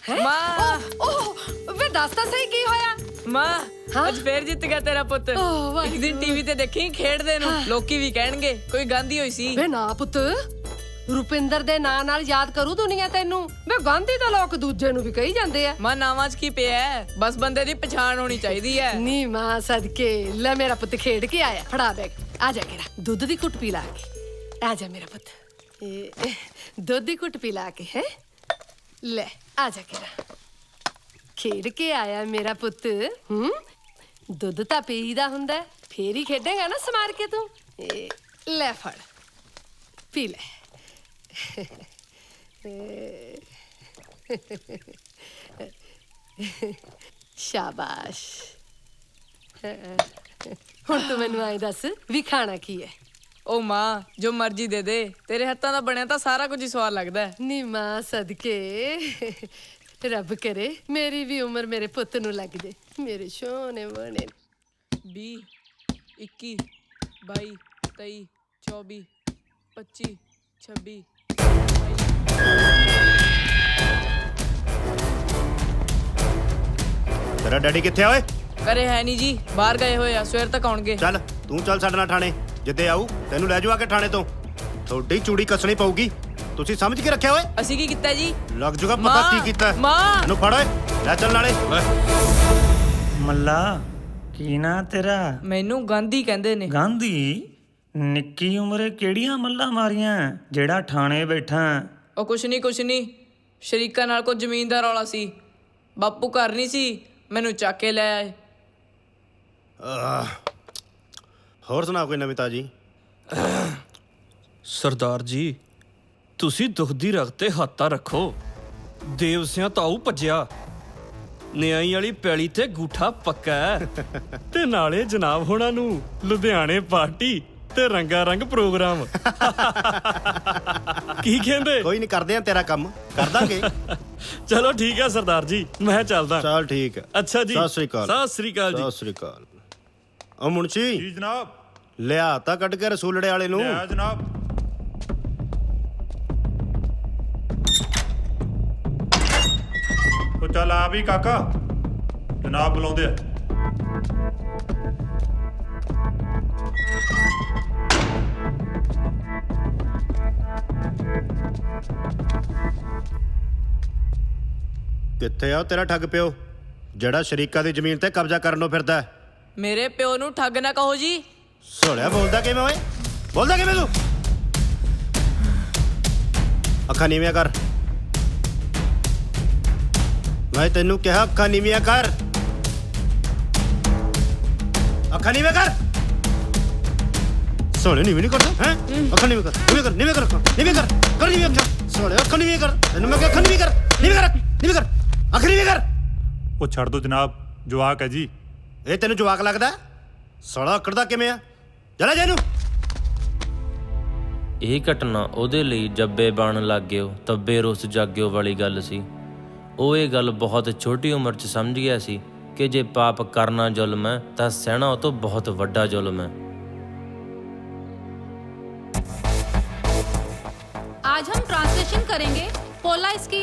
ਮਾਂ ਵੇ ਦੱਸ ਤਾਂ ਸਹੀ ਕੀ ਹੋਇਆ? ਮਾਂ ਅੱਜ ਫੇਰ ਜਿੱਤ ਗਿਆ ਤੇਰਾ ਪੁੱਤ। ਇੱਕ ਦਿਨ ਟੀਵੀ ਤੇ ਦੇਖੀ ਖੇਡਦੇ ਨੂੰ, ਲੋਕੀ ਵੀ ਕਹਿਣਗੇ ਕੋਈ ਗਾਂਧੀ ਹੋਈ ਸੀ। ਵੇ ਨਾ ਪੁੱਤ, ਰੁਪਿੰਦਰ ਦੇ ਨਾਂ ਨਾਲ ਯਾਦ ਕਰੂ ਦੁਨੀਆ ਤੈਨੂੰ। ਵੇ ਗਾਂਧੀ ਤਾਂ ਲੋਕ ਦੂਜੇ ਨੂੰ ਵੀ ਕਹੀ ਜਾਂਦੇ ਆ। ਮਾਂ ਨਾਵਾਂ 'ਚ ਕੀ ਪਿਆ ਹੈ, ਬਸ ਬੰਦੇ ਦੀ ਪਛਾਣ ਹੋਣੀ ਚਾਹੀਦੀ ਹੈ। ਨੀ ਮਾਂ ਸਦਕੇ ਲੈ, ਮੇਰਾ ਪੁੱਤ ਖੇਡ ਕੇ ਆਇਆ, ਫੜਾ ਬੈਗ। ਆ ਜਾ ਕੇ ਦੁੱਧ ਦੀ ਘੁੱਟ ਪੀ ਲਾ ਕੇ। ਆ ਜਾ ਮੇਰਾ ਪੁੱਤ, ਦੁੱਧ ਦੀ ਘੁੱਟ ਪੀ ਲਾ ਕੇ। ਹੈ ਲੈ ਆ ਜਾ ਕੇ ਖੇਡ ਕੇ ਆਇਆ ਮੇਰਾ ਪੁੱਤ। ਦੁੱਧ ਤਾਂ ਪੀਦਾ ਹੁੰਦਾ, ਫੇਰ ਹੀ ਖੇਡੇਗਾ ਨਾ ਸਮਾਰ ਕੇ ਤੂੰ। ਲੈ ਫੜ ਪੀ ਲੈ। ਸ਼ਾਬਾਸ਼। ਹੁਣ ਤੂੰ ਮੈਨੂੰ ਆਏ ਦੱਸ ਵੀ ਖਾਣਾ ਕੀ ਹੈ? ਉਹ ਮਾਂ ਜੋ ਮਰਜ਼ੀ ਦੇ ਦੇ, ਤੇਰੇ ਹੱਥਾਂ ਦਾ ਬਣਿਆ ਤਾਂ ਸਾਰਾ ਕੁਝ ਹੀ ਸਵਾਦ ਲੱਗਦਾ ਹੈ। ਨੀ ਮਾਂ ਸਦਕੇ ਰੱਬ ਕਰੇ ਮੇਰੀ ਵੀ ਉਮਰ ਮੇਰੇ ਪੁੱਤ ਨੂੰ ਲੱਗ ਜੇ। ਮੇਰੇ ਸੋਹਣੇ ਬਣੇ 20 21 22 23 24 25 26 ਤੇਰਾ ਡੈਡੀ ਕਿੱਥੇ ਆ ਓਏ? ਘਰੇ ਹੈ ਨਹੀਂ ਜੀ, ਬਾਹਰ ਗਏ ਹੋਏ ਆ, ਸਵੇਰ ਤੱਕ ਆਉਣਗੇ। ਚੱਲ ਤੂੰ ਚੱਲ ਸਾਡੇ ਨਾਲ ਥਾਣੇ। ਜਿੱਦੇ ਆਊ ਤੈਨੂੰ ਲੈ ਜਾਊ ਕੇ ਥਾਣੇ ਤੋਂ। ਤੁਹਾਡੀ ਚੂੜੀ ਕੱਸਣੀ ਪਊਗੀ। ਤੁਸੀਂ ਸਮਝ ਕੇ ਰੱਖਿਆ ਓਏ? ਅਸੀਂ ਕੀ ਕੀਤਾ ਜੀ? ਲੱਗ ਜੂਗਾ ਪਤਾ ਕੀ ਕੀਤਾ। ਮਾਂ ਇਹਨੂੰ ਫੜ ਓਏ, ਲੈ ਚੱਲ ਨਾਲੇ। ਮੱਲਾ ਕੀ ਨਾਂ ਤੇਰਾ? ਮੈਨੂੰ ਗਾਂਧੀ ਕਹਿੰਦੇ ਨੇ। ਗਾਂਧੀ? ਨਿੱਕੀ ਉਮਰੇ ਕਿਹੜੀਆਂ ਮੱਲਾਂ ਮਾਰੀਆਂ ਜਿਹੜਾ ਥਾਣੇ ਬੈਠਾ? ਉਹ ਕੁਛ ਨਹੀਂ, ਸ਼ਰੀਕਾਂ ਨਾਲ ਕੋਈ ਜ਼ਮੀਨ ਦਾ ਰੌਲਾ ਸੀ। ਬਾਪੂ ਘਰ ਨਹੀਂ ਸੀ, ਮੈਨੂੰ ਚੱਕ ਕੇ ਲੈ ਆਏ। ਹੋਰ ਸੁਣਾ ਕੋਈ ਨਵੀਂ ਤਾਜੀ? ਸਰਦਾਰ ਜੀ ਤੁਸੀਂ ਦੁੱਖ ਦੀ ਰਗ ਤੇ ਹੱਥਾਂ ਰੱਖੋ। ਦੇਵ ਸਿਆਂ ਤਾਊ ਭੱਜਿਆ, ਨਿਆਈ ਵਾਲੀ ਪੈਲੀ ਤੇ ਗੂਠਾ ਪੱਕਾ ਤੇ ਨਾਲੇ ਜਨਾਬ ਹੋਣਾ ਨੂੰ ਲੁਧਿਆਣੇ ਪਾਰਟੀ ਤੇ ਰੰਗਾ ਰੰਗ ਪ੍ਰੋਗਰਾਮ। ਕੀ ਕਹਿੰਦੇ? ਕੋਈ ਨਹੀਂ, ਕਰਦੇ ਆ ਤੇਰਾ ਕੰਮ, ਕਰ ਦਾਂਗੇ। ਚਲੋ ਠੀਕ ਹੈ ਸਰਦਾਰ ਜੀ, ਮੈਂ ਚੱਲਦਾ। ਚੱਲ ਠੀਕ ਹੈ। ਅੱਛਾ ਜੀ, ਸਤਿ ਸ੍ਰੀ ਅਕਾਲ। ਸਤਿ ਸ੍ਰੀ ਅਕਾਲ ਜੀ। ਸਤਿ ਸ੍ਰੀ ਅਕਾਲ। ਉਹ ਮੁਨਸ਼ੀ ਜੀ ਜਨਾਬ। ਲਿਆ ਤਾਂ ਕੱਢ ਕੇ ਰਸੂਲੜੇ ਵਾਲੇ ਨੂੰ। ਲਿਆ ਜਨਾਬ। ਉਹ ਚੱਲ ਆ ਵੀ ਕਾਕਾ, ਜਨਾਬ ਬੁਲਾਉਂਦੇ ਆ। ਕਿੱਥੇ ਆ ਤੇਰਾ ਠੱਗ ਪਿਓ ਜਿਹੜਾ ਸ਼ਰੀਕਾ ਦੀ ਜ਼ਮੀਨ ਤੇ ਕਬਜ਼ਾ ਕਰਨ ਨੂੰ ਫਿਰਦਾ? ਮੇਰੇ ਪਿਓ ਨੂੰ ਠੱਗ ਨਾ ਕਹੋ ਜੀ। ਸੋਹਣਿਆ ਬੋਲਦਾ ਕਿਵੇਂ ਓਏ? ਬੋਲਦਾ ਕਿਵੇਂ ਤੂੰ? ਅੱਖਾਂ ਨੀਵੀਆਂ ਕਰ। ਮੈਂ ਤੈਨੂੰ ਕਿਹਾ ਅੱਖਾਂ ਨੀਵੀਆਂ ਕਰ। ਅੱਖਾਂ ਨੀਵੀਆਂ ਕਰ। ਸੋਹਣੇ ਨੀਵੀਂ ਨਹੀਂ ਕਰਦਾ ਹੈ? ਅੱਖਾਂ ਨੀਵੀਆਂ ਕਰ, ਨੀਵੀਆਂ ਕਰ, ਨੀਵੀਆਂ ਕਰ, ਨੀਵੀਆਂ ਕਰ, ਕਰ ਨੀਵੀਆਂ ਅੱਖਾਂ। ਸੋਹਣੇ ਅੱਖਾਂ ਨੀਵੀਆਂ ਕਰ। ਤੈਨੂੰ ਮੈਂ ਕਿਹਾ ਅੱਖਾਂ ਨੀਵੀਆਂ ਕਰ, ਨੀਵੀਆਂ ਕਰ, ਨੀਵੀਆਂ ਕਰ, ਅੱਖ ਨੀਵੀਆਂ ਕਰ। ਉਹ ਛੱਡ ਦੋ ਜਨਾਬ, ਜਵਾਕ ਹੈ ਜੀ। ਇਹ ਤੈਨੂੰ ਜਵਾਕ ਲੱਗਦਾ? ਸਾਲਾ ਅਕੜਦਾ ਕਿਵੇਂ ਆ? ਚਲਾ ਜਾ ਇਹਨੂੰ। ਇਹ ਘਟਨਾ ਉਹਦੇ ਲਈ ਜੱਬੇ ਬਣਨ ਲੱਗ ਗਿਓ ਤੱਬੇ ਰੁੱਸ ਜਾਗਿਓ ਵਾਲੀ ਗੱਲ ਸੀ। ਉਹ ਇਹ ਗੱਲ ਬਹੁਤ ਛੋਟੀ ਉਮਰ 'ਚ ਸਮਝ ਗਿਆ ਸੀ ਕਿ ਜੇ ਪਾਪ ਕਰਨਾ ਜ਼ੁਲਮ ਹੈ ਤਾਂ ਸਹਿਣਾ ਉਹ ਤੋਂ ਬਹੁਤ ਵੱਡਾ ਜ਼ੁਲਮ ਹੈ। आज हम ट्रांसलेशन करेंगे पोला इसकी।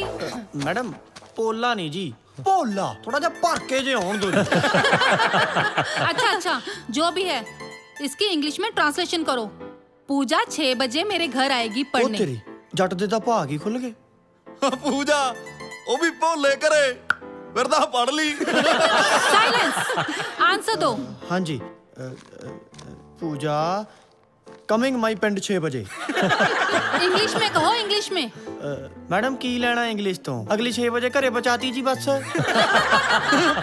मैडम पोला नहीं जी, पोला थोड़ा जा भर के जे होण दो। अच्छा जो भी है इसकी इंग्लिश में ट्रांसलेशन करो। पूजा 6 बजे मेरे घर आएगी ओ पढ़ने। तेरी जट दे तां भाग ही खुल गए। ਪੂਜਾ ਉਹ ਵੀ ਭੋਲੇ ਕਰੇ ਫਿਰਦਾ ਪੜ ਲਈ। साइलेंस, आंसर दो। हाँ जी, पूजा कमिंग माई पिंड 6 बजे। इंग्लिश में कहो, इंग्लिश में। मैडम की लेना इंग्लिश तो? अगली 6 बजे घरे बचाती जी बस।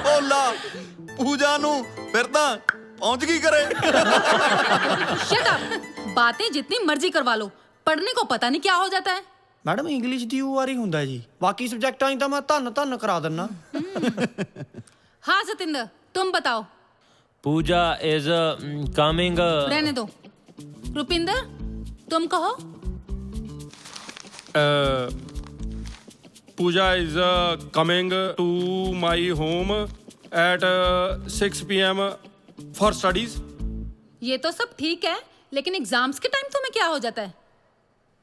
ਭੋਲਾ ਪੂਜਾ ਨੂੰ ਫਿਰਦਾ ਪਹੁੰਚ ਗਈ ਕਰੇ। शट अप, बातें जितनी मर्जी करवा लो, पढ़ने को पता नहीं क्या हो जाता है। मैडम इंग्लिश दी वारी हुंदा जी, बाकी सब्जेक्टां च तां मैं धन करा दिन्ना। हाँ सतिंदर, तुम बताओ। Pooja is coming. रहने दो। रुपिंदर, तुम कहो। Pooja is coming to my home at 6 PM for studies. ये तो सब ठीक है, लेकिन एग्जाम्स के टाइम तुम्हें क्या हो जाता है?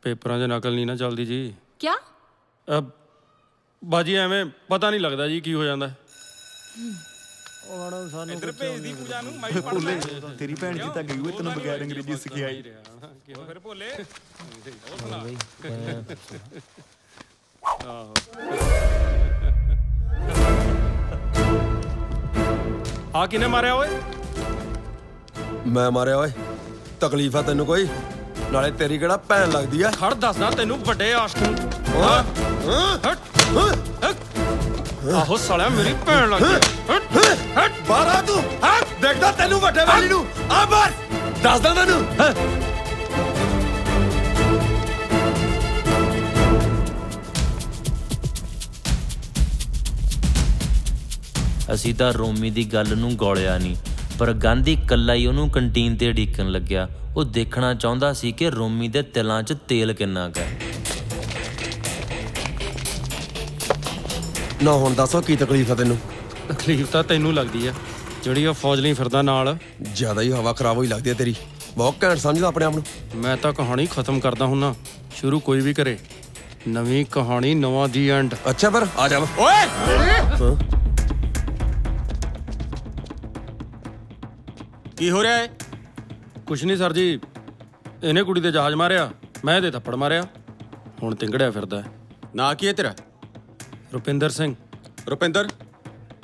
पेपरां 'ਚ ਨਕਲ ਨਹੀਂ ਨਾ ਚੱਲਦੀ ਜੀ। क्या? ਬਾਜੀ ਐਵੇਂ ਪਤਾ ਨਹੀਂ ਲੱਗਦਾ ਜੀ ਕੀ ਹੋ ਜਾਂਦਾ। ਇੱਧਰ ਭੇਜਦੀ ਪੂਜਾ ਨੂੰ ਮੈਂ ਭੋਲੇ ਤੇਰੀ ਭੈਣ ਜੀ ਤਾਂ ਗਈ ਹੋਈ ਤੈਨੂੰ ਬਗੈਰ ਅੰਗਰੇਜ਼ੀ ਸਿਖਾਈ। ਕਿਉਂ ਫਿਰ ਭੋਲੇ ਆ ਕਿਨੇ ਮਾਰਿਆ ਓਏ? ਮੈਂ ਮਾਰਿਆ ਓਏ? ਤਕਲੀਫ ਆ ਤੈਨੂੰ ਕੋਈ? ਨਾਲੇ ਤੇਰੀ ਕਿਹੜਾ ਭੈਣ ਲੱਗਦੀ ਆ? ਖੜ ਦੱਸਦਾ ਤੈਨੂੰ ਵੱਡੇ ਆਸ਼ਕ ਨੂੰ। ਆਹੋ ਸਾਲਿਆ ਮੇਰੀ ਭੈਣ ਲੱਗ ਗਈ। ਬਾਰਾ ਤੂੰ ਦੇਖਦਾ ਤੈਨੂੰ ਵੱਡੇ ਵਾਲੀ ਨੂੰ ਆ ਬਾਰ ਦੱਸਦਾ ਤੈਨੂੰ। ਅਸੀਂ ਤਾਂ ਰੋਮੀ ਦੀ ਗੱਲ ਨੂੰ ਗੌਲਿਆ ਨਹੀਂ, ਪਰ ਗਾਂਧੀ ਇਕੱਲਾ ਹੀ ਉਹਨੂੰ ਕੰਟੀਨ ਤੇ ਉਡੀਕਣ ਲੱਗਿਆ। ਉਹ ਦੇਖਣਾ ਚਾਹੁੰਦਾ ਸੀ ਕਿ ਰੋਮੀ ਦੇ ਤਿਲਾਂ 'ਚ ਤੇਲ ਕਿੰਨਾ ਕੁ ਹੈ। ਨਾ ਹੁਣ ਦੱਸੋ ਕੀ ਤਕਲੀਫ ਆ ਤੈਨੂੰ? ਤਕਲੀਫ ਤਾਂ ਤੈਨੂੰ ਲੱਗਦੀ ਆ ਜਿਹੜੀ ਉਹ ਫੌਜ ਲਈ ਫਿਰਦਾ ਨਾਲ। ਜ਼ਿਆਦਾ ਹੀ ਹਵਾ ਖਰਾਬ ਹੋਈ ਲੱਗਦੀ ਹੈ ਤੇਰੀ। ਬਹੁਤ ਘੈਂਟ ਸਮਝਦਾ ਆਪਣੇ ਆਪ ਨੂੰ। ਮੈਂ ਤਾਂ ਕਹਾਣੀ ਖਤਮ ਕਰਦਾ ਹੁੰਨਾ, ਸ਼ੁਰੂ ਕੋਈ ਵੀ ਕਰੇ। ਨਵੀਂ ਕਹਾਣੀ ਨਵਾਂ ਦੀ ਐਂਡ। ਅੱਛਾ ਫਿਰ ਆ ਜਾ ਓਏ। ਕੀ ਹੋ ਰਿਹਾ ਹੈ? ਕੁਛ ਨਹੀਂ ਸਰ ਜੀ, ਇਹਨੇ ਕੁੜੀ ਦੇ ਜਹਾਜ਼ ਮਾਰਿਆ, ਮੈਂ ਇਹਦੇ ਥੱਪੜ ਮਾਰਿਆ, ਹੁਣ ਤਿੰਗੜਿਆ ਫਿਰਦਾ ਹੈ। ਨਾ ਕੀ ਹੈ ਤੇਰਾ? ਰੁਪਿੰਦਰ ਸਿੰਘ। ਰੁਪਿੰਦਰ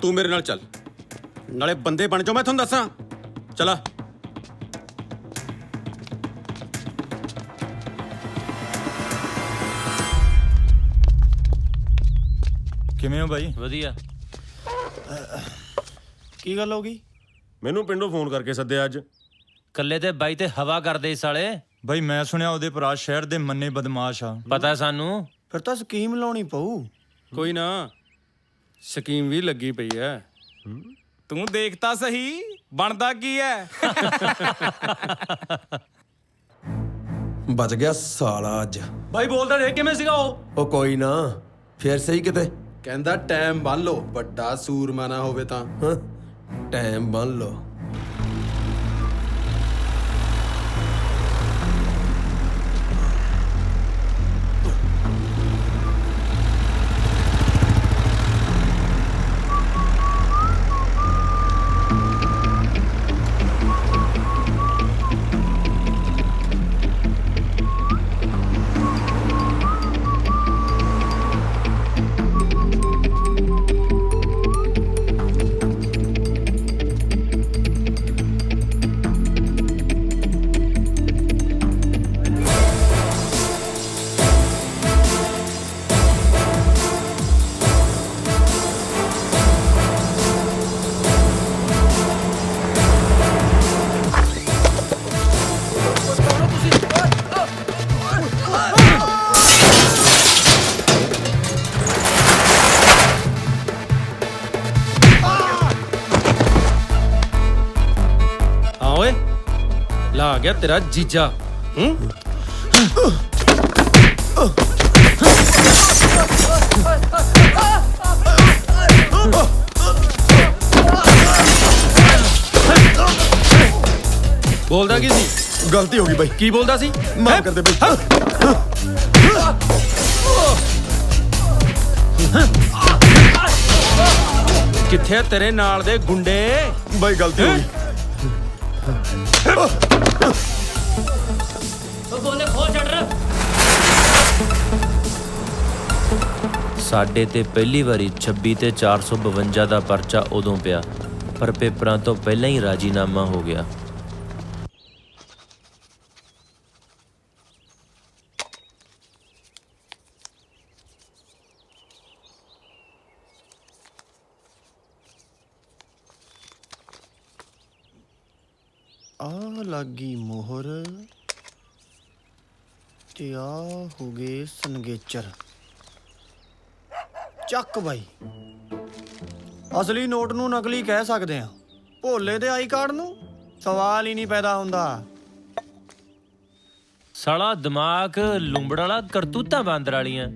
ਤੂੰ ਮੇਰੇ ਨਾਲ ਚੱਲ, ਨਾਲੇ ਬੰਦੇ ਬਣ ਜਾਓ, ਮੈਂ ਤੁਹਾਨੂੰ ਦੱਸਾਂ। ਚਲਾ। ਕਿਵੇਂ ਹੋ ਬਾਈ? ਵਧੀਆ। ਕੀ ਗੱਲ ਹੋ ਗਈ? ਮੈਨੂੰ ਪਿੰਡੋਂ ਫੋਨ ਕਰਕੇ ਸੱਦਿਆ ਅੱਜ। ਕੱਲੇ ਤੇ ਬਾਈ ਤੇ ਹਵਾ ਕਰਦੇ ਸਾਲੇ। ਬਾਈ ਮੈਂ ਸੁਣਿਆ ਉਹਦੇ ਭਰਾ ਸ਼ਹਿਰ ਦੇ ਮੰਨੇ ਬਦਮਾਸ਼ ਆ। ਪਤਾ ਸਾਨੂੰ। ਫਿਰ ਤਾਂ ਸਕੀਮ ਲਾਉਣੀ ਪਊ। ਕੋਈ ਨਾ, ਸਕੀਮ ਵੀ ਲੱਗੀ ਪਈ ਐ। ਤੂੰ ਦੇਖਤਾ ਸਹੀ ਬਣਦਾ ਕੀ ਹੈ। ਬਚ ਗਿਆ ਸਾਲਾ ਅੱਜ। ਬਾਈ ਬੋਲਦਾ ਦੇਖ ਕਿਵੇਂ ਸੀਗਾ ਉਹ ਕੋਈ ਨਾ, ਫੇਰ ਸਹੀ ਕਿਤੇ। ਕਹਿੰਦਾ ਟਾਈਮ ਬੰਨ ਲਓ, ਵੱਡਾ ਸੂਰਮਾ ਨਾ ਹੋਵੇ ਤਾਂ। ਟਾਈਮ ਬੰਨ ਲੋ। ਲਾ ਆ ਗਿਆ ਤੇਰਾ ਜੀਜਾ। ਬੋਲਦਾ ਕੀ ਸੀ? ਗਲਤੀ ਹੋ ਗਈ ਬਾਈ। ਕੀ ਬੋਲਦਾ ਸੀ? ਮਾਫ ਕਰ ਦੇ ਬਾਈ। ਕਿੱਥੇ ਆ ਤੇਰੇ ਨਾਲ ਦੇ ਗੁੰਡੇ? ਬਾਈ ਗਲਤੀ ਹੋ ਗਈ। ਬੋਲੇ ਖੋ ਛੱਡ ਰ। ਸਾਡੇ ਤੇ ਪਹਿਲੀ ਵਾਰੀ 26 ਤੇ 452 ਦਾ ਪਰਚਾ ਉਦੋਂ ਪਿਆ, ਪਰ ਪੇਪਰਾਂ ਤੋਂ ਪਹਿਲਾਂ ਹੀ ਰਾਜੀਨਾਮਾ ਹੋ ਗਿਆ। ਆ ਲੱਗੀ ਮੋਹਰ ਤੇ ਆ ਹੋ ਗਏ ਸੰਗੇਚਰ। ਚੱਕ ਬਾਈ, ਅਸਲੀ ਨੋਟ ਨੂੰ ਨਕਲੀ ਕਹਿ ਸਕਦੇ ਆ। ਭੋਲੇ ਦੇ ਆਈ ਕਾਰਡ ਨੂੰ ਸਵਾਲ ਹੀ ਨਹੀਂ ਪੈਦਾ ਹੁੰਦਾ। ਸਾਲਾ ਦਿਮਾਗ ਲੂੰਬੜ ਵਾਲਾ, ਕਰਤੂਤਾਂ ਬਾਂਦਰ ਵਾਲੀਆਂ।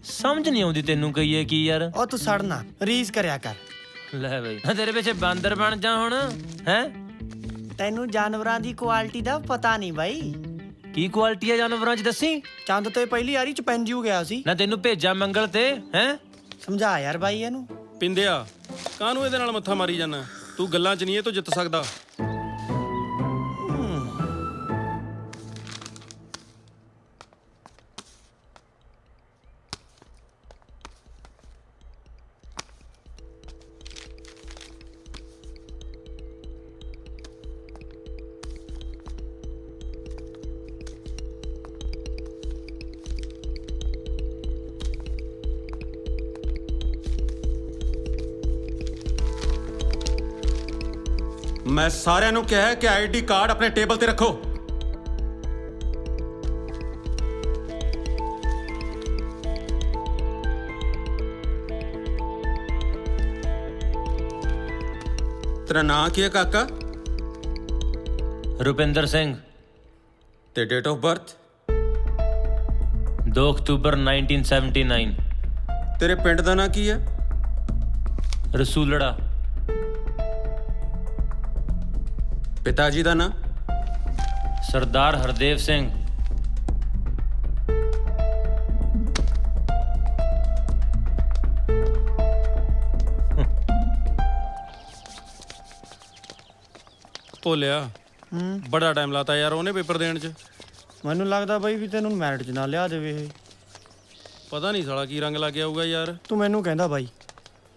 ਸਮਝ ਨਹੀਂ ਆਉਂਦੀ ਤੈਨੂੰ ਕਹੀਏ ਕੀ ਯਾਰ। ਉਹ ਤੂੰ ਸੜਨਾ ਰੀਸ ਕਰਿਆ ਕਰ। ਲੈ ਬਈ ਤੇਰੇ ਪਿੱਛੇ ਬਾਂਦਰ ਬਣ ਜਾ ਹੁਣ। ਹੈ ਤੈਨੂੰ ਜਾਨਵਰਾਂ ਦੀ ਕੁਆਲਿਟੀ ਦਾ ਪਤਾ ਨਹੀਂ ਬਾਈ। ਕੀ ਕੁਆਲਿਟੀ ਹੈ ਜਾਨਵਰਾਂ 'ਚ ਦੱਸੀ। ਚੰਦ ਤੇ ਪਹਿਲੀ ਵਾਰੀ ਚ ਪੈਂਜੂ ਗਿਆ ਸੀ। ਨਾ ਤੈਨੂੰ ਭੇਜਾ ਮੰਗਲ ਤੇ ਹੈ ਸਮਝਾ ਯਾਰ ਬਾਈ ਇਹਨੂੰ। ਪਿੰਦਿਆ ਕਾਹਨੂੰ ਇਹਦੇ ਨਾਲ ਮੱਥਾ ਮਾਰੀ ਜਾਣਾ? ਤੂੰ ਗੱਲਾਂ 'ਚ ਨਹੀਂ ਇਹ ਤੋਂ ਜਿੱਤ ਸਕਦਾ। ਮੈਂ ਸਾਰਿਆਂ ਨੂੰ ਕਿਹਾ ਕਿ ਆਈਡੀ ਕਾਰਡ ਆਪਣੇ ਟੇਬਲ ਤੇ ਰੱਖੋ। ਤੇਰਾ ਨਾਂ ਕੀ ਹੈ ਕਾਕਾ? ਰੁਪਿੰਦਰ ਸਿੰਘ। ਤੇ ਡੇਟ ਆਫ ਬਰਥ? 2 ਅਕਤੂਬਰ 1979। ਤੇਰੇ ਪਿੰਡ ਦਾ ਨਾਂ ਕੀ ਹੈ? ਰਸੂਲੜਾ। ਪਿਤਾ ਜੀ ਦਾ ਨਾਂ? ਸਰਦਾਰ ਹਰਦੇਵ ਸਿੰਘ। ਭੋਲਿਆ ਬੜਾ ਟਾਈਮ ਲਾਤਾ ਯਾਰ ਉਹਨੇ ਪੇਪਰ ਦੇਣ 'ਚ। ਮੈਨੂੰ ਲੱਗਦਾ ਬਾਈ ਵੀ ਤੈਨੂੰ ਮੈਰਿਟ 'ਚ ਨਾ ਲਿਆ ਦੇਵੇ ਇਹ। ਪਤਾ ਨਹੀਂ ਸਾਲਾ ਕੀ ਰੰਗ ਲੱਗ ਗਿਆ ਹੋਊਗਾ ਯਾਰ। ਤੂੰ ਮੈਨੂੰ ਕਹਿੰਦਾ ਬਾਈ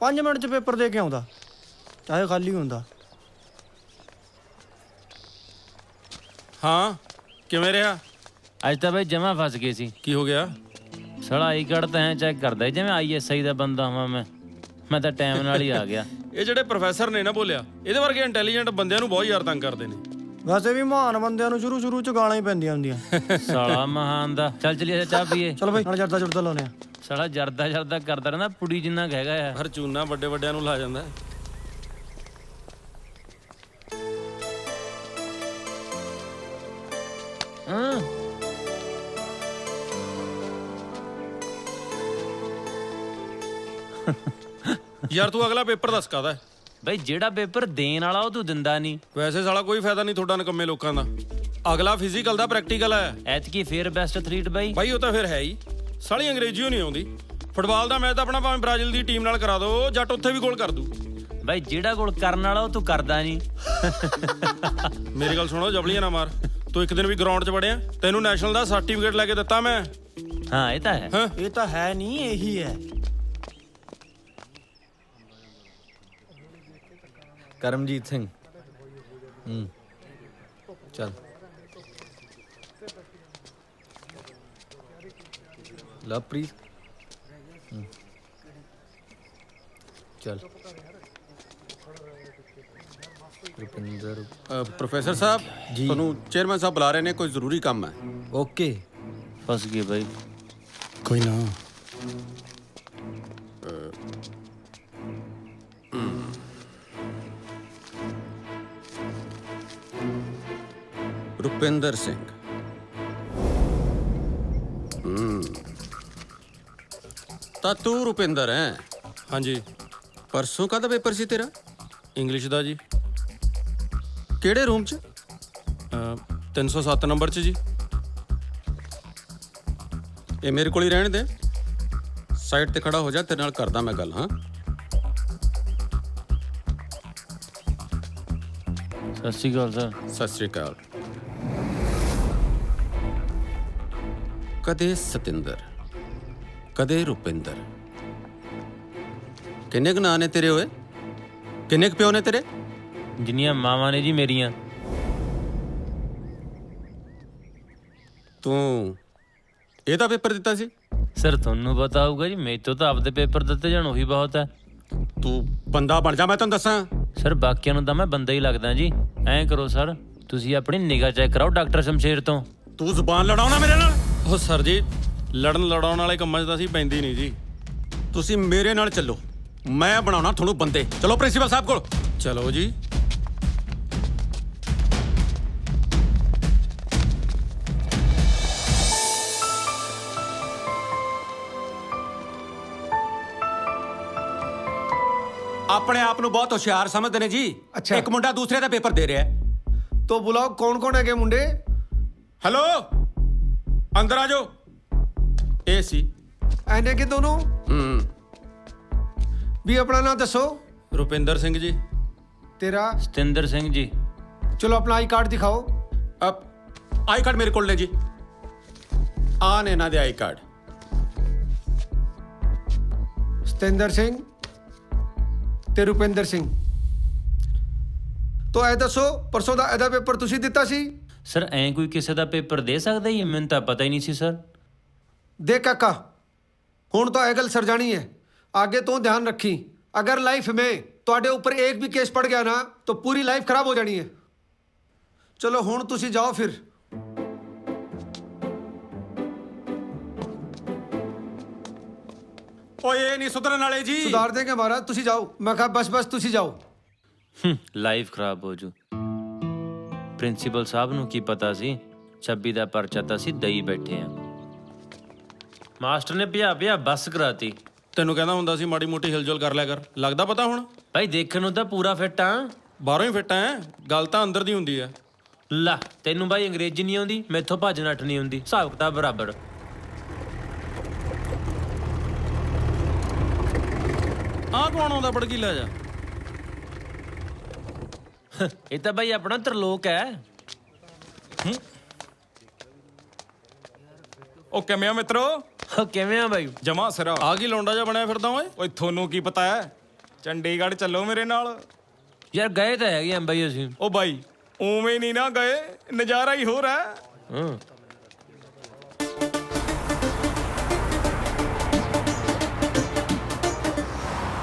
5 ਮਿੰਟ 'ਚ ਪੇਪਰ ਦੇ ਕੇ ਆਉਂਦਾ, ਚਾਹੇ ਖਾਲੀ ਹੁੰਦਾ। ਹਾਂ ਕਿਵੇਂ ਰਿਹਾ? ਅੱਜ ਤਾਂ ਬਈ ਜਮਾ ਫਸ ਗਏ ਸੀ। ਕੀ ਹੋ ਗਿਆ? ਸਾਲਾ ਆਈ ਕਾਰਡ ਤਾਂ ਐਂ ਚੈੱਕ ਕਰਦਾ ਜਿਵੇਂ ISI ਦਾ ਬੰਦਾ ਹਾਂ ਮੈਂ ਤਾਂ ਟਾਈਮ ਨਾਲ ਹੀ ਆ ਗਿਆ। ਇਹ ਜਿਹੜੇ ਪ੍ਰੋਫੈਸਰ ਨੇ ਨਾ ਬੋਲਿਆ, ਇਹਦੇ ਵਰਗੇ ਇੰਟੈਲੀਜੈਂਟ ਬੰਦਿਆਂ ਨੂੰ ਬਹੁਤ ਯਾਰ ਤੰਗ ਕਰਦੇ ਨੇ। ਵੈਸੇ ਵੀ ਮਹਾਨ ਬੰਦਿਆਂ ਨੂੰ ਸ਼ੁਰੂ 'ਚ ਗਾਲਾਂ ਹੀ ਪੈਂਦੀਆਂ ਹੁੰਦੀਆਂ। ਸਾਲਾ ਮਹਾਨ ਦਾ। ਚੱਲ ਚਲੀਏ ਚਾਹ ਪੀਏ। ਚਲੋ ਬਾਈ ਨਾਲ ਜਰਦਾ ਲਾਉਨੇ ਆ। ਸਾਲਾ ਜਰਦਾ ਕਰਦਾ ਰਹਿੰਦਾ, ਪੁੜੀ ਜਿੰਨਾ ਕੁ ਹੈਗਾ ਆ। ਹਰ ਚੂਨਾ ਵੱਡੇ ਵੱਡਿਆਂ ਨੂੰ ਲਾ ਜਾਂਦਾ। ਹਾਂ ਯਾਰ ਤੂੰ ਅਗਲਾ ਪੇਪਰ ਦੱਸ ਕਾਹਦਾ? ਬਈ ਜਿਹੜਾ ਪੇਪਰ ਦੇਣ ਵਾਲਾ ਉਹ ਤੂੰ ਦਿੰਦਾ ਨਹੀਂ। ਵੈਸੇ ਸਾਲਾ ਕੋਈ ਫਾਇਦਾ ਨਹੀਂ ਤੁਹਾਡਾ ਨਕੰਮੇ ਲੋਕਾਂ ਦਾ। ਅਗਲਾ ਫਿਜ਼ੀਕਲ ਦਾ ਪ੍ਰੈਕਟੀਕਲ ਹੈ। ਐਤਕੀ ਫੇਰ ਬੈਸਟ ਐਥਲੀਟ ਬਾਈ। ਬਾਈ ਉਹ ਤਾਂ ਫਿਰ ਹੈ ਹੀ। ਸਾਲੀ ਅੰਗਰੇਜ਼ੀ ਨਹੀਂ ਆਉਂਦੀ। ਫੁੱਟਬਾਲ ਦਾ ਮੈਚ ਤਾਂ ਆਪਣਾ ਭਾਵੇਂ ਬ੍ਰਾਜ਼ੀਲ ਦੀ ਟੀਮ ਨਾਲ ਕਰਾ ਦੋ, ਜੱਟ ਉੱਥੇ ਵੀ ਗੋਲ ਕਰ ਦੂ। ਬਾਈ ਜਿਹੜਾ ਗੋਲ ਕਰਨ ਵਾਲਾ ਉਹ ਤੂੰ ਕਰਦਾ ਨਹੀਂ। ਮੇਰੀ ਗੱਲ ਸੁਣੋ, ਜਬਲੀਆਂ ਨਾ ਮਾਰ। ਤੂੰ ਇੱਕ ਦਿਨ ਵੀ ਗਰਾਊਂਡ 'ਚ ਵੜਿਆ, ਤੈਨੂੰ ਨੈਸ਼ਨਲ ਦਾ ਸਰਟੀਫਿਕੇਟ ਲੈ ਕੇ ਦਿੱਤਾ ਮੈਂ। ਹਾਂ ਇਹ ਤਾਂ ਹੈ। ਇਹ ਤਾਂ ਹੈ ਨਹੀਂ, ਇਹੀ ਹੈ। ਕਰਮਜੀਤ ਸਿੰਘ। ਚੱਲ ਲਵਪ੍ਰੀਤ। ਚੱਲ ਰੁਪਿੰਦਰ। ਪ੍ਰੋਫੈਸਰ ਸਾਹਿਬ ਜੀ। ਤੁਹਾਨੂੰ ਚੇਅਰਮੈਨ ਸਾਹਿਬ ਬੁਲਾ ਰਹੇ ਨੇ, ਕੋਈ ਜ਼ਰੂਰੀ ਕੰਮ ਹੈ। ਓਕੇ। ਫਸ ਗਏ ਬਾਈ। ਕੋਈ ਨਾ। ਰੁਪਿੰਦਰ ਸਿੰਘ। ਤਾਂ ਤੂੰ ਰੁਪਿੰਦਰ ਹੈ? ਹਾਂਜੀ। ਪਰਸੋਂ ਕਾਹਦਾ ਪੇਪਰ ਸੀ ਤੇਰਾ? ਇੰਗਲਿਸ਼ ਦਾ ਜੀ। ਕਿਹੜੇ ਰੂਮ 'ਚ? 307 ਨੰਬਰ 'ਚ ਜੀ। ਇਹ ਮੇਰੇ ਕੋਲ ਹੀ ਰਹਿਣ ਦੇ। ਸਾਈਡ ਤੇ ਖੜਾ ਹੋ ਜਾ, ਤੇਰੇ ਨਾਲ ਕਰਦਾ ਮੈਂ ਗੱਲ। ਹਾਂ ਸਤਿ ਸ਼੍ਰੀ ਅਕਾਲ ਸਰ। ਸਤਿ ਸ਼੍ਰੀ ਅਕਾਲ। ਕਦੇ ਸਤਿੰਦਰ, ਕਦੇ ਰੁਪਿੰਦਰ। ਕਿੰਨੇ ਕੁ ਨਾਂ ਨੇ ਤੇਰੇ ਓਏ? ਕਿੰਨੇ ਕੁ ਪਿਓ ਨੇ ਤੇਰੇ? ਜਿੰਨੀਆਂ ਮਾਵਾਂ ਨੇ ਜੀ ਮੇਰੀਆਂ। ਤੂੰ ਇਹਦਾ ਪੇਪਰ ਦਿੱਤਾ ਸੀ? ਸਰ ਤੁਹਾਨੂੰ ਪਤਾ ਹੋਊਗਾ ਜੀ, ਮੈਥੋਂ ਤਾਂ ਆਪਦੇ ਪੇਪਰ ਦਿੱਤੇ ਜਾਣ ਉਹੀ ਬਹੁਤ ਹੈ। ਤੂੰ ਬੰਦਾ ਬਣ ਜਾ, ਮੈਂ ਤੈਨੂੰ ਦੱਸਾਂ। ਸਰ ਬਾਕੀਆਂ ਨੂੰ ਤਾਂ ਮੈਂ ਬੰਦਾ ਹੀ ਲੱਗਦਾ ਜੀ। ਐਂ ਕਰੋ ਸਰ, ਤੁਸੀਂ ਆਪਣੀ ਨਿਗਾਹ ਚੈੱਕ ਕਰਾਓ ਡਾਕਟਰ ਸ਼ਮਸ਼ੇਰ ਤੋਂ। ਤੂੰ ਜ਼ੁਬਾਨ ਲੜਾਉਣਾ ਮੇਰੇ ਨਾਲ? ਉਹ ਸਰ ਜੀ, ਲੜਾਉਣ ਵਾਲੇ ਕੰਮਾਂ 'ਚ ਤਾਂ ਅਸੀਂ ਪੈਂਦੀ ਨਹੀਂ ਜੀ। ਤੁਸੀਂ ਮੇਰੇ ਨਾਲ ਚੱਲੋ, ਮੈਂ ਬਣਾਉਣਾ ਤੁਹਾਨੂੰ ਬੰਦੇ। ਚਲੋ ਪ੍ਰਿੰਸੀਪਲ ਸਾਹਿਬ ਕੋਲ। ਚਲੋ ਜੀ। ਆਪਣੇ ਆਪ ਨੂੰ ਬਹੁਤ ਹੁਸ਼ਿਆਰ ਸਮਝਦੇ ਨੇ ਜੀ। ਅੱਛਾ। ਇੱਕ ਮੁੰਡਾ ਦੂਸਰੇ ਦਾ ਪੇਪਰ ਦੇ ਰਿਹਾ ਹੈ। ਤੋ ਬੁਲਾਓ, ਕੌਣ ਹੈਗੇ ਮੁੰਡੇ? ਹੈਲੋ, ਅੰਦਰ ਆ ਜਾਓ। ਇਹ ਸੀ। ਐਨੇ ਕਿ ਦੋਨੋਂ? ਵੀ ਆਪਣਾ ਨਾਮ ਦੱਸੋ। ਰੁਪਿੰਦਰ ਸਿੰਘ ਜੀ। ਤੇਰਾ? ਸਤਿੰਦਰ ਸਿੰਘ ਜੀ। ਚਲੋ ਆਪਣਾ ਆਈ ਕਾਰਡ ਦਿਖਾਓ। ਆਈ ਕਾਰਡ ਮੇਰੇ ਕੋਲ ਨੇ ਜੀ, ਆਹ ਨੇ ਇਹਨਾਂ ਦੇ ਆਈ ਕਾਰਡ। ਸਤਿੰਦਰ ਸਿੰਘ ਤੇ ਰੁਪਿੰਦਰ ਸਿੰਘ। ਤੋ ਇਹ ਦੱਸੋ ਪਰਸੋਂ ਦਾ ਇਹਦਾ ਪੇਪਰ ਤੁਸੀਂ ਦਿੱਤਾ ਸੀ? ਸਰ ਐਂ ਕੋਈ ਕਿਸੇ ਦਾ ਪੇਪਰ ਦੇ ਸਕਦਾ ਹੀ? ਮੈਨੂੰ ਤਾਂ ਪਤਾ ਹੀ ਨਹੀਂ ਸੀ ਸਰ। ਦੇ ਕਾਕਾ, ਹੁਣ ਤਾਂ ਇਹ ਗੱਲ ਸਰ ਜਾਣੀ है, आगे तो ध्यान रखी। अगर लाइफ में ਤੁਹਾਡੇ ਉੱਪਰ एक भी केस पड़ गया ना तो पूरी लाइफ खराब हो जानी है। चलो ਹੁਣ ਤੁਸੀਂ ਜਾਓ ਫਿਰ। ਓਏ ਇਹ ਨਹੀਂ ਸੁਧਰਨ ਵਾਲੇ ਜੀ। ਸੁਧਾਰ ਦੇਂਗੇ ਮਹਾਰਾਜ, ਤੁਸੀਂ ਜਾਓ। ਮੈਂ ਕਿਹਾ ਬਸ ਤੁਸੀਂ ਜਾਓ। ਲਾਈਫ ਖਰਾਬ ਹੋ ਜੂ। ਪ੍ਰਿੰਸੀਪਲ ਸਾਹਿਬ ਨੂੰ ਕੀ ਪਤਾ ਸੀ 26 ਦਾ ਪਰਚਾ ਤਾਂ ਅਸੀਂ ਦਈ ਬੈਠੇ ਆ। ਮਾਸਟਰ ਨੇ ਭਿਆ ਬੱਸ ਕਰਾਤੀ। ਤੈਨੂੰ ਕਹਿੰਦਾ ਹੁੰਦਾ ਸੀ ਮਾੜੀ ਮੋਟੀ ਹਿਲਜੁਲ ਕਰ ਲਿਆ ਕਰ। ਲੱਗਦਾ ਪਤਾ ਹੁਣ? ਭਾਈ ਦੇਖਣ ਨੂੰ ਤਾਂ ਪੂਰਾ ਫਿੱਟ ਆ। ਬਾਹਰੋਂ ਹੀ ਫਿੱਟ ਐ, ਗੱਲ ਤਾਂ ਅੰਦਰ ਦੀ ਹੁੰਦੀ ਐ। ਲਾ ਤੈਨੂੰ ਭਾਈ ਅੰਗਰੇਜ਼ੀ ਨਹੀਂ ਆਉਂਦੀ, ਮੈਥੋਂ ਭੱਜ ਨੱਠ ਨਹੀਂ ਹੁੰਦੀ, ਹਿਸਾਬ ਕਿਤਾਬ ਬਰਾਬਰ। ਆਹ ਕੌਣ ਆਉਂਦਾ ਭੜਕੀਲਾ ਜਾ? ਇਹ ਤਾਂ ਭਾਈ ਆਪਣਾ ਤਰਲੋਕ ਹੈ। ਉਹ ਕਿਵੇਂ ਆ ਮਿੱਤਰੋ? ਕਿਵੇਂ ਆ ਬਾਈ? ਜਮਾ ਸਿਰਾ। ਆ ਕੀ ਲੌਂਡਾ ਜਾ ਬਣਿਆ ਫਿਰਦਾ ਓਏ? ਓਏ ਤੁਹਾਨੂੰ ਕੀ ਪਤਾ ਹੈ? ਚੰਡੀਗੜ੍ਹ ਚੱਲੋ ਮੇਰੇ ਨਾਲ। ਯਾਰ ਗਏ ਤਾਂ ਹੈਗੇ ਆ ਬਾਈ ਅਸੀਂ। ਉਹ ਬਾਈ ਉਵੇਂ ਨਹੀਂ ਨਾ ਗਏ, ਨਜ਼ਾਰਾ ਹੀ ਹੋਰ ਹੈ।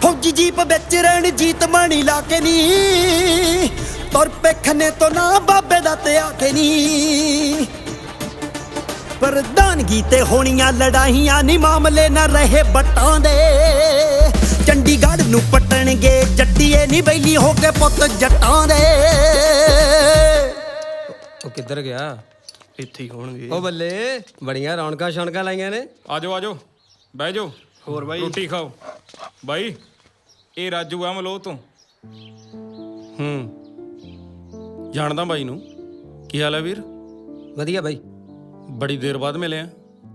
ਫੌਜੀ ਜੀਪ ਵਿੱਚ ਰਣਜੀਤ ਮਣੀ ਲਾ ਕੇ ਨੀ ਤੁਰ ਪੇਖਨੇ ਤੋਂ ਨਾ ਬਾਬੇ ਦਾ ਤੇ ਆਖੇ ਨੀ। ਪ੍ਰਧਾਨਗੀ ਤੇ ਹੋਣੀਆਂ ਲੜਾਈਆਂ ਨੀ ਮਾਮਲੇ ਨਾ ਰਹੇ ਬੱਟਾਂ ਦੇ। ਚੰਡੀਗੜ੍ਹ ਨੂੰ ਪਟਣਗੇ ਜੱਟੀਏ ਨੀ ਬੈਲੀ ਹੋ ਕੇ ਪੁੱਤ ਜੱਟਾਂ ਦੇ। ਉਹ ਕਿੱਧਰ ਗਿਆ? ਇੱਥੇ ਹੀ ਹੋਣਗੇ। ਉਹ ਬੱਲੇ ਬੜੀਆਂ ਰੌਣਕਾਂ ਸ਼ੌਣਕਾਂ ਲਾਈਆਂ ਨੇ। ਆਜੋ ਬਹਿ ਜਾਓ। ਹੋਰ ਬਾਈ? ਰੋਟੀ ਖਾਓ। ਬਾਈ ਇਹ ਰਾਜੂ ਆ ਮਲੋਹ ਤੋਂ। ਜਾਣਦਾ ਬਾਈ ਨੂੰ। ਕੀ ਹਾਲ ਹੈ ਵੀਰ? ਵਧੀਆ ਬਾਈ। ਬੜੀ ਦੇਰ ਬਾਅਦ ਮਿਲੇ ਆ।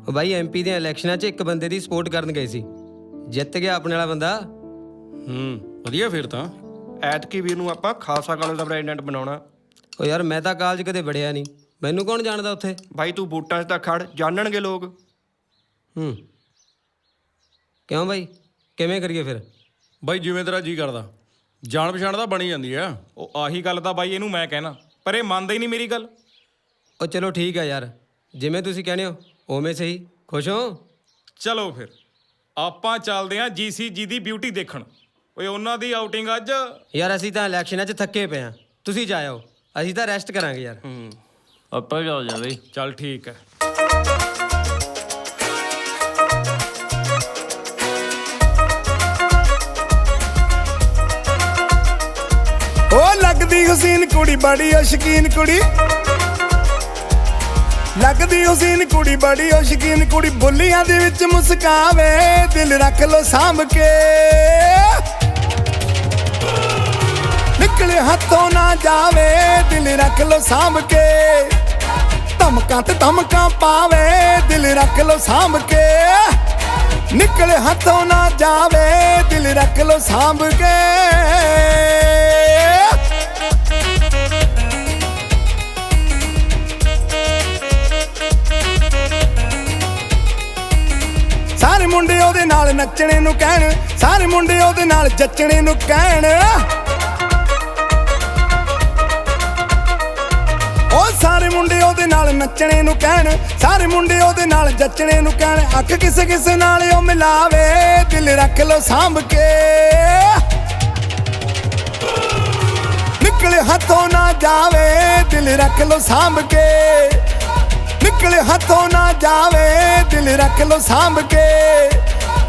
ਉਹ ਬਾਈ ਐਮਪੀ ਦੀਆਂ ਇਲੈਕਸ਼ਨਾਂ 'ਚ ਇੱਕ ਬੰਦੇ ਦੀ ਸਪੋਰਟ ਕਰਨ ਗਏ ਸੀ, ਜਿੱਤ ਗਿਆ ਆਪਣੇ ਵਾਲਾ ਬੰਦਾ। ਵਧੀਆ ਫਿਰ ਤਾਂ। ਐਤਕੀ ਵੀਰ ਨੂੰ ਆਪਾਂ ਖਾਲਸਾ ਕਾਲਜ ਦਾ ਪ੍ਰੈਜ਼ੀਡੈਂਟ ਬਣਾਉਣਾ। ਉਹ ਯਾਰ ਮੈਂ ਤਾਂ ਕਾਲਜ ਕਦੇ ਵੜਿਆ ਨਹੀਂ, ਮੈਨੂੰ ਕੌਣ ਜਾਣਦਾ ਉੱਥੇ? ਬਾਈ ਤੂੰ ਵੋਟਾਂ 'ਚ ਤਾਂ ਖੜ, ਜਾਣਨਗੇ ਲੋਕ। ਕਿਉਂ ਬਾਈ, ਕਿਵੇਂ ਕਰੀਏ ਫਿਰ? ਬਾਈ ਜਿਵੇਂ ਤੇਰਾ ਜੀ ਕਰਦਾ। ਜਾਣ ਪਛਾਣ ਤਾਂ ਬਣੀ ਜਾਂਦੀ ਆ। ਉਹ ਆਹੀ ਗੱਲ ਤਾਂ ਬਾਈ ਇਹਨੂੰ ਮੈਂ ਕਹਿਣਾ, ਪਰ ਇਹ ਮੰਨਦਾ ਹੀ ਨਹੀਂ ਮੇਰੀ ਗੱਲ। ਉਹ ਚਲੋ ਠੀਕ ਆ ਯਾਰ, ਜਿਵੇਂ ਤੁਸੀਂ ਕਹਿੰਦੇ ਹੋ ਉਵੇਂ ਸਹੀ। ਖੁਸ਼ ਹੋ? ਚਲੋ ਫਿਰ ਆਪਾਂ ਚੱਲਦੇ ਆਂ GCG ਦੀ ਬਿਊਟੀ ਦੇਖਣ। ਓਏ ਉਹਨਾਂ ਦੀ ਆਊਟਿੰਗ ਅੱਜ। ਯਾਰ ਅਸੀਂ ਤਾਂ ਇਲੈਕਸ਼ਨਾਂ 'ਚ ਥੱਕੇ ਪਏ ਆ, ਤੁਸੀਂ ਜਾਇਓ, ਅਸੀਂ ਤਾਂ ਰੈਸਟ ਕਰਾਂਗੇ ਯਾਰ। ਆਪਾਂ ਜਾਓ ਜਾ ਬਈ। ਚੱਲ ਠੀਕ ਹੈ। ਉਹ ਲੱਗਦੀ ਹੁਸੈਨ ਕੁੜੀ ਬੜੀ ਓ ਸ਼ਕੀਨ ਕੁੜੀ, ਲੱਗਦੀ ਹੁਸੈਨ ਕੁੜੀ ਬੜੀ ਓ ਸ਼ਕੀਨ ਕੁੜੀ। ਬੋਲੀਆਂ ਦੇ ਵਿੱਚ ਮੁਸਕਾਵੇ, ਦਿਲ ਰੱਖ ਲੋ ਸਾਂਭ ਕੇ। ਨਿਕਲੇ ਹੱਥੋਂ ਨਾ ਜਾਵੇ, ਦਿਲ ਰੱਖ ਲੋ ਸਾਂਭ ਕੇ। ਧਮਕਾਂ ਤੇ ਧਮਕਾਂ ਪਾਵੇ, ਦਿਲ ਰੱਖ ਲੋ ਸਾਂਭ ਕੇ। ਨਿਕਲੇ ਹੱਥੋਂ ਨਾ ਜਾਵੇ, ਦਿਲ ਰੱਖ ਲੋ ਸਾਂਭ ਕੇ। ਸਾਰੇ ਮੁੰਡੇ ਉਹਦੇ ਨਾਲ ਨੱਚਣੇ ਨੂੰ ਕਹਿਣ, ਸਾਰੇ ਮੁੰਡੇ ਉਹਦੇ ਨਾਲ ਜੱਚਣੇ ਨੂੰ ਕਹਿਣ। ਉਹ ਸਾਰੇ ਮੁੰਡੇ ਉਹਦੇ ਨਾਲ ਨੱਚਣੇ ਨੂੰ ਕਹਿਣ, ਸਾਰੇ ਮੁੰਡੇ ਉਹਦੇ ਨਾਲ ਜੱਚਣੇ ਨੂੰ ਕਹਿਣ। ਅੱਖ ਕਿਸੇ ਕਿਸੇ ਨਾਲ ਉਹ ਮਿਲਾਵੇ, ਦਿਲ ਰੱਖ ਲੋ ਸਾਂਭ ਕੇ। ਨਿਕਲੇ ਹੱਥੋਂ ਨਾ ਜਾਵੇ, ਦਿਲ ਰੱਖ ਲੋ ਸਾਂਭ ਕੇ। ਨਿਕਲੇ ਹੱਥੋਂ ਨਾ ਜਾਵੇ, ਦਿਲ ਰੱਖ ਲੋ ਸਾਂਭ ਕੇ।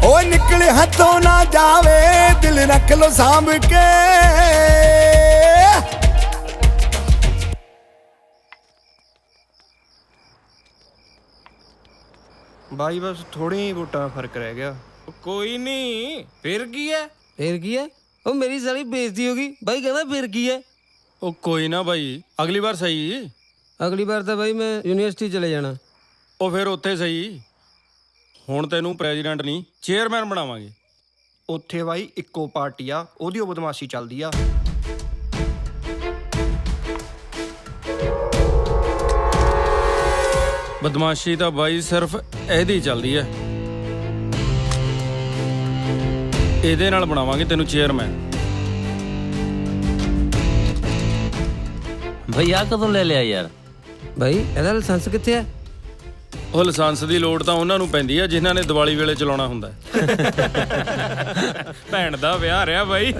ਓਏ ਨਿਕਲੇ ਹੱਥੋਂ ਨਾ ਜਾਵੇ, ਦਿਲ ਰੱਖ ਲੋ ਸਾਂਭ ਕੇ। ਬਾਈ ਬਸ ਥੋੜ੍ਹੀਆਂ ਹੀ ਵੋਟਾਂ ਫਰਕ ਰਹਿ ਗਿਆ। ਕੋਈ ਨਹੀਂ, ਫਿਰ ਕੀ ਹੈ? ਫਿਰ ਕੀ ਹੈ? ਉਹ ਮੇਰੀ ਸਾਲੀ ਬੇਇੱਜ਼ਤੀ ਹੋ ਗਈ ਬਾਈ, ਕਹਿੰਦਾ ਫਿਰ ਕੀ ਹੈ? ਉਹ ਕੋਈ ਨਾ ਬਾਈ, ਅਗਲੀ ਵਾਰ ਸਹੀ। ਅਗਲੀ ਵਾਰ ਤਾਂ ਬਾਈ ਮੈਂ ਯੂਨੀਵਰਸਿਟੀ ਚਲੇ ਜਾਣਾ। ਉਹ ਫਿਰ ਉੱਥੇ ਸਹੀ। ਹੁਣ ਤੈਨੂੰ ਪ੍ਰੈਜ਼ੀਡੈਂਟ ਨਹੀਂ ਚੇਅਰਮੈਨ ਬਣਾਵਾਂਗੇ। ਉੱਥੇ ਬਾਈ ਇੱਕੋ ਪਾਰਟੀ ਆ, ਉਹਦੀ ਉਹ ਬਦਮਾਸ਼ੀ ਚੱਲਦੀ ਆ। ਬਦਮਾਸ਼ੀ ਤਾਂ ਬਾਈ ਸਿਰਫ ਇਹਦੀ ਚੱਲਦੀ ਹੈ। ਇਹਦੇ ਨਾਲ ਬਣਾਵਾਂਗੇ ਤੈਨੂੰ ਚੇਅਰਮੈਨ। ਭਈ ਆ ਕਦੋਂ ਲੈ ਲਿਆ ਯਾਰ? ਭਾਈ ਇਹਦਾ ਲਾਇਸੈਂਸ ਕਿੱਥੇ ਹੈ? ਉਹ ਲਾਇਸੈਂਸ ਦੀ ਲੋੜ ਤਾਂ ਉਹਨਾਂ ਨੂੰ ਪੈਂਦੀ ਆ ਜਿਨ੍ਹਾਂ ਨੇ ਦੀਵਾਲੀ ਵੇਲੇ ਚਲਾਉਣਾ ਹੁੰਦਾ। ਭੈਣ ਦਾ ਵਿਆਹ ਰਿਹਾ ਬਾਈ,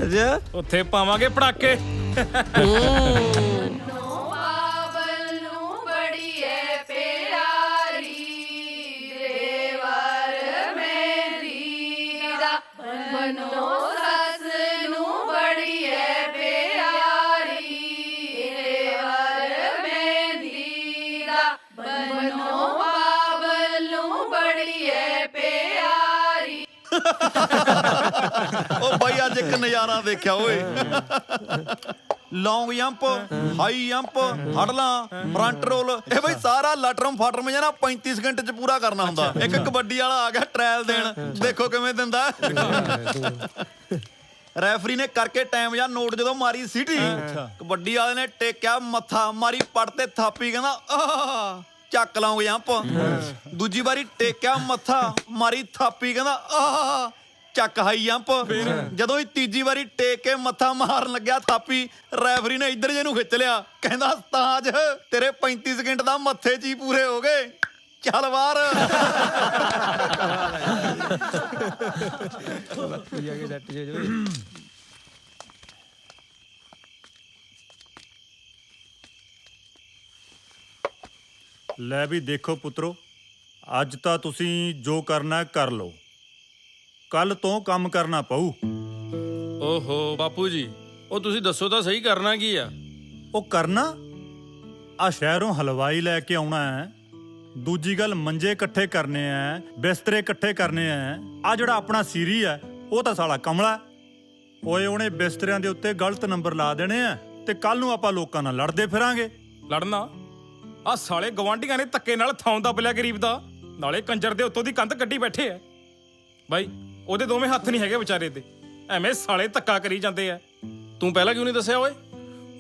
ਉੱਥੇ ਪਾਵਾਂਗੇ ਪੜਾਕੇ। ਉਹ ਬਾਈ ਅੱਜ ਇੱਕ ਨਜ਼ਾਰਾ ਦੇਖਿਆ ਓਏ। ਲੌਂਗ ਜੰਪ, ਹਾਈ ਜੰਪ, ਹੜਲਾਂ, ਫਰੰਟ ਰੋਲ, ਇਹ ਬਈ ਸਾਰਾ ਲਟਰਮ ਫਾਟਰਮ ਜਿਹਾ ਨਾ 35 ਸਕਿੰਟ ਚ ਪੂਰਾ ਕਰਨਾ ਹੁੰਦਾ। ਇੱਕ ਕਬੱਡੀ ਵਾਲਾ ਆ ਗਿਆ ਟ੍ਰਾਇਲ ਦੇਣ, ਦੇਖੋ ਕਿਵੇਂ ਦਿੰਦਾ। ਰੈਫਰੀ ਨੇ ਕਰਕੇ ਟਾਈਮ ਜਾਂ ਨੋਟ ਜਦੋਂ ਮਾਰੀ ਸੀਟੀ, ਕਬੱਡੀ ਵਾਲੇ ਨੇ ਟੇਕਿਆ ਮੱਥਾ, ਮਾਰੀ ਪੜ ਤੇ ਥਾਪੀ, ਕਹਿੰਦਾ ਆਹ ਚੱਕ ਲਾਉਂਗੇ ਜੰਪ। ਦੂਜੀ ਵਾਰੀ ਟੇਕਿਆ ਮੱਥਾ, ਮਾਰੀ ਥਾਪੀ, ਕਹਿੰਦਾ ਆਹ ਚੱਕ ਹਾਈ ਜੰਪ। ਜਦੋਂ ਹੀ ਤੀਜੀ ਵਾਰੀ ਟੇਕ ਕੇ ਮੱਥਾ ਮਾਰਨ ਲੱਗਿਆ ਥਾਪੀ, ਰੈਫਰੀ ਨੇ ਇੱਧਰ ਜੇ ਨੂੰ ਖਿੱਚ ਲਿਆ, ਕਹਿੰਦਾ ਉਸਤਾਦ ਤੇਰੇ 35 ਸਕਿੰਟ ਦਾ ਮੱਥੇ 'ਚ ਹੀ ਪੂਰੇ ਹੋ ਗਏ, ਚੱਲ ਬਾਹਰ। ਲੈ ਵੀ ਦੇਖੋ ਪੁੱਤਰੋ, ਅੱਜ ਤਾਂ ਤੁਸੀਂ ਜੋ ਕਰਨਾ ਕਰ ਲਓ, ਕੱਲ ਤੋਂ ਕੰਮ ਕਰਨਾ ਪਊ। ਓਹੋ ਬਾਪੂ ਜੀ, ਉਹ ਤੁਸੀਂ ਦੱਸੋ ਤਾਂ ਸਹੀ ਕਰਨਾ ਕੀ ਆ? ਉਹ ਕਰਨਾ ਆ ਸ਼ਹਿਰੋਂ ਹਲਵਾਈ ਲੈ ਕੇ ਆਉਣਾ ਹੈ, ਦੂਜੀ ਗੱਲ ਮੰਜੇ ਇਕੱਠੇ ਕਰਨੇ ਆ, ਬਿਸਤਰੇ ਇਕੱਠੇ ਕਰਨੇ ਆ। ਆ ਜਿਹੜਾ ਆਪਣਾ ਸੀਰੀ ਹੈ ਉਹ ਤਾਂ ਸਾਲਾ ਕਮਲਾ ਓਏ, ਉਹਨੇ ਬਿਸਤਰਿਆਂ ਦੇ ਉੱਤੇ ਗਲਤ ਨੰਬਰ ਲਾ ਦੇਣੇ ਆ ਤੇ ਕੱਲ ਨੂੰ ਆਪਾਂ ਲੋਕਾਂ ਨਾਲ ਲੜਦੇ ਫਿਰਾਂਗੇ। ਲੜਨਾ? ਆ ਸਾਲੇ ਗਵਾਂਢੀਆਂ ਨੇ ਧੱਕੇ ਨਾਲ ਥਾਂ ਦੱਬ ਲਿਆ ਗਰੀਬ ਦਾ, ਨਾਲੇ ਕੰਜਰ ਦੇ ਉੱਤੋਂ ਦੀ ਕੰਧ ਕੱਢੀ ਬੈਠੇ ਆ। ਬਾਈ ਉਹਦੇ ਦੋਵੇਂ ਹੱਥ ਨਹੀਂ ਹੈਗੇ ਵਿਚਾਰੇ ਤੇ, ਐਵੇਂ ਸਾਲੇ ਧੱਕਾ ਕਰੀ ਜਾਂਦੇ ਆ। ਤੂੰ ਪਹਿਲਾਂ ਕਿਉਂ ਨਹੀਂ ਦੱਸਿਆ ਓਏ?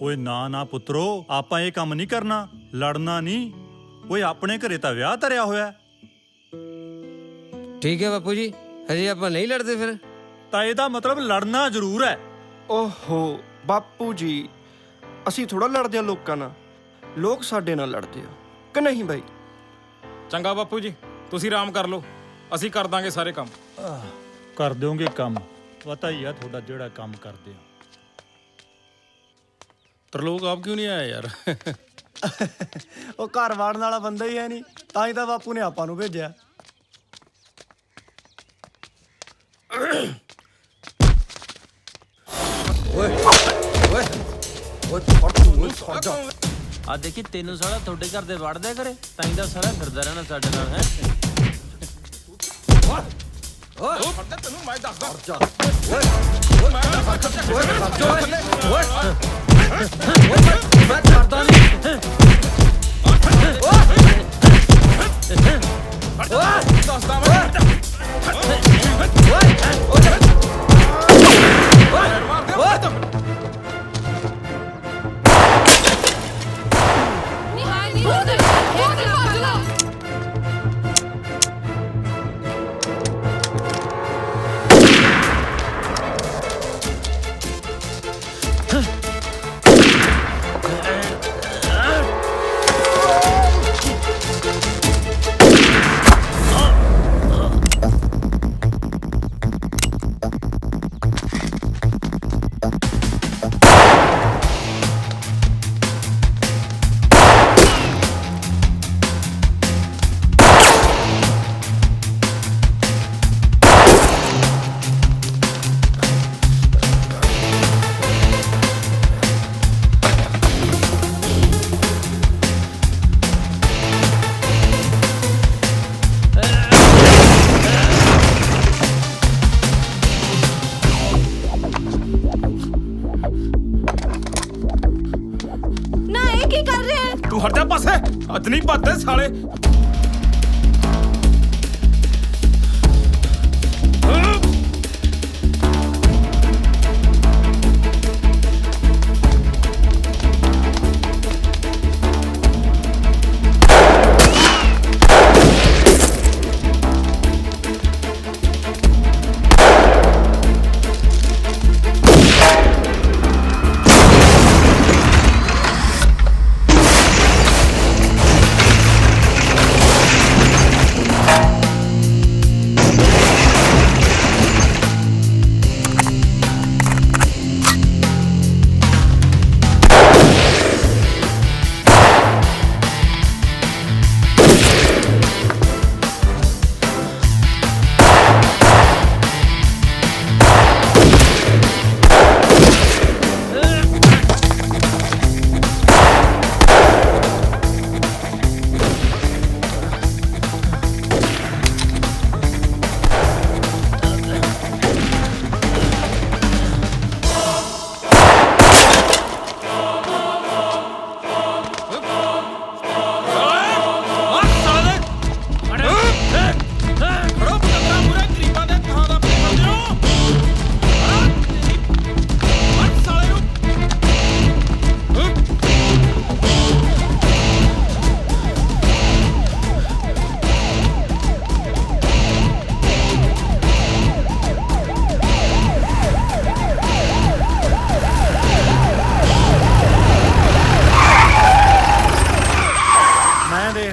ਓਏ ਨਾ ਨਾ ਪੁੱਤਰੋ, ਆਪਾਂ ਇਹ ਕੰਮ ਨਹੀਂ ਕਰਨਾ, ਲੜਨਾ ਨਹੀਂ। ਓਏ ਆਪਣੇ ਘਰੇ ਤਾਂ ਵਿਆਹ ਧਰਿਆ ਹੋਇਆ। ਠੀਕ ਹੈ ਬਾਪੂ ਜੀ, ਹਜੇ ਆਪਾਂ ਨਹੀਂ ਲੜਦੇ ਫਿਰ? ਤਾਂ ਇਹਦਾ ਮਤਲਬ ਲੜਨਾ ਜ਼ਰੂਰ ਹੈ। ਓਹੋ ਬਾਪੂ ਜੀ, ਅਸੀਂ ਥੋੜਾ ਲੜਦੇ ਆ ਲੋਕਾਂ ਨਾਲ, ਲੋਕ ਸਾਡੇ ਨਾਲ ਲੜਦੇ ਆ ਕਿ ਨਹੀਂ ਬਾਈ? ਚੰਗਾ ਬਾਪੂ ਜੀ, ਤੁਸੀਂ ਆਰਾਮ ਕਰ ਲਓ, ਅਸੀਂ ਕਰ ਦਾਂਗੇ ਸਾਰੇ ਕੰਮ। ਕਰ ਦਿਓਗੇ ਕੰਮ, ਪਤਾ ਹੀ ਆ ਤੁਹਾਡਾ ਜਿਹੜਾ ਕੰਮ ਕਰਦੇ ਆ। ਤਰਲੋਕ ਆਪ ਕਿਉਂ ਨਹੀਂ ਆਇਆ ਯਾਰ? ਉਹ ਘਰ ਵਾੜਨ ਵਾਲਾ ਬੰਦਾ ਹੀ ਹੈ ਨਹੀਂ, ਤਾਂ ਹੀ ਤਾਂ ਬਾਪੂ ਨੇ ਆਪਾਂ ਨੂੰ ਭੇਜਿਆ। ਆ ਦੇਖੀ ਤੈਨੂੰ ਸਾਲਾ ਤੁਹਾਡੇ ਘਰ ਦੇ ਵੜਦਿਆ ਕਰੇ, ਤਾਂ ਹੀ ਦਾ ਸਾਲਾ ਫਿਰਦਾ ਰਹਿਣਾ ਸਾਡੇ ਨਾਲ ਹੈ। ਤੈਨੂੰ ਮੈਂ ਦੱਸਦਾ। ਮੈਂ ਕਰਦਾ ਨਹੀਂ। ਤੂੰ ਹਟ ਜਾ ਪਾਸੇ, ਹੱਥ ਨਹੀਂ ਪਾਤੇ ਸਾਲੇ।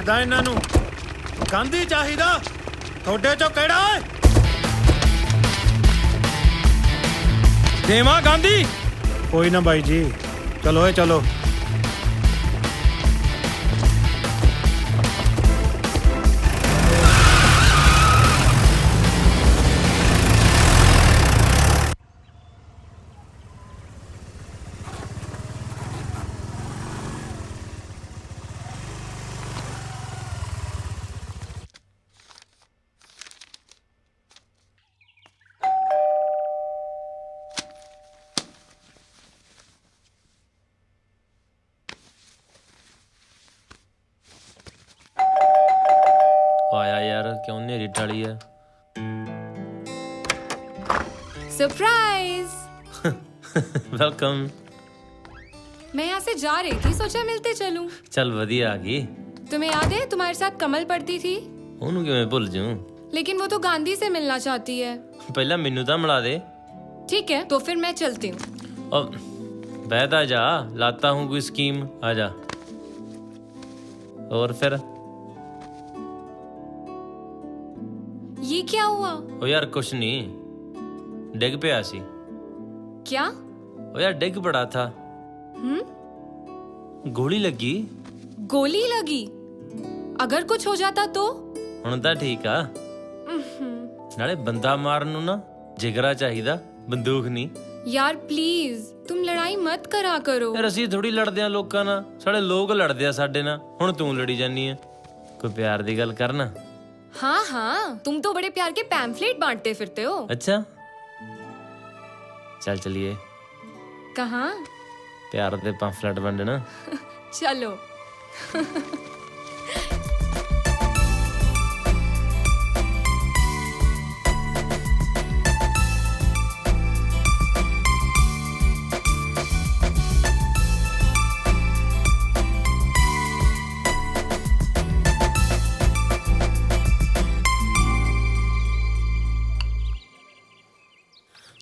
ਦੇਖਦਾ ਇਹਨਾਂ ਨੂੰ ਗਾਂਧੀ ਚਾਹੀਦਾ ਤੁਹਾਡੇ ਚੋਂ ਕਿਹੜਾ ਓਏ ਦੇਵਾ ਗਾਂਧੀ। ਕੋਈ ਨਾ ਬਾਈ ਜੀ ਚਲੋ ਏ ਚਲੋ। ਆਇਆ ਯਾਰ, ਕਿਉਂ ਨੇਰੀ ਟਾਲੀ ਹੈ? सरप्राइज। वेलकम। मैं यहाँ से जा रही थी, सोचा मिलते चलूं। चल वधिया आ गई। तुम्हें याद है तुम्हारे साथ कमल पढ़ती थी? ਉਹਨੂੰ ਕਿਵੇਂ ਭੁੱਲ ਜਾऊं? लेकिन वो तो गांधी से मिलना चाहती है। ਪਹਿਲਾਂ ਮੈਨੂੰ ਤਾਂ ਮਿਲਾ ਦੇ। ठीक है तो फिर मैं चलती हूँ। अब बैठ आ जा, लाता हूँ कोई स्कीम, आ जा। और फिर ये क्या हुआ? ओ यार कुछ नहीं, डिग पिया सी। क्या? ओ यार डिग पड़ा था। गोली लगी। गोली लगी? अगर कुछ हो जाता तो? ਹੁਣ ਤਾਂ ਠੀਕ ਆ। ਨਾਲੇ ਬੰਦਾ ਮਾਰਨ ਨੂੰ ਨਾ ਜਿਗਰਾ ਚਾਹੀਦਾ, ਬੰਦੂਕ ਨਹੀਂ। यार प्लीज तुम लड़ाई मत करा करो। ਯਾਰ ਅਸੀਂ ਥੋੜੀ ਲੜਦੇ ਆ ਲੋਕਾਂ ਨਾਲ, ਸਾਡੇ ਲੋਕ ਲੜਦੇ ਆ ਸਾਡੇ ਨਾਲ। ਹੁਣ ਤੂੰ ਲੜੀ ਜਾਨੀ ਆ। ਕੋਈ ਪਿਆਰ ਦੀ ਗੱਲ ਕਰਨਾ। हाँ हाँ तुम तो बड़े प्यार के पैम्फलेट बांटते फिरते हो। अच्छा चल चलिए। कहाँ? प्यार दे पंफलेट वंडना। चलो।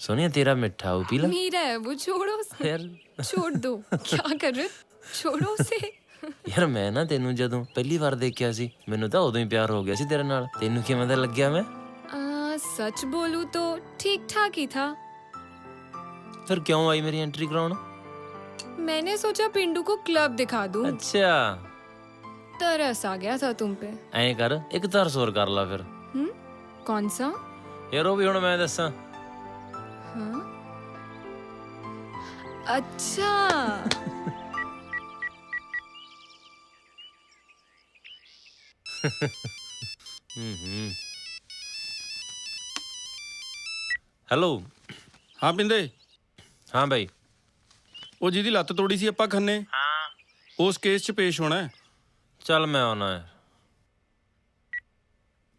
सोनिया तेरा मिठा वो पी ला। मेरा है वो, छोड़ो उसे। यार छोड़ दो। क्या कर रहे हो? छोड़ो उसे। ਯਾਰ ਮੈਂ ਨਾ ਤੈਨੂੰ ਜਦੋਂ ਪਹਿਲੀ ਵਾਰ ਦੇਖਿਆ ਸੀ, ਮੈਨੂੰ ਤਾਂ ਉਦੋਂ ਹੀ ਪਿਆਰ ਹੋ ਗਿਆ ਸੀ ਤੇਰੇ ਨਾਲ। ਤੈਨੂੰ ਕਿਵੇਂ ਦਾ ਲੱਗਿਆ ਮੈਂ? सच बोलूं तो ठीक ठाक ही था। ਫਿਰ ਕਿਉਂ ਆਈ ਮੇਰੀ एंट्री कराउन? मैंने सोचा पिंडू को क्लब दिखा दूं। अच्छा तरस आ गया था तुम पे। ਐਂ ਕਰ, ਇੱਕ ਤਰਸ ਹੋਰ ਕਰ ਲਾ ਫਿਰ। कौन सा? ਯਾਰ ਉਹ ਵੀ ਹੁਣ ਮੈਂ ਦੱਸਾਂ। हाँ? अच्छा। ਹੈਲੋ। ਹਾਂ ਪਿੰਦੇ। ਹਾਂ ਬਾਈ। ਉਹ ਜਿਹਦੀ ਲੱਤ ਤੋੜੀ ਸੀ ਆਪਾਂ ਖੰਨੇ, ਉਸ ਕੇਸ 'ਚ ਪੇਸ਼ ਹੋਣਾ ਹੈ। ਚੱਲ ਮੈਂ ਆਉਣਾ ਹੈ।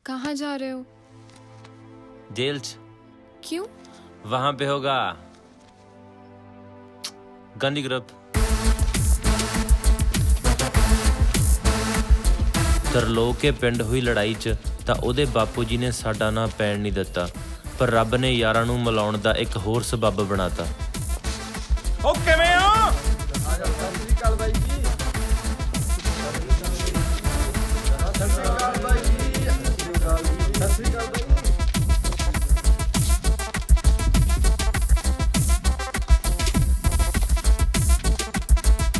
कहाँ जा रहे हो? जेल च। क्यों? वहां पे होगा गांधी ग्रुप। ਤਰਲੋਕ ਕੇ ਪਿੰਡ ਹੋਈ ਲੜਾਈ 'ਚ ਤਾਂ ਉਹਦੇ ਬਾਪੂ ਜੀ ਨੇ ਸਾਡਾ ਨਾਂ ਪੈਣ ਨਹੀਂ ਦਿੱਤਾ, ਪਰ ਰੱਬ ਨੇ ਯਾਰਾਂ ਨੂੰ ਮਿਲਾਉਣ ਦਾ ਇੱਕ ਹੋਰ ਸਬੱਬ ਬਣਾਤਾ। ਉਹ ਕਿਵੇਂ ਆ?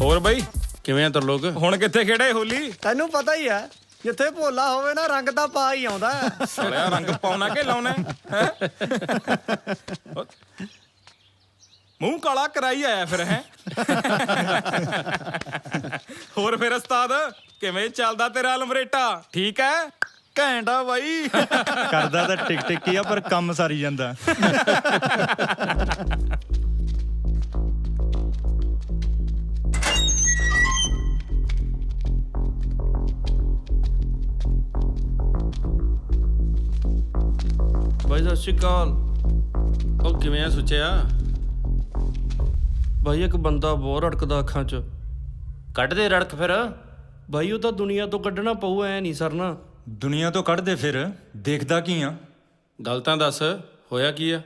ਹੋਰ ਬਾਈ ਕਿਵੇਂ ਆ ਤਰਲੋਕ? ਹੁਣ ਕਿੱਥੇ ਖੇੜੇ ਹੋਲੀ? ਤੈਨੂੰ ਪਤਾ ਹੀ ਹੈ, ਜਿੱਥੇ ਭੋਲਾ ਹੋਵੇ ਨਾ ਰੰਗ ਤਾਂ ਪਾ ਹੀ ਆਉਂਦਾ। ਸਾਲਿਆ ਰੰਗ ਪਾਉਣਾ ਕਿ ਲਾਉਣਾ ਹੈ? ਮੂੰਹ ਕਾਲਾ ਕਰਾਈ ਆਇਆ ਫਿਰ ਹੈ। ਹੋਰ ਫਿਰ ਉਸਤਾਦ ਕਿਵੇਂ ਚੱਲਦਾ ਤੇਰਾ ਲਮਰੇਟਾ? ਠੀਕ ਹੈ? ਘੈਂਟਾ ਬਾਈ। ਕਰਦਾ ਤਾਂ ਟਿਕ ਟਿਕ ਹੀ ਆ, ਪਰ ਕੰਮ ਸਾਰੀ ਜਾਂਦਾ। ਬਾਈ ਸਤਿ ਸ਼੍ਰੀ ਅਕਾਲ। ਉਹ ਕਿਵੇਂ ਆ ਸੁੱਚਿਆ? ਬਾਈ ਇੱਕ ਬੰਦਾ ਬਹੁਤ ਰੜਕਦਾ ਅੱਖਾਂ 'ਚ। ਕੱਢ ਦੇ ਰੜਕ ਫਿਰ। ਬਾਈ ਉਹ ਤਾਂ ਦੁਨੀਆ ਤੋਂ ਕੱਢਣਾ ਪਊ, ਐ ਨਹੀਂ ਸਰਨਾ। ਦੁਨੀਆ ਤੋਂ ਕੱਢ ਦੇ ਫਿਰ, ਦੇਖਦਾ ਕੀ ਆ? ਗੱਲ ਤਾਂ ਦੱਸ, ਹੋਇਆ ਕੀ ਆ?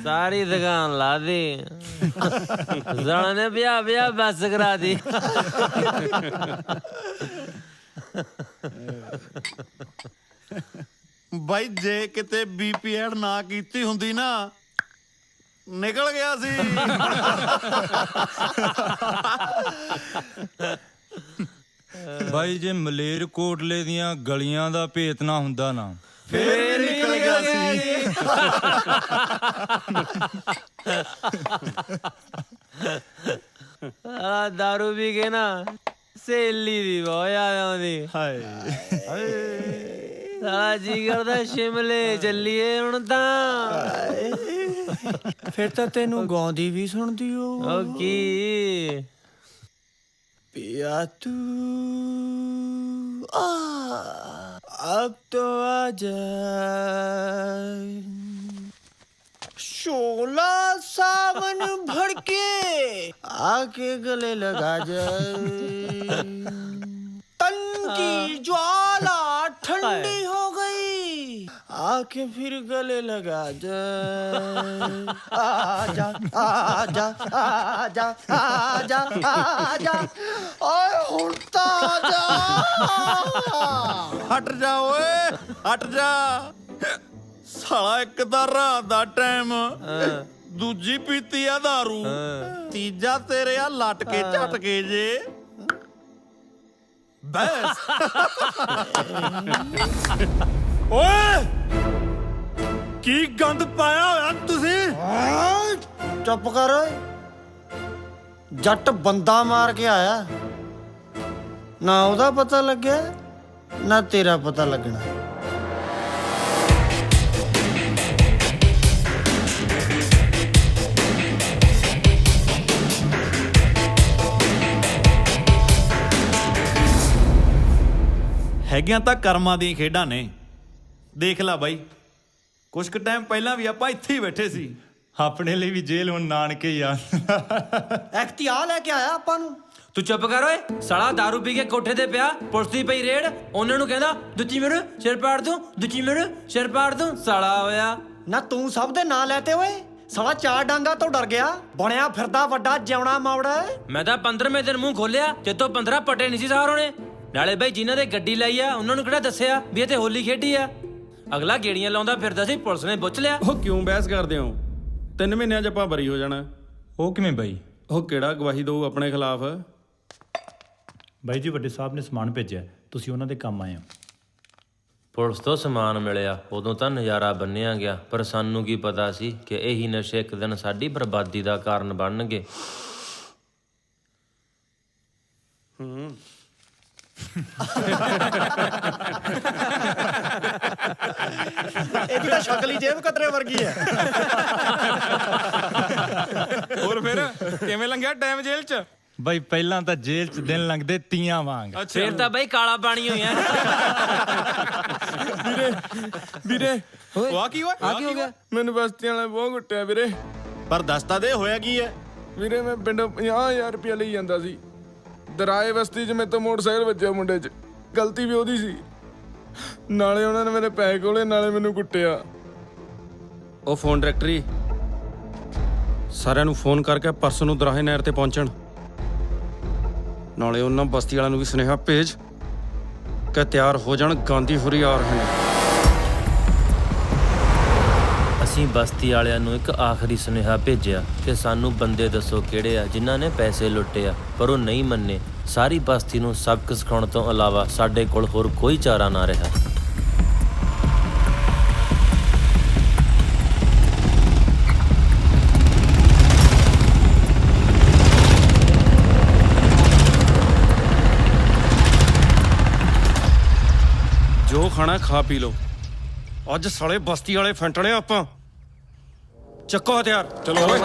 ਸਾਰੀ ਦੁਕਾਨ ਲਾ ਦੇ ਜ਼ਣਾ ਨੇ ਵਿਆਹ ਬਸ ਕਰਾ ਦੀ। ਬਾਈ ਜੇ ਕਿਤੇ ਬੀਪੀ ਐਡ ਨਾ ਕੀਤੀ ਹੁੰਦੀ ਨਾ ਨਿਕਲ ਗਿਆ ਸੀ। ਬਾਈ ਜੇ ਮਲੇਰ ਕੋਟਲੇ ਦੀਆਂ ਗਲੀਆਂ ਦਾ ਭੇਤ ਨਾ ਹੁੰਦਾ ਨਾ ਫੇਰ ਨਿਕਲ ਗਿਆ ਸੀ। ਆ ਦਾਰੂ ਵੀ ਕੇ ਨਾ ਸਹੇਲੀ ਦੀ ਬਹੁਤ ਯਾਦ ਆਉਂਦੀ। ਹਾਏ ਸਾਲਾ ਜੀ ਕਰਦਾ ਸ਼ਿਮਲੇ ਚੱਲੀਏ ਹੁਣ ਤਾਂ। ਫਿਰ ਤਾਂ ਤੈਨੂੰ ਗਾਉਂਦੀ ਵੀ ਸੁਣਦੀ ਹੋ। ਉਹ ਕੀ पिया तू अब तो आजा, शोला सावन भड़के आके गले लगा जाए, तन की ज्वाला ठंडी हो गई आके फिर गले लगा जाए, आजा आजा आजा आजा आजा ओए उड़ता जा। ਹਟ ਜਾ ਓਏ ਹਟ ਜਾ। ਸਾਲਾ ਇੱਕ ਤਾਂ ਰਾਤ ਦਾ ਟਾਈਮ, ਦੂਜੀ ਪੀਤੀ ਆ ਦਾਰੂ, ਤੀਜਾ ਤੇਰੇ ਆ ਲਟਕੇ ਝਟਕੇ ਜੇ। ਬਸ ਓਏ ਕੀ ਗੰਦ ਪਾਇਆ ਹੋਇਆ ਤੁਸੀਂ। ਚੁੱਪ ਕਰ ਓਏ, ਜੱਟ ਬੰਦਾ ਮਾਰ ਕੇ ਆਇਆ, ਨਾ ਉਹਦਾ ਪਤਾ ਲੱਗਿਆ ਨਾ ਤੇਰਾ ਪਤਾ ਲੱਗਣਾ। ਹੈਗੀਆਂ ਤਾਂ ਕਰਮਾਂ ਦੀਆਂ ਖੇਡਾਂ ਨੇ। ਦੇਖ ਲੈ ਬਾਈ, ਕੁਛ ਕੁ ਟਾਈਮ ਪਹਿਲਾਂ ਵੀ ਆਪਾਂ ਇੱਥੇ ਹੀ ਬੈਠੇ ਸੀ। ਆਪਣੇ ਲਈ ਵੀ ਜੇਲ੍ਹ ਹੁਣ ਨਾਨਕੇ ਹੀ ਆ। ਐਖਤਿਆਰ ਲੈ ਕੇ ਆਇਆ ਆਪਾਂ ਨੂੰ। ਤੂੰ ਚੁੱਪ ਕਰ ਓਏ। ਸਾਲਾ ਦਾਰੂ ਪੀ ਕੇ ਕੋਠੇ ਤੇ ਪਿਆ, ਪੁਲਿਸ ਦੀ ਪਈ ਰੇਡ, ਉਹਨਾਂ ਨੂੰ ਕਹਿੰਦਾ ਦੁੱਚੀ ਮੇਰੇ ਸਿਰ ਪਾੜ ਦੂੰ, ਦੁੱਚੀ ਮੇਰੇ ਸਿਰ ਪਾੜ ਦੂੰ। ਸਾਲਾ ਹੋਇਆ ਨਾ ਤੂੰ ਸਭ ਦੇ ਨਾਂ ਲੈਤੇ ਓਏ। ਸਾਲਾ ਚਾਰ ਡਾਂਗਾ ਤੋਂ ਡਰ ਗਿਆ, ਬਣਿਆ ਫਿਰਦਾ ਵੱਡਾ ਜਿਉਣਾ ਮਾਵੜਾ। ਮੈਂ ਤਾਂ 15ਵੇਂ ਦਿਨ ਮੂੰਹ ਖੋਲਿਆ ਜਦੋਂ 15 ਪੱਟੇ ਨਹੀਂ ਸੀ ਸਾਰ ਹੋਣੇ। ਨਾਲੇ ਬਈ ਜਿਨ੍ਹਾਂ ਦੇ ਗੱਡੀ ਲਾਈ ਆ ਉਹਨਾਂ ਨੂੰ ਕਿਹੜਾ ਦੱਸਿਆ ਵੀ ਇਹ ਤੇ ਹੋਲੀ ਖੇਡੀ ਆ। ਅਗਲਾ ਗੇੜੀਆਂ ਲਾਉਂਦਾ ਫਿਰਦਾ ਸੀ, ਪੁਲਿਸ ਨੇ ਪੁੱਛ ਲਿਆ। ਉਹ ਕਿਉਂ ਬਹਿਸ ਕਰਦੇ ਹੋ? 3 ਮਹੀਨਿਆਂ 'ਚ ਆਪਾਂ ਬਰੀ ਹੋ ਜਾਣਾ। ਉਹ ਕਿਵੇਂ ਬਾਈ? ਉਹ ਕਿਹੜਾ ਗਵਾਹੀ ਦਊ ਆਪਣੇ ਖਿਲਾਫ? ਬਾਈ ਜੀ ਵੱਡੇ ਸਾਹਿਬ ਨੇ ਸਮਾਨ ਭੇਜਿਆ, ਤੁਸੀਂ ਉਹਨਾਂ ਦੇ ਕੰਮ ਆਏ ਹੋ। ਪੁਲਿਸ ਤੋਂ ਸਮਾਨ ਮਿਲਿਆ ਉਦੋਂ ਤਾਂ ਨਜ਼ਾਰਾ ਬੰਨਿਆ ਗਿਆ, ਪਰ ਸਾਨੂੰ ਕੀ ਪਤਾ ਸੀ ਕਿ ਇਹੀ ਨਸ਼ੇ ਇੱਕ ਦਿਨ ਸਾਡੀ ਬਰਬਾਦੀ ਦਾ ਕਾਰਨ ਬਣਨਗੇ। ਇਹਦੀ ਤਾਂ ਸ਼ਕਲ ਹੀ ਜੇਬ ਕਤਰੇ ਵਰਗੀ ਹੈ। ਹੋਰ ਫਿਰ ਕਿਵੇਂ ਲੰਘਿਆ ਟਾਈਮ ਜੇਲ੍ਹ 'ਚ? ਬਾਈ ਪਹਿਲਾਂ ਤਾਂ ਜੇਲ੍ਹ 'ਚ ਦਿਨ ਲੰਘਦੇ ਤੀਆਂ ਵਾਂਗ। ਫੇਰ ਤਾਂ ਬਈ ਕਾਲਾ ਪਾਣੀ ਹੋਇਆ। ਵੀਰੇ ਆ ਕੀ ਹੋਇਆ? ਆ ਕੀ ਹੋ ਗਿਆ? ਮੈਨੂੰ ਬਸਤੀਆਂ ਵਾਲੇ ਬਹੁਤ ਕੁੱਟਿਆ ਵੀਰੇ। ਪਰ ਦੱਸਤਾ ਦੇ ਹੋਇਆ ਕੀ ਹੈ? ਵੀਰੇ ਮੈਂ ਪਿੰਡੋਂ 50,000 ਰੁਪਇਆ ਲਈ ਜਾਂਦਾ ਸੀ, ਦਰਾਏ ਬਸਤੀ 'ਚ ਮੇਰੇ ਤੋਂ ਮੋਟਰਸਾਈਕਲ ਵੱਜਿਆ ਮੁੰਡੇ 'ਚ, ਗਲਤੀ ਵੀ ਉਹਦੀ ਸੀ। ਨਾਲੇ ਉਹਨਾਂ ਨੇ ਮੇਰੇ ਪੈਸੇ ਕੋਲੇ, ਨਾਲੇ ਮੈਨੂੰ ਕੁੱਟਿਆ। ਉਹ ਫੋਨ ਡਾਇਰੈਕਟਰੀ ਸਾਰਿਆਂ ਨੂੰ ਫੋਨ ਕਰਕੇ ਪਰਸੋਂ ਨੂੰ ਦਰਾਹੇ ਨਹਿਰ ਤੇ ਪਹੁੰਚਣ। ਨਾਲੇ ਉਹਨਾਂ ਬਸਤੀ ਵਾਲਿਆਂ ਨੂੰ ਵੀ ਸੁਨੇਹਾ ਭੇਜ ਕਿ ਤਿਆਰ ਹੋ ਜਾਣ, ਗਾਂਧੀ ਹੁਰੀ ਆ ਰਹੇ ਨੇ। ਅਸੀਂ ਬਸਤੀ ਵਾਲਿਆਂ ਨੂੰ ਇੱਕ ਆਖਰੀ ਸੁਨੇਹਾ ਭੇਜਿਆ ਕਿ ਸਾਨੂੰ ਬੰਦੇ ਦੱਸੋ ਕਿਹੜੇ ਆ ਜਿਨ੍ਹਾਂ ਨੇ ਪੈਸੇ ਲੁੱਟੇ ਆ, ਪਰ ਉਹ ਨਹੀਂ ਮੰਨੇ। ਸਾਰੀ ਬਸਤੀ ਨੂੰ ਸਬਕ ਸਿਖਾਉਣ ਤੋਂ ਇਲਾਵਾ ਸਾਡੇ ਕੋਲ ਹੋਰ ਕੋਈ ਚਾਰਾ ਨਾ ਰਿਹਾ। ਜੋ ਖਾਣਾ ਖਾ ਪੀ ਲਓ, ਅੱਜ ਸਾਲੇ ਬਸਤੀ ਵਾਲੇ ਫੈਂਟਣੇ ਆਪਾਂ। ਚੱਕੋ ਹਥਿਆਰ, ਚਲੋ ਓਏ।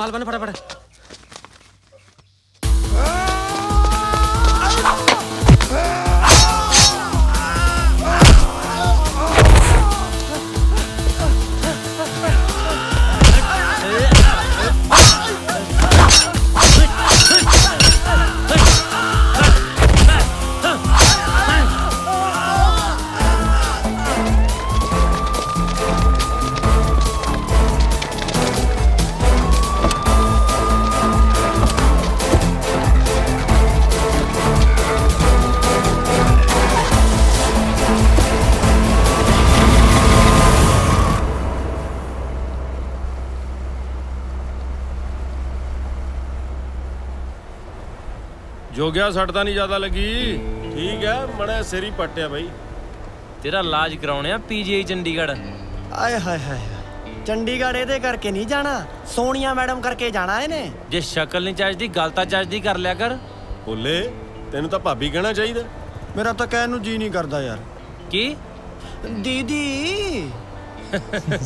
रुमाल बन फटाफट। ਜੋਗਿਆ ਸੱਟ ਤਾਂ ਨਹੀਂ ਜ਼ਿਆਦਾ ਲੱਗੀ? ਠੀਕ ਹੈ, ਮੜਾ ਸਿਰ ਹੀ ਪੱਟਿਆ ਬਾਈ। ਤੇਰਾ ਇਲਾਜ ਕਰਾਉਣਿਆ ਪੀਜੀਆਈ ਚੰਡੀਗੜ੍ਹ। ਆਏ ਹਾਏ ਹਾਏ, ਚੰਡੀਗੜ੍ਹ ਇਹਦੇ ਕਰਕੇ ਨਹੀਂ ਜਾਣਾ, ਸੋਨੀਆ ਮੈਡਮ ਕਰਕੇ ਜਾਣਾ ਇਹਨੇ। ਜੇ ਸ਼ਕਲ ਨਹੀਂ ਚੱਜਦੀ ਗੱਲ ਤਾਂ ਚੱਜਦੀ ਕਰ ਲਿਆ ਕਰ। ਬੋਲੇ ਤੈਨੂੰ ਤਾਂ ਭਾਬੀ ਕਹਿਣਾ ਚਾਹੀਦਾ। ਮੇਰਾ ਤਾਂ ਕਹਿਣ ਨੂੰ ਜੀ ਨਹੀਂ ਕਰਦਾ ਯਾਰ। ਕੀ? ਦੀਦੀ।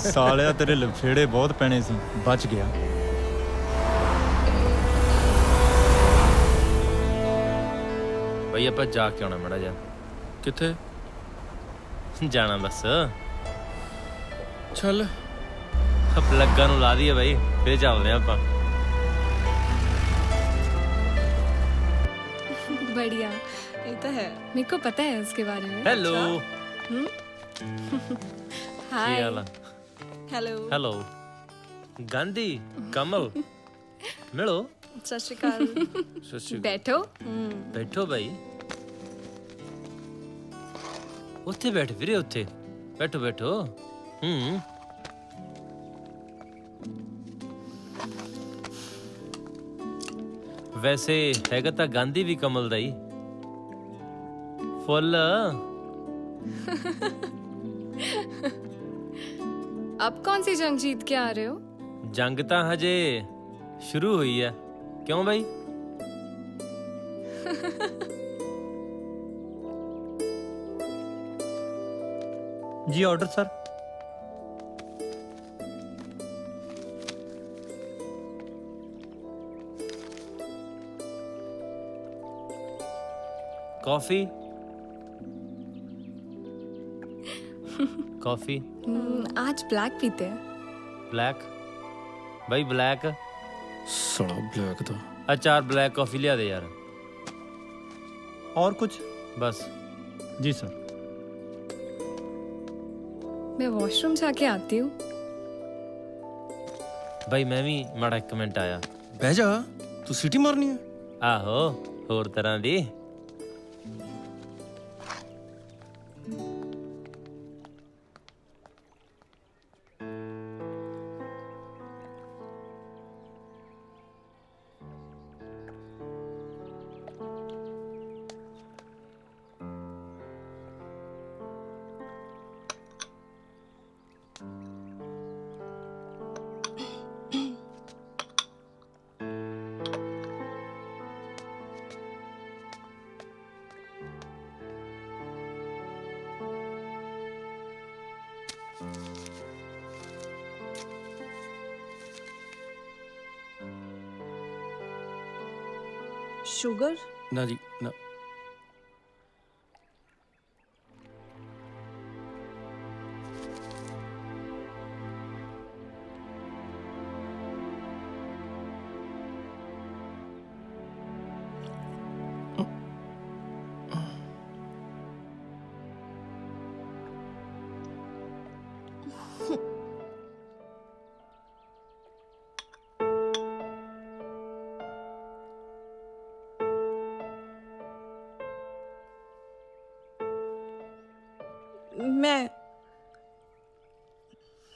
ਸਾਲਿਆ ਤੇਰੇ ਲਫੇੜੇ ਬਹੁਤ ਪੈਣੇ ਸੀ, ਬਚ ਗਿਆ। ਬਈ ਆਪਾਂ ਜਾ ਕੇ ਆਉਣਾ ਮਾੜਾ ਜਿਹਾ। ਕਿੱਥੇ ਜਾਣਾ ਬਸ। ਚੱਲ ਪਲੱਗਾਂ ਨੂੰ ਲਾ ਦਈਏ ਬਾਈ, ਫਿਰ ਚੱਲਦੇ ਆਪਾਂ। बढ़िया, ये तो है, मेरे को पता है उसके बारे में। हेलो। हाय। ਕੀ ਹਾਲ ਆ? हेलो। हेलो। गांधी कमल मिलो। सत श्री अकाल। बैठो। बैठो भाई। ਉੱਥੇ ਬੈਠ ਵੀਰੇ, ਉੱਥੇ ਬੈਠੋ ਬੈਠੋ। ਵੈਸੇ ਹੈਗਾ ਤਾਂ ਗਾਂਧੀ ਵੀ ਕਮਲ ਦਾ ਹੀ ਫੁੱਲ। अब कौन सी जंग जीत के आ रहे हो? ਜੰਗ ਤਾਂ ਹਜੇ ਸ਼ੁਰੂ ਹੋਈ ਹੈ। ਕਿਉਂ ਬਾਈ? जी ऑर्डर सर। कॉफी। कॉफी। आज ब्लैक पीते हैं। ब्लैक भाई ब्लैक। साला ब्लैक तो अचार ब्लैक कॉफी लिया दे यार। और कुछ? बस। जी सर। मैं वॉशरूम जाके आती हूँ। भाई मैं भी माड़ा एक मिनट आया। ਬਹਿ ਜਾ, ਤੂੰ ਸੀਟੀ ਮਾਰਨੀ ਹੈ? आहो होर तरह दी। शुगर? ना जी ना।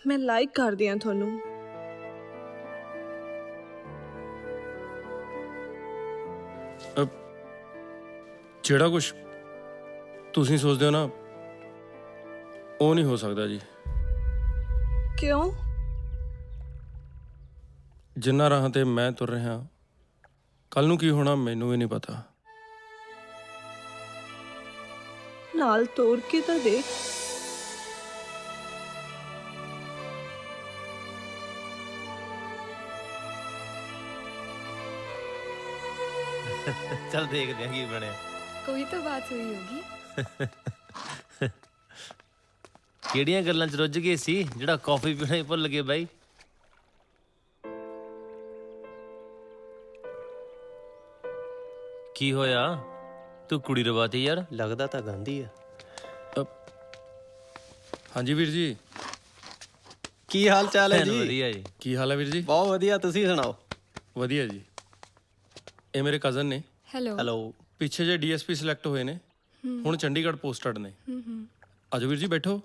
मैं लाइक कर दिया थानू। ਜਿਹੜਾ ਕੁਝ ਤੁਸੀਂ ਸੋਚਦੇ ਹੋ ਨਾ, ਉਹ ਨਹੀਂ ਹੋ ਸਕਦਾ ਜੀ। क्यों? ਜਿੰਨਾ ਰਾਹਾਂ ਤੇ ਮੈਂ ਤੁਰ ਰਿਹਾ, ਕੱਲ ਨੂੰ ਕੀ ਹੋਣਾ ਮੈਨੂੰ ਵੀ ਨਹੀਂ ਪਤਾ। नाल तोड़ के तो देख। ਚੱਲ ਦੇਖਦੇ ਆ ਕੀ ਬਣਿਆ। कोई तो बात हुई होगी। ਕਿਹੜੀਆਂ ਗੱਲਾਂ 'ਚ ਰੁੱਝ ਗਏ ਸੀ ਜਿਹੜਾ ਕਾਫੀ ਪੀਣਾ ਹੀ ਭੁੱਲ ਗਏ ਬਾਈ? ਕੀ ਹੋਇਆ? ਤੂੰ ਕੁੜੀ ਰਵਾਤੀ ਯਾਰ। ਲੱਗਦਾ ਤਾਂ ਗਾਂਧੀ ਆ। ਹਾਂਜੀ ਵੀਰ ਜੀ। ਕੀ ਹਾਲ ਚਾਲ ਹੈ ਜੀ? ਵਧੀਆ ਜੀ। ਕੀ ਹਾਲ ਹੈ ਵੀਰ ਜੀ? ਬਹੁਤ ਵਧੀਆ, ਤੁਸੀਂ ਸੁਣਾਓ? ਵਧੀਆ ਜੀ। ਇਹ ਮੇਰੇ ਕਜ਼ਨ ਨੇ। हेलो। ਪਿੱਛੇ ਜੇ ਡੀਐਸਪੀ ਸਿਲੈਕਟ ਹੋਏ ਨੇ, ਹੁਣ ਚੰਡੀਗੜ੍ਹ ਪੋਸਟਡ ਨੇ। ਆਜੋ ਵੀਰ ਜੀ ਬੈਠੋ।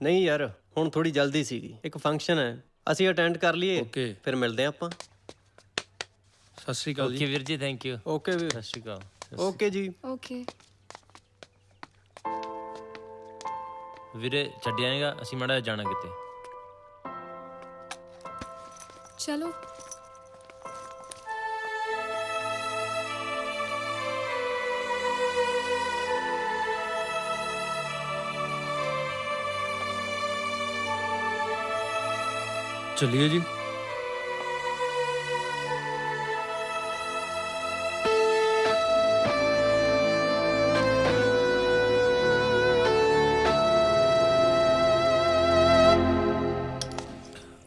ਨਹੀਂ ਯਾਰ, ਹੁਣ ਥੋੜੀ ਜਲਦੀ ਸੀਗੀ, ਇੱਕ ਫੰਕਸ਼ਨ ਹੈ, ਅਸੀਂ ਅਟੈਂਡ ਕਰ ਲਈਏ ਓਕੇ ਫਿਰ ਮਿਲਦੇ ਹਾਂ ਆਪਾਂ। ਸਤਿ ਸ਼੍ਰੀ ਅਕਾਲ ਜੀ। ਓਕੇ ਵੀਰ ਜੀ, ਥੈਂਕ ਯੂ। ਓਕੇ ਵੀਰ। ਸਤਿ ਸ਼੍ਰੀ ਅਕਾਲ। ਓਕੇ ਜੀ। ओके। ਵੀਰੇ ਛੱਡ ਆਏਗਾ, ਅਸੀਂ ਮਾੜਾ ਜਿਹਾ ਜਾਣਾ ਕਿਤੇ। चलो। चलिए जी।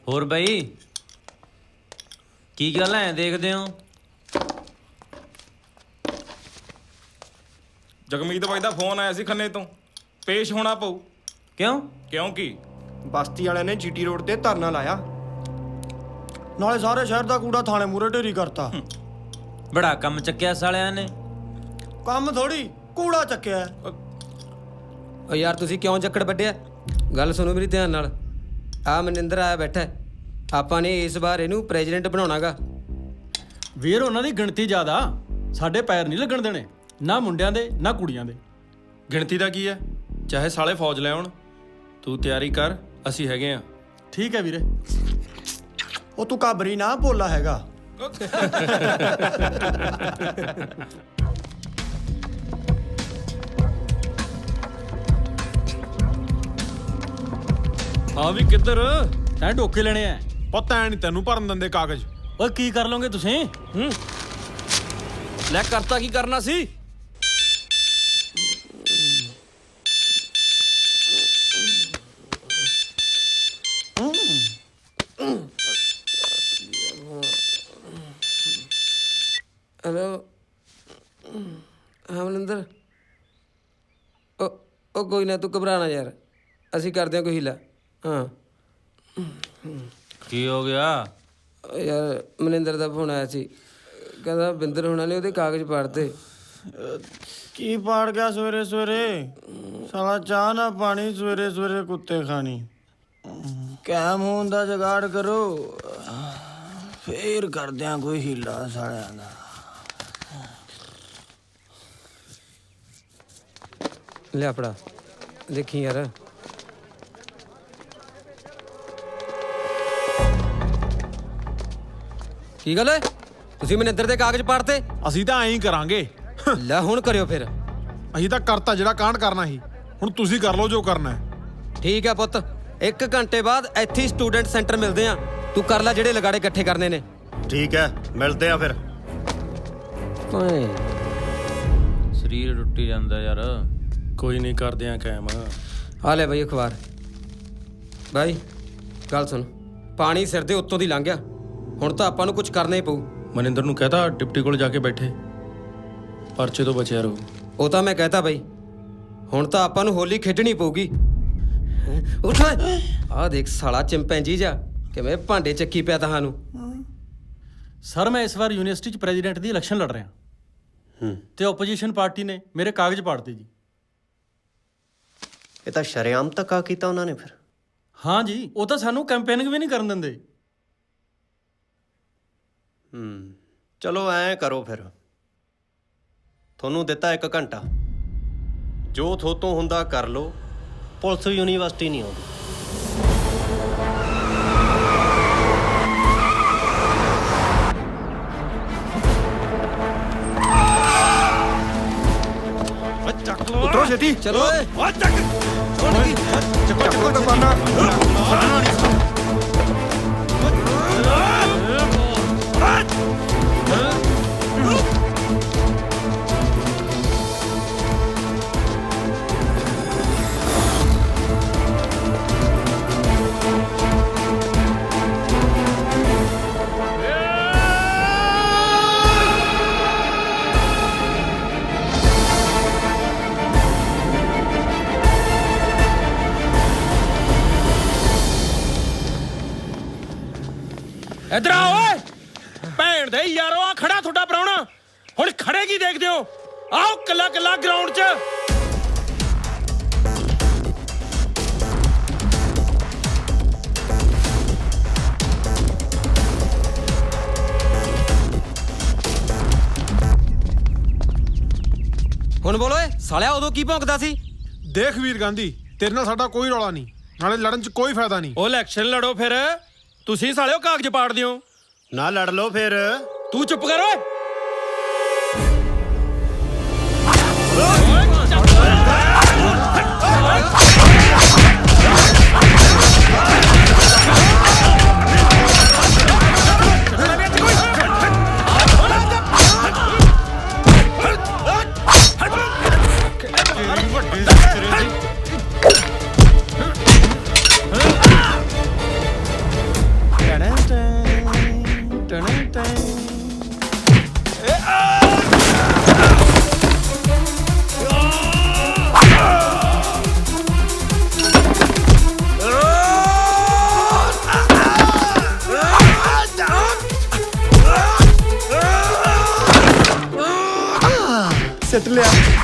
ਹੋਰ ਬਾਈ ਕੀ ਗੱਲ ਐ ਦੇਖਦੇ ਹੋ? ਜਗਮੀਤ ਬਾਈ ਦਾ ਫੋਨ ਆਇਆ ਸੀ ਖੰਨੇ ਤੋਂ, ਪੇਸ਼ ਹੋਣਾ ਪਊ। ਕਿਉਂ? ਕਿਉਂਕਿ ਬਸਤੀ ਵਾਲਿਆਂ ਨੇ ਜੀਟੀ ਰੋਡ ਤੇ ਧਰਨਾ ਲਾਇਆ, ਨਾਲੇ ਸਾਰੇ ਸ਼ਹਿਰ ਦਾ ਕੂੜਾ ਥਾਣੇ ਮੂਰੇ ਢੇਰੀ ਕਰਤਾ। ਬੜਾ ਕੰਮ ਚੱਕਿਆ ਸਾਲਿਆਂ ਨੇ। ਕੰਮ ਥੋੜੀ ਕੂੜਾ ਚੱਕਿਆ। ਓ ਯਾਰ ਤੁਸੀਂ ਕਿਉਂ ਚੱਕੜ ਵੱਢਿਆ? ਗੱਲ ਸੁਣੋ ਮੇਰੀ ਧਿਆਨ ਨਾਲ। ਆ ਮਨਿੰਦਰ ਆਇਆ ਬੈਠਾ, ਆਪਾਂ ਨੇ ਇਸ ਵਾਰ ਇਹਨੂੰ ਪ੍ਰੈਜ਼ੀਡੈਂਟ ਬਣਾਉਣਾਗਾ। ਵੀਰ ਉਹਨਾਂ ਦੀ ਗਿਣਤੀ ਜ਼ਿਆਦਾ, ਸਾਡੇ ਪੈਰ ਨਹੀਂ ਲੱਗਣ ਦੇਣੇ, ਨਾ ਮੁੰਡਿਆਂ ਦੇ ਨਾ ਕੁੜੀਆਂ ਦੇ। ਗਿਣਤੀ ਦਾ ਕੀ ਹੈ? ਚਾਹੇ ਸਾਲੇ ਫੌਜ ਲੈ ਆਉਣ, ਤੂੰ ਤਿਆਰੀ ਕਰ, ਅਸੀਂ ਹੈਗੇ ਆ। ਠੀਕ ਹੈ ਵੀਰੇ। ਉਹ ਤੂੰ ਕਾਬਰੀ ਨਾ ਭੋਲਾ ਹੈਗਾ। ਹਾਂ ਵੀ ਕਿੱਧਰ? ਤੈਂ ਡੋਕੇ ਲੈਣੇ ਆ। ਪਤਾ ਨਹੀਂ ਤੈਨੂੰ ਭਰਨ ਦਿੰਦੇ ਕਾਗਜ਼। ਓਏ ਕੀ ਕਰ ਲੋਗੇ ਤੁਸੀਂ? ਲੈ ਕਰਤਾ ਕੀ ਕਰਨਾ ਸੀ? ਹੈਲੋ ਹਾਂ ਮਨਿੰਦਰ। ਉਹ ਕੋਈ ਨਾ, ਤੂੰ ਘਬਰਾਣਾ ਯਾਰ, ਅਸੀਂ ਕਰਦੇ ਹਾਂ ਕੋਈ ਹੀਲਾ। ਹਾਂ ਕੀ ਹੋ ਗਿਆ? ਯਾਰ ਮਨਿੰਦਰ ਦਾ ਫੋਨ ਆਇਆ ਸੀ, ਕਹਿੰਦਾ ਬਿੰਦਰ ਹੋਣਾ ਨੇ ਉਹਦੇ ਕਾਗਜ਼ ਪਾੜਤੇ। ਕੀ ਪਾੜ ਗਿਆ ਸਵੇਰੇ ਸਵੇਰੇ? ਸਾਲਾ ਚਾਹ ਨਾ ਪਾਣੀ, ਸਵੇਰੇ ਸਵੇਰੇ ਕੁੱਤੇ ਖਾਣੀ। ਕੈਮ ਹੋਣ ਦਾ ਜੁਗਾੜ ਕਰੋ, ਫੇਰ ਕਰਦੇ ਆ ਕੋਈ ਹੀਲਾ ਸਾਲਿਆਂ ਦਾ। ਲਿਆ ਫੜਾ, ਦੇਖੀ ਯਾਰ। ਕੀ ਗੱਲ ਹੈ? ਤੁਸੀਂ ਮਨਿੰਦਰ ਦੇ ਕਾਗਜ਼ ਪਾੜਤੇ? ਅਸੀਂ ਤਾਂ ਐਂ ਹੀ ਕਰਾਂਗੇ। ਲੈ ਹੁਣ ਕਰਿਓ ਫਿਰ। ਅਸੀਂ ਤਾਂ ਕਰਤਾ ਜਿਹੜਾ ਕਾਂਡ ਕਰਨਾ ਸੀ, ਹੁਣ ਤੁਸੀਂ ਕਰ ਲਓ ਜੋ ਕਰਨਾ ਹੈ। ਠੀਕ ਹੈ ਪੁੱਤ, 1 ਘੰਟੇ ਬਾਅਦ ਇੱਥੇ ਹੀ ਸਟੂਡੈਂਟ ਸੈਂਟਰ ਮਿਲਦੇ ਆ। ਤੂੰ ਕਰ ਲੈ ਜਿਹੜੇ ਲਗਾੜੇ ਇਕੱਠੇ ਕਰਨੇ ਨੇ। ਠੀਕ ਹੈ, ਮਿਲਦੇ ਆ ਫਿਰ। ਓਏ ਸਰੀਰ ਟੁੱਟੀ ਜਾਂਦਾ ਯਾਰ। ਕੋਈ ਨਹੀਂ, ਕਰਦੇ ਆ ਕਾਇਮ। ਆ ਲੈ ਬਈ ਅਖਬਾਰ। ਬਾਈ ਗੱਲ ਸੁਣ, ਪਾਣੀ ਸਿਰ ਦੇ ਉੱਤੋਂ ਦੀ ਲੰਘ ਗਿਆ, ਹੁਣ ਤਾਂ ਆਪਾਂ ਨੂੰ ਕੁਝ ਕਰਨਾ ਹੀ ਪਊ। ਮਨਿੰਦਰ ਨੂੰ ਕਹਤਾ ਡਿਪਟੀ ਕੋਲ ਜਾ ਕੇ ਬੈਠੇ, ਪਰਚੇ ਤੋਂ ਬਚਿਆ ਰਹੂ। ਉਹ ਤਾਂ ਮੈਂ ਕਹਤਾ ਬਈ, ਹੁਣ ਤਾਂ ਆਪਾਂ ਨੂੰ ਹੋਲੀ ਖੇਡਣੀ ਪਊਗੀ। ਉੱਠ ਓਏ, ਆਹ ਦੇਖ ਸਾਲਾ ਚਿੰਪੈਂਜੀ ਜਾ ਕਿਵੇਂ ਭਾਂਡੇ ਚੱਕੀ ਪਿਆ ਤੁਹਾਨੂੰ। ਸਰ ਮੈਂ ਇਸ ਵਾਰ ਯੂਨੀਵਰਸਿਟੀ 'ਚ ਪ੍ਰੈਜ਼ੀਡੈਂਟ ਦੀ ਇਲੈਕਸ਼ਨ ਲੜ ਰਿਹਾ ਤੇ ਆਪੋਜੀਸ਼ਨ ਪਾਰਟੀ ਨੇ ਮੇਰੇ ਕਾਗਜ਼ ਪਾੜਤੇ ਜੀ। ਇਹ ਤਾਂ ਸ਼ਰੇਆਮ ਧੱਕਾ ਕੀਤਾ ਉਹਨਾਂ ਨੇ ਫਿਰ। ਹਾਂ ਜੀ, ਉਹ ਤਾਂ ਸਾਨੂੰ ਕੈਂਪੇਨਿੰਗ ਵੀ ਨਹੀਂ ਕਰਨ ਦਿੰਦੇ। ਚਲੋ ਐਂ ਕਰੋ ਫਿਰ, ਤੁਹਾਨੂੰ ਦਿੱਤਾ 1 ਘੰਟਾ, ਜੋ ਥੋਤੋਂ ਹੁੰਦਾ ਕਰ ਲਓ। ਪੁਲਿਸ ਯੂਨੀਵਰਸਿਟੀ ਨਹੀਂ ਆਉਂਦੀ। ਉਤਰੋ ਛੇਤੀ। ਚਲੋ ਓਏ, ਓ ਚੱਕ ਚੱਕੋ ਤਾਂ ਪਾਣਾ ਫੜਨਾ ਨਹੀਂ। ਇਧਰ ਆ ਓਏ ਭੈਣ ਦੇ ਯਾਰੋ ਆ ਖੜਾ ਤੁਹਾਡਾ ਪ੍ਰਾਹੁਣਾ ਹੁਣ ਖੜੇ ਕੀ ਦੇਖਦੇ ਹੋ ਆਓ ਕੱਲਾ ਕੱਲਾ ਗਰਾਊਂਡ 'ਚ ਹੁਣ ਬੋਲੋ ਏ ਸਾਲਿਆ ਉਦੋਂ ਕੀ ਭੌਂਕਦਾ ਸੀ ਦੇਖ ਵੀਰ ਗਾਂਧੀ ਤੇਰੇ ਨਾਲ ਸਾਡਾ ਕੋਈ ਰੌਲਾ ਨਹੀਂ ਨਾਲੇ ਲੜਨ 'ਚ ਕੋਈ ਫਾਇਦਾ ਨਹੀਂ ਉਹ ਇਲੈਕਸ਼ਨ ਲੜੋ ਫਿਰ ਤੁਸੀਂ ਸਾਲਿਓ ਕਾਗਜ਼ ਪਾੜ ਦਿਓ ਨਾ ਲੜ ਲਓ ਫਿਰ ਤੂੰ ਚੁੱਪ ਕਰ ਓਏ ਸਿੱਟ ਲਿਆ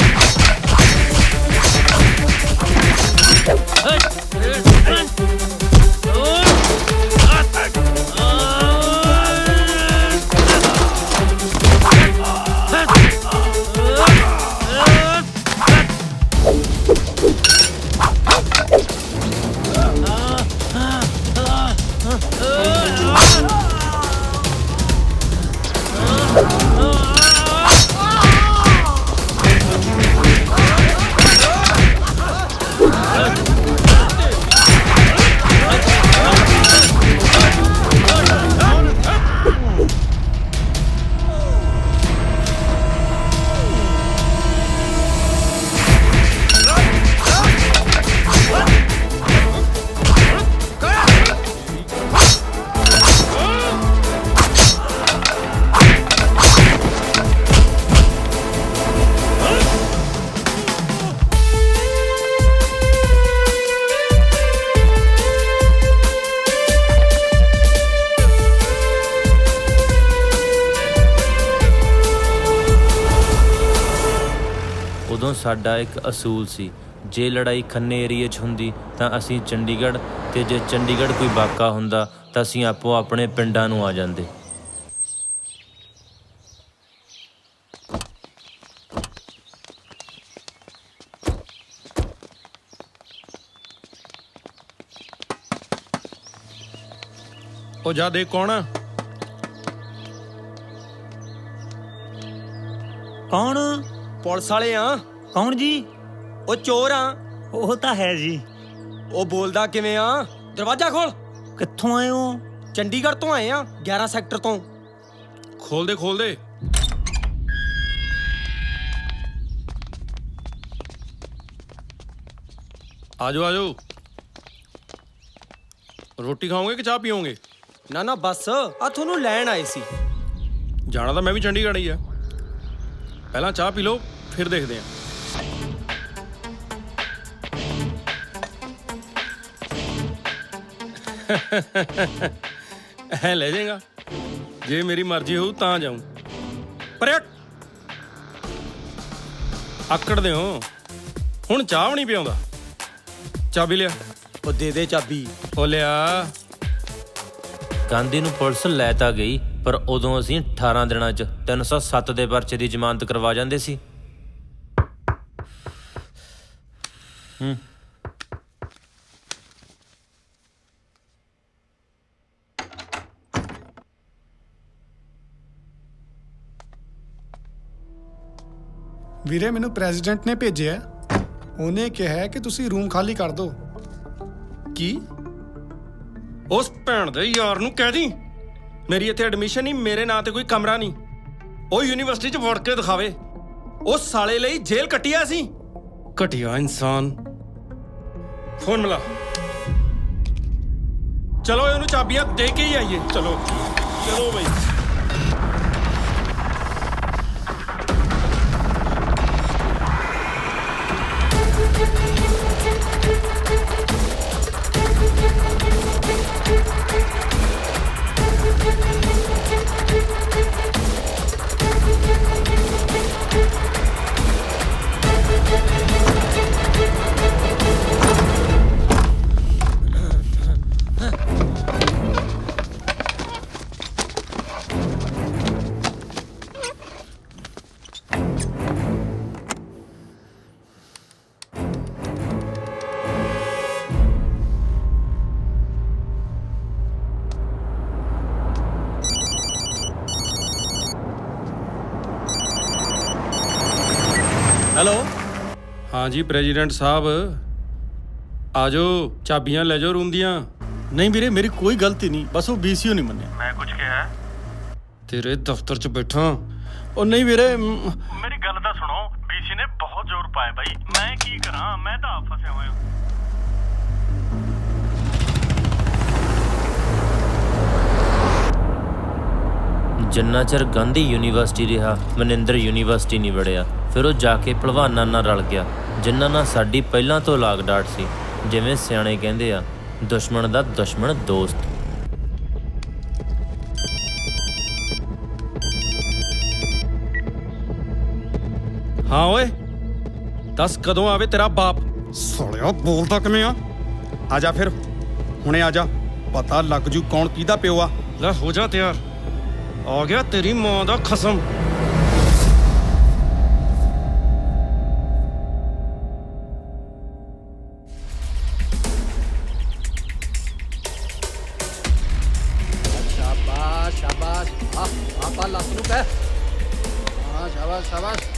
ਉਦੋਂ ਸਾਡਾ ਇੱਕ ਅਸੂਲ ਸੀ ਜੇ ਲੜਾਈ ਖੰਨੇ ਏਰੀਏ 'ਚ ਹੁੰਦੀ ਤਾਂ ਅਸੀਂ ਚੰਡੀਗੜ੍ਹ ਤੇ ਜੇ ਚੰਡੀਗੜ੍ਹ ਕੋਈ ਵਾਕਾ ਹੁੰਦਾ ਤਾਂ ਅਸੀਂ ਆਪੋ ਆਪਣੇ ਪਿੰਡਾਂ ਨੂੰ ਆ ਜਾਂਦੇ ਉਹ ਜਾ ਦੇਖ ਕੌਣ ਆ ਕੌਣ ਪੁਲਿਸ ਵਾਲੇ ਆ ਕੌਣ ਜੀ ਉਹ ਚੋਰ ਆ ਉਹ ਤਾਂ ਹੈ ਜੀ ਉਹ ਬੋਲਦਾ ਕਿਵੇਂ ਆ ਦਰਵਾਜ਼ਾ ਖੋਲ ਕਿੱਥੋਂ ਆਏ ਹੋ ਚੰਡੀਗੜ੍ਹ ਤੋਂ ਆਏ ਆ 11 ਸੈਕਟਰ ਤੋਂ ਖੋਲ ਦੇ ਆਜੋ ਰੋਟੀ ਖਾਓਗੇ ਕਿ ਚਾਹ ਪੀਓਗੇ ਨਾ ਬਸ ਆ ਤੁਹਾਨੂੰ ਲੈਣ ਆਏ ਸੀ ਜਾਣਾ ਤਾਂ ਮੈਂ ਵੀ ਚੰਡੀਗੜ੍ਹ ਹੀ ਆ ਪਹਿਲਾਂ ਚਾਹ ਪੀ ਲਓ ਫਿਰ ਦੇਖਦੇ ਆਂ ਐ ਲੈ ਜਾਏਗਾ ਜੇ ਮੇਰੀ ਮਰਜ਼ੀ ਹੋਊ ਤਾਂ ਜਾਊਂ ਪਰ ਆਕੜਦੇ ਹੋ ਹੁਣ ਚਾਹ ਵੀ ਨਹੀਂ ਪਿਆਉਂਦਾ ਚਾਬੀ ਲਿਆ ਉਹ ਦੇ ਦੇ ਚਾਬੀ ਉਹ ਲਿਆ ਗਾਂਧੀ ਨੂੰ ਪੁਲਿਸ ਲੈ ਤਾਂ ਗਈ ਪਰ ਉਦੋਂ ਅਸੀਂ 18 ਦਿਨਾਂ 'ਚ 307 ਦੇ ਪਰਚੇ ਦੀ ਜ਼ਮਾਨਤ ਕਰਵਾ ਜਾਂਦੇ ਸੀ ਵੀਰੇ ਮੈਨੂੰ ਪ੍ਰੈਜ਼ੀਡੈਂਟ ਨੇ ਭੇਜਿਆ ਉਹਨੇ ਕਿਹਾ ਕਿ ਤੁਸੀਂ ਰੂਮ ਖਾਲੀ ਕਰ ਦਿਓ ਕੀ ਉਸ ਭੈਣ ਦੇ ਯਾਰ ਨੂੰ ਕਹਿ ਦੀ ਮੇਰੀ ਇੱਥੇ ਐਡਮਿਸ਼ਨ ਨਹੀਂ ਮੇਰੇ ਨਾਂ ਤੇ ਕੋਈ ਕਮਰਾ ਨਹੀਂ ਉਹ ਯੂਨੀਵਰਸਿਟੀ 'ਚ ਵੜ ਕੇ ਦਿਖਾਵੇ ਉਸ ਸਾਲੇ ਲਈ ਜੇਲ੍ਹ ਕੱਟਿਆ ਸੀ ਘਟਿਆ ਇਨਸਾਨ ਫੋਨ ਮਿਲਾ ਚਲੋ ਇਹਨੂੰ ਚਾਬੀਆਂ ਦੇ ਕੇ ਹੀ ਆਈਏ ਚਲੋ ਬਈ ਹੈਲੋ। हाँ जी प्रेसिडेंट साहब आ जाओ, चाबियां ले जाओ रूम दियां। ਨਹੀਂ ਵੀਰੇ, ਮੇਰੀ ਕੋਈ ਗਲਤੀ ਨਹੀਂ, ਬਸ ਉਹ BCO ਨਹੀਂ ਮੰਨਿਆ। मैं कुछ कहा तेरे दफ्तर च बैठा। ਉਹ ਨਹੀਂ ਵੀਰੇ, ਮੇਰੀ ਗੱਲ ਤਾਂ ਸੁਣੋ, BC ਨੇ ਬਹੁਤ ਜ਼ੋਰ ਪਾਇਆ ਬਾਈ, ਮੈਂ ਕੀ ਕਰਾਂ, ਮੈਂ ਤਾਂ ਆਪ ਫਸਿਆ ਹੋਇਆ। ਜਿੰਨਾ ਚਿਰ ਗਾਂਧੀ ਯੂਨੀਵਰਸਿਟੀ ਰਿਹਾ, ਮਨਿੰਦਰ ਯੂਨੀਵਰਸਿਟੀ ਨਹੀਂ ਵੜਿਆ। ਫਿਰ ਉਹ ਜਾ ਕੇ ਭਲਵਾਨਾਂ ਨਾਲ ਰਲ ਗਿਆ, ਜਿਨ੍ਹਾਂ ਨਾਲ ਸਾਡੀ ਪਹਿਲਾਂ ਤੋਂ ਲਾਗ ਡਾਟ ਸੀ। ਜਿਵੇਂ ਸਿਆਣੇ ਕਹਿੰਦੇ ਆ, ਦੁਸ਼ਮਣ ਦਾ ਦੁਸ਼ਮਣ ਦੋਸਤ। हाँ ओए, दस कदों आवे तेरा बाप। सालिया बोलदा किवें आ? आजा फिर हुणे आजा, पता लग जू कौन किहदा प्यो आ। ले हो जा तैयार, आ गया तेरी मां दा खसम। शाबाश शाबाश, आपा लत नूं कह। हाँ शाबाश शाबाश।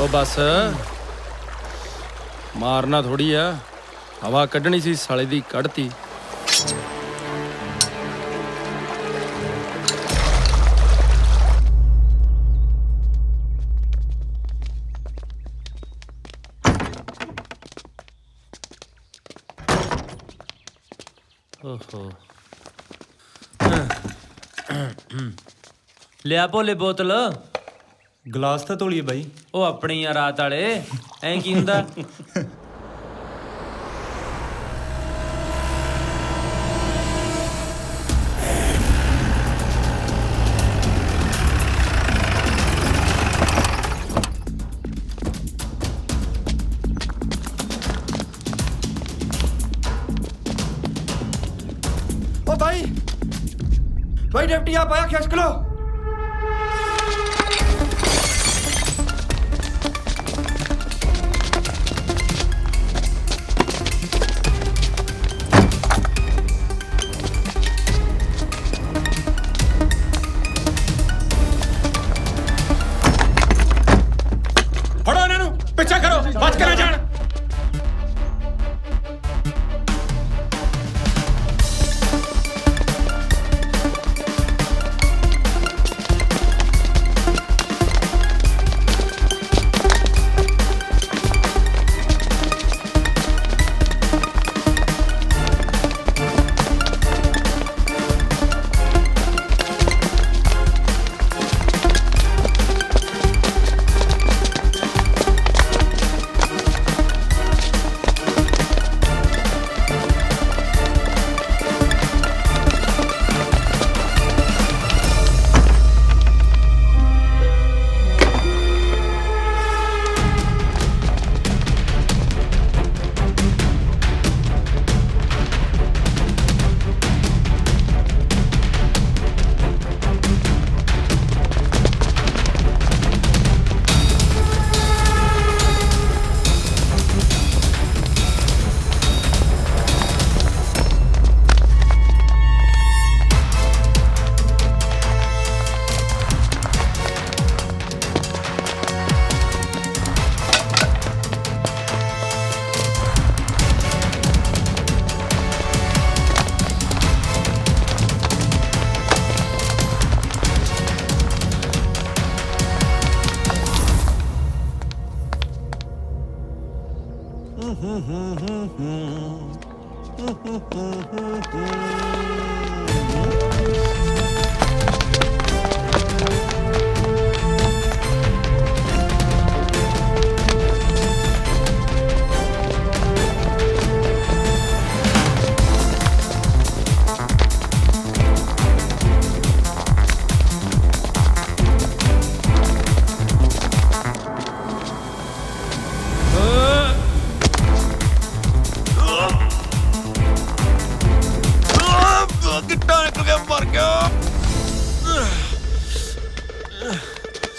ਉਹ ਬਸ ਮਾਰਨਾ ਥੋੜੀ ਆ, ਹਵਾ ਕੱਢਣੀ ਸੀ, ਸਾਲੇ ਦੀ ਕੱਢਤੀ। ਓਹੋ, ਲਿਆ ਭੋਲੇ ਬੋਤਲ। ਗਲਾਸ ਤਾਂ ਧੋਲੀਏ ਬਾਈ। ਉਹ ਆਪਣੀ ਆ ਰਾਤ ਵਾਲੇ, ਐਂ ਕੀ ਹੁੰਦਾ? भाई भाई डेप्टी आप आया खिसक लो। ਫੜੋ ਇਹਨਾਂ ਨੂੰ, ਪਿੱਛਾ ਕਰੋ, ਬਚ ਕੇ ਨਾ ਜਾਣ।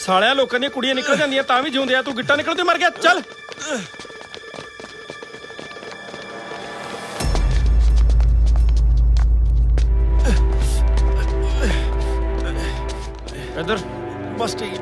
ਸਾਲਿਆ ਲੋਕਾਂ ਦੀਆਂ ਕੁੜੀਆਂ ਨਿਕਲ ਜਾਂਦੀਆਂ ਤਾਂ ਵੀ ਜਿਉਂਦੇ ਆ, ਤੂੰ ਗਿੱਟਾ ਨਿਕਲ ਤੇ ਮਰ ਗਿਆ। ਚੱਲ ਇੱਧਰ ਬਸ ਠੀਕ।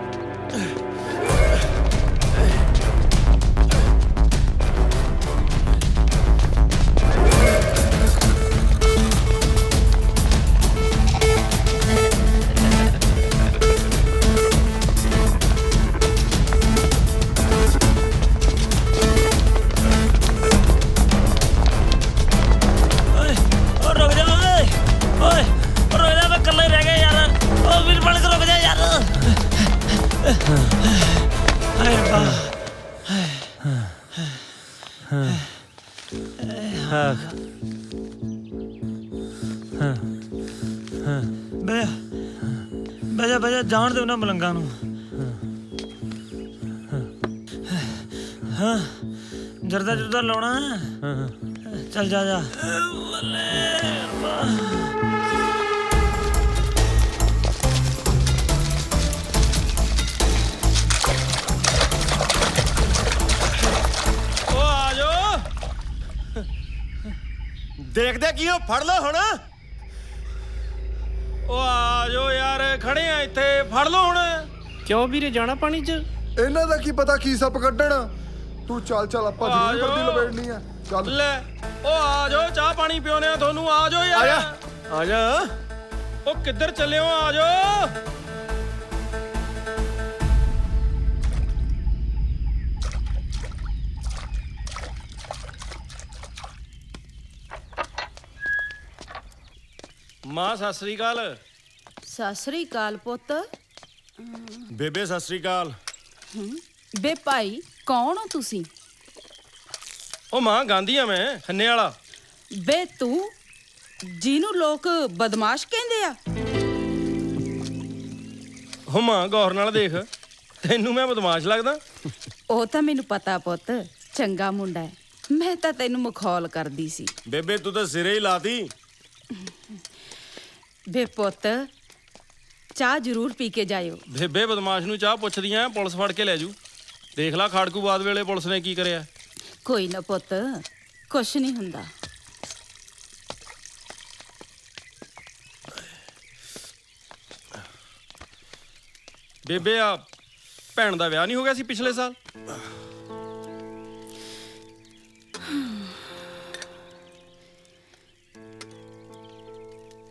ਬਜਾ ਜਾਣ ਦਿਓ ਨਾ ਮਲੰਗਾਂ ਨੂੰ। ਹਾਂ ਜਰਦਾ ਜੁਰਦਾ ਲਾਉਣਾ। ਚੱਲ ਜਾ ਜਾ। ਉਹ ਆ ਜਾਓ, ਦੇਖਦੇ ਕੀ ਹੋ, ਫੜ ਲਓ ਹੁਣ। ਉਹ ਆ ਜਾਓ ਯਾਰ, ਖੜੇ ਆ ਇੱਥੇ, ਫੜ ਲਓ ਹੁਣ। ਕਿਉਂ ਵੀਰੇ ਜਾਣਾ ਪਾਣੀ 'ਚ? ਇਹਨਾਂ ਦਾ ਕੀ ਪਤਾ ਕੀ ਸੱਪ ਕੱਢਣਾ। ਤੂੰ ਚੱਲ ਚੱਲ, ਆਪਾਂ ਜ਼ਰੂਰ ਵਰਦੀ ਲਪੇੜਨੀ ਆ। ਚੱਲ ਲੈ ਉਹ ਆ ਜਾਓ, ਚਾਹ ਪਾਣੀ ਪਿਉਨੇ ਆ ਤੁਹਾਨੂੰ। ਆ ਜਾਓ ਯਾਰ, ਆ ਜਾ। ਉਹ ਕਿੱਧਰ ਚੱਲੇ ਹੋ? ਆ ਜਾਓ। ਮਾਂ ਸਤਿ ਸ੍ਰੀ ਅਕਾਲ। ਸਤਿ ਸ੍ਰੀ ਅਕਾਲ ਪੁੱਤ। ਬੇਬੇ ਸਤਿ ਸ੍ਰੀ ਅਕਾਲ। ਬੇ ਭਾਈ ਕੌਣ ਹੋ ਤੁਸੀਂ? ਉਹ ਮਾਂ ਗਾਂਧੀ ਆ ਮੈਂ, ਖੰਨੇ ਵਾਲਾ। ਬੇ ਤੂੰ ਜਿਹਨੂੰ ਲੋਕ ਬਦਮਾਸ਼ ਕਹਿੰਦੇ ਆ? ਹੋ ਮਾਂ ਗੌਰ ਨਾਲ ਦੇਖ, ਤੈਨੂੰ ਮੈਂ ਬਦਮਾਸ਼ ਲੱਗਦਾ? ਉਹ ਤਾਂ ਮੈਨੂੰ ਪਤਾ ਪੁੱਤ, ਚੰਗਾ ਮੁੰਡਾ ਹੈ। ਮੈਂ ਤਾਂ ਤੈਨੂੰ ਮਖੌਲ ਕਰਦੀ ਸੀ। ਬੇਬੇ ਤੂੰ ਤਾਂ ਸਿਰੇ ਹੀ ਲਾਤੀ। ਵੇ ਪੁੱਤ ਚਾਹ ਜ਼ਰੂਰ ਪੀ ਕੇ ਜਾਇਓ। ਬੇਬੇ ਬਦਮਾਸ਼ ਨੂੰ ਚਾਹ ਪੁੱਛਦੀਆਂ ਪੁਲਿਸ ਫੜ ਕੇ ਲੈ ਜੂ। ਦੇਖ ਲਾ ਖਾੜਕੂ ਬਾਦ ਵੇਲੇ ਪੁਲਿਸ ਨੇ ਕੀ ਕਰਿਆ। ਕੋਈ ਨਾ ਪੁੱਤ, ਕੁਛ ਨਹੀਂ ਹੁੰਦਾ। ਬੇਬੇ ਆ ਭੈਣ ਦਾ ਵਿਆਹ ਨਹੀਂ ਹੋ ਗਿਆ ਸੀ ਪਿਛਲੇ ਸਾਲ?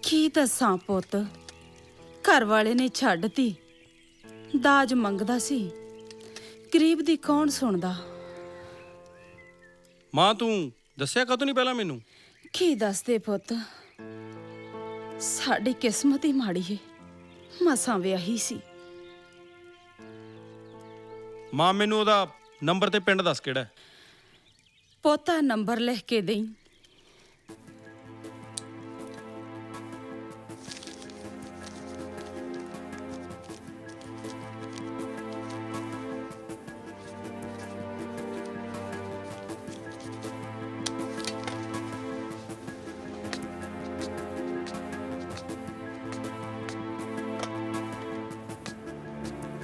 ਕੀ ਦੱਸਾਂ ਪੁੱਤ, ਘਰ ਵਾਲੇ ਨੇ ਛੱਡਤੀ। ਦਾਜ ਮੰਗਦਾ ਸੀ, ਗਰੀਬ ਦੀ ਕੌਣ ਸੁਣਦਾ। ਮਾਂ ਤੂੰ ਦੱਸਿਆ ਕਾਹਤੋਂ ਨਹੀਂ ਪਹਿਲਾਂ ਮੈਨੂੰ? ਕੀ ਦੱਸਦੇ ਪੁੱਤ, ਸਾਡੀ ਕਿਸਮਤ ਹੀ ਮਾੜੀ ਏ, ਮਸਾਂ ਵਿਆਹੀ ਸੀ। ਮਾਂ ਮੈਨੂੰ ਉਹਦਾ ਨੰਬਰ ਤੇ ਪਿੰਡ ਦੱਸ ਕਿਹੜਾ ਹੈ। ਪੋਤਾ ਨੰਬਰ ਲਿਖ ਕੇ ਦੇਈਂ।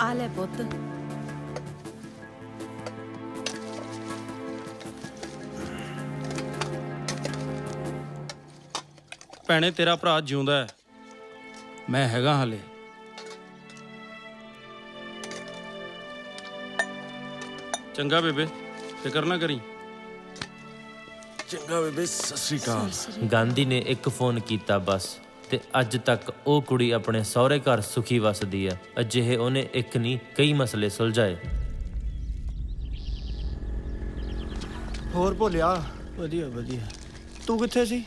ਆ ਲੈ ਪੁੱਤ। ਭੈਣੇ ਤੇਰਾ ਭਰਾ ਜਿਉਂਦਾ ਹੈ, ਮੈਂ ਹੈਗਾ ਹਾਲੇ। ਚੰਗਾ ਬੇਬੇ, ਫਿਕਰ ਨਾ ਕਰੀ। ਚੰਗਾ ਬੇਬੇ, ਸਤਿ ਸ੍ਰੀ ਅਕਾਲ। ਗਾਂਧੀ ਨੇ ਇੱਕ ਫੋਨ ਕੀਤਾ ਬਸ, ਤੇ ਅੱਜ ਤੱਕ ਉਹ ਕੁੜੀ ਆਪਣੇ ਸਹੁਰੇ ਘਰ ਸੁਖੀ ਵਸਦੀ ਆ। ਅਜਿਹੇ ਉਹਨੇ ਇੱਕ ਨਹੀਂ ਕਈ ਮਸਲੇ ਸੁਲਝਾਏ। ਹੋਰ ਭੋਲਿਆ? ਵਧੀਆ ਵਧੀਆ। ਤੂੰ ਕਿੱਥੇ ਸੀ?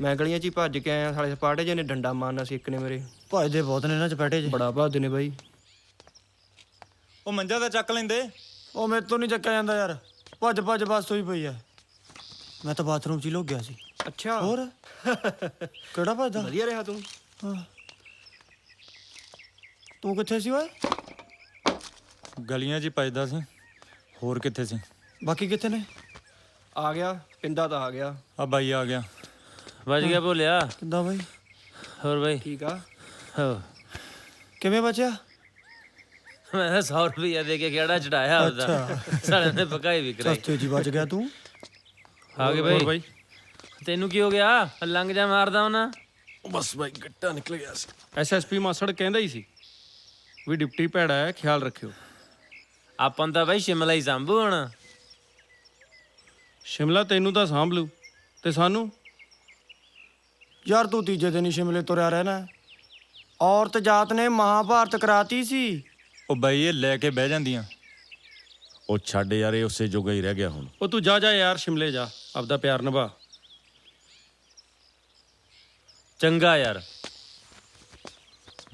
ਮੈਂ ਗਲੀਆਂ 'ਚ ਹੀ ਭੱਜ ਕੇ ਆਇਆ। ਸਾਲੇ ਸਪਾਟੇ ਜਿਹੇ ਨੇ ਡੰਡਾ ਮਾਰਨਾ ਸੀ ਇੱਕ ਨੇ ਮੇਰੇ। ਭੱਜਦੇ ਬਹੁਤ ਨੇ ਨਾ ਚਪੇਟੇ 'ਚ। ਬੜਾ ਭੱਜਦੇ ਨੇ ਬਾਈ। ਉਹ ਮੰਜਾ ਤਾਂ ਚੱਕ ਲੈਂਦੇ। ਉਹ ਮੇਰੇ ਤੋਂ ਨਹੀਂ ਚੱਕਿਆ ਜਾਂਦਾ ਯਾਰ। ਭੱਜ ਭੱਜ ਬਸ ਹੋਈ ਪਈ ਆ। ਮੈਂ ਤਾਂ ਬਾਥਰੂਮ 'ਚ ਹੀ ਲੁੱਕ ਗਿਆ ਸੀ। ਅੱਛਾ ਹੋਰ ਕਿਹੜਾ ਭੱਜਦਾ? ਵਧੀਆ ਰਿਹਾ ਤੂੰ। ਹਾਂ। ਤੂੰ ਕਿੱਥੇ ਸੀ ਓਏ? ਗਲੀਆਂ 'ਚ ਹੀ ਭੱਜਦਾ ਸੀ, ਹੋਰ ਕਿੱਥੇ ਸੀ? ਬਾਕੀ ਕਿੱਥੇ ਨੇ? ਆ ਗਿਆ ਪਿੰਦਾ ਤਾਂ ਆ ਗਿਆ। ਆ ਬਾਈ ਆ ਗਿਆ। ਬਚ ਗਿਆ ਭੋਲਿਆ? ਕਿੱਦਾਂ ਬਾਈ? ਹੋਰ ਬਾਈ ਠੀਕ ਆ। ਹੋ ਕਿਵੇਂ ਬਚਿਆ? ਮੈਂ 100 ਰੁਪਇਆ ਦੇ ਕੇ ਕਿਹੜਾ ਚੜਾਇਆ ਉਹਦਾ। ਸਾਲੇ ਨੇ ਪਕਾਈ ਵੀ ਕਰਾਈ। ਸਸਤੇ 'ਚ ਹੀ ਬਚ ਗਿਆ ਤੂੰ। ਆ ਗਏ ਬਾਈ। ਤੈਨੂੰ ਕੀ ਹੋ ਗਿਆ? ਲੰਘ ਜਾ ਮਾਰਦਾ ਉਹਨਾਂ। ਬਸ ਬਾਈ ਗੱਟਾ ਨਿਕਲ ਗਿਆ ਸੀ। ਐਸਐਸਪੀ ਮਾਸੜ ਕਹਿੰਦਾ ਹੀ ਸੀ ਵੀ ਡਿਪਟੀ ਭੈੜਾ ਹੈ, ਖਿਆਲ ਰੱਖਿਓ। ਆਪਾਂ ਤਾਂ ਬਾਈ ਸ਼ਿਮਲਾ ਹੀ ਸਾਂਭੂ ਹੁਣ। ਸ਼ਿਮਲਾ ਤੈਨੂੰ ਤਾਂ ਸਾਂਭ ਲੂ, ਤੇ ਸਾਨੂੰ? ਯਾਰ ਤੂੰ ਤੀਜੇ ਦਿਨ ਹੀ ਸ਼ਿਮਲੇ ਤੁਰਿਆ ਰਹਿਣਾ। ਔਰਤ ਜਾਤ ਨੇ ਮਹਾਭਾਰਤ ਕਰਾਤੀ ਸੀ। ਉਹ ਬਾਈ ਇਹ ਲੈ ਕੇ ਬਹਿ ਜਾਂਦੀਆਂ। ਉਹ ਛੱਡ ਯਾਰ, ਇਹ ਉਸੇ ਜੋਗਾ ਹੀ ਰਹਿ ਗਿਆ ਹੁਣ। ਉਹ ਤੂੰ ਜਾ ਯਾਰ, ਸ਼ਿਮਲੇ ਜਾ, ਆਪਦਾ ਪਿਆਰ ਨਿਭਾ। ਚੰਗਾ ਯਾਰ,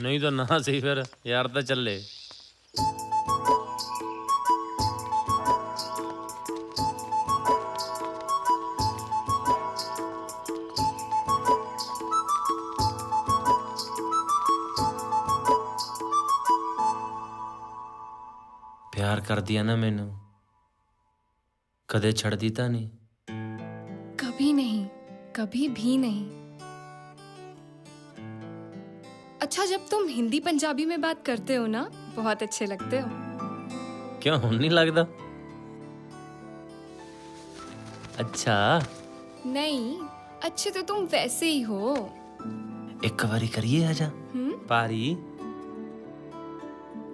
ਨਹੀਂ ਤਾਂ ਨਾ ਸਹੀ ਫਿਰ ਯਾਰ ਤਾਂ ਚੱਲੇ। ਪਿਆਰ ਕਰਦੀ ਆ ਨਾ ਮੈਨੂੰ, ਕਦੇ ਛੱਡਦੀ ਤਾਂ ਨਹੀਂ। कभी नहीं, कभी भी नहीं। अच्छा, जब तुम हिंदी पंजाबी में बात करते हो ना, बहुत अच्छे लगते हो। क्यों, ਹੁਣ नहीं लगता? अच्छा नहीं, अच्छे तो तुम वैसे ही हो। एक बारी करिए आजा पारी।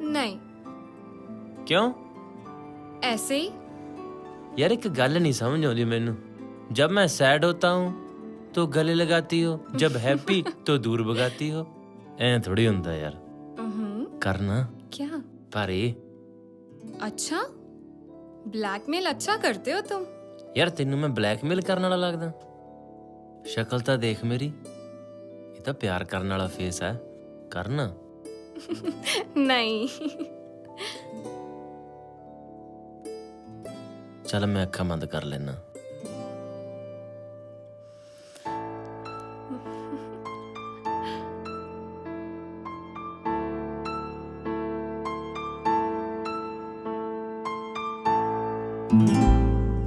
नहीं, क्यों? ऐसे ही। यार एक गल नहीं समझ आती मैनू। जब मैं सैड होता हूँ तो गले लगाती हो, जब हैप्पी तो दूर भगाती हो। ऐ थोड़ी होंदा यार। करना क्या? पारी। अच्छा, ब्लैकमेल अच्छा करते हो तुम। यार तेनू मैं ब्लैकमेल करने वाला लगदा? शक्ल तो देख मेरी, ये तो प्यार करने वाला फेस है। करना नहीं। चल मैं अखा बंद कर लेना।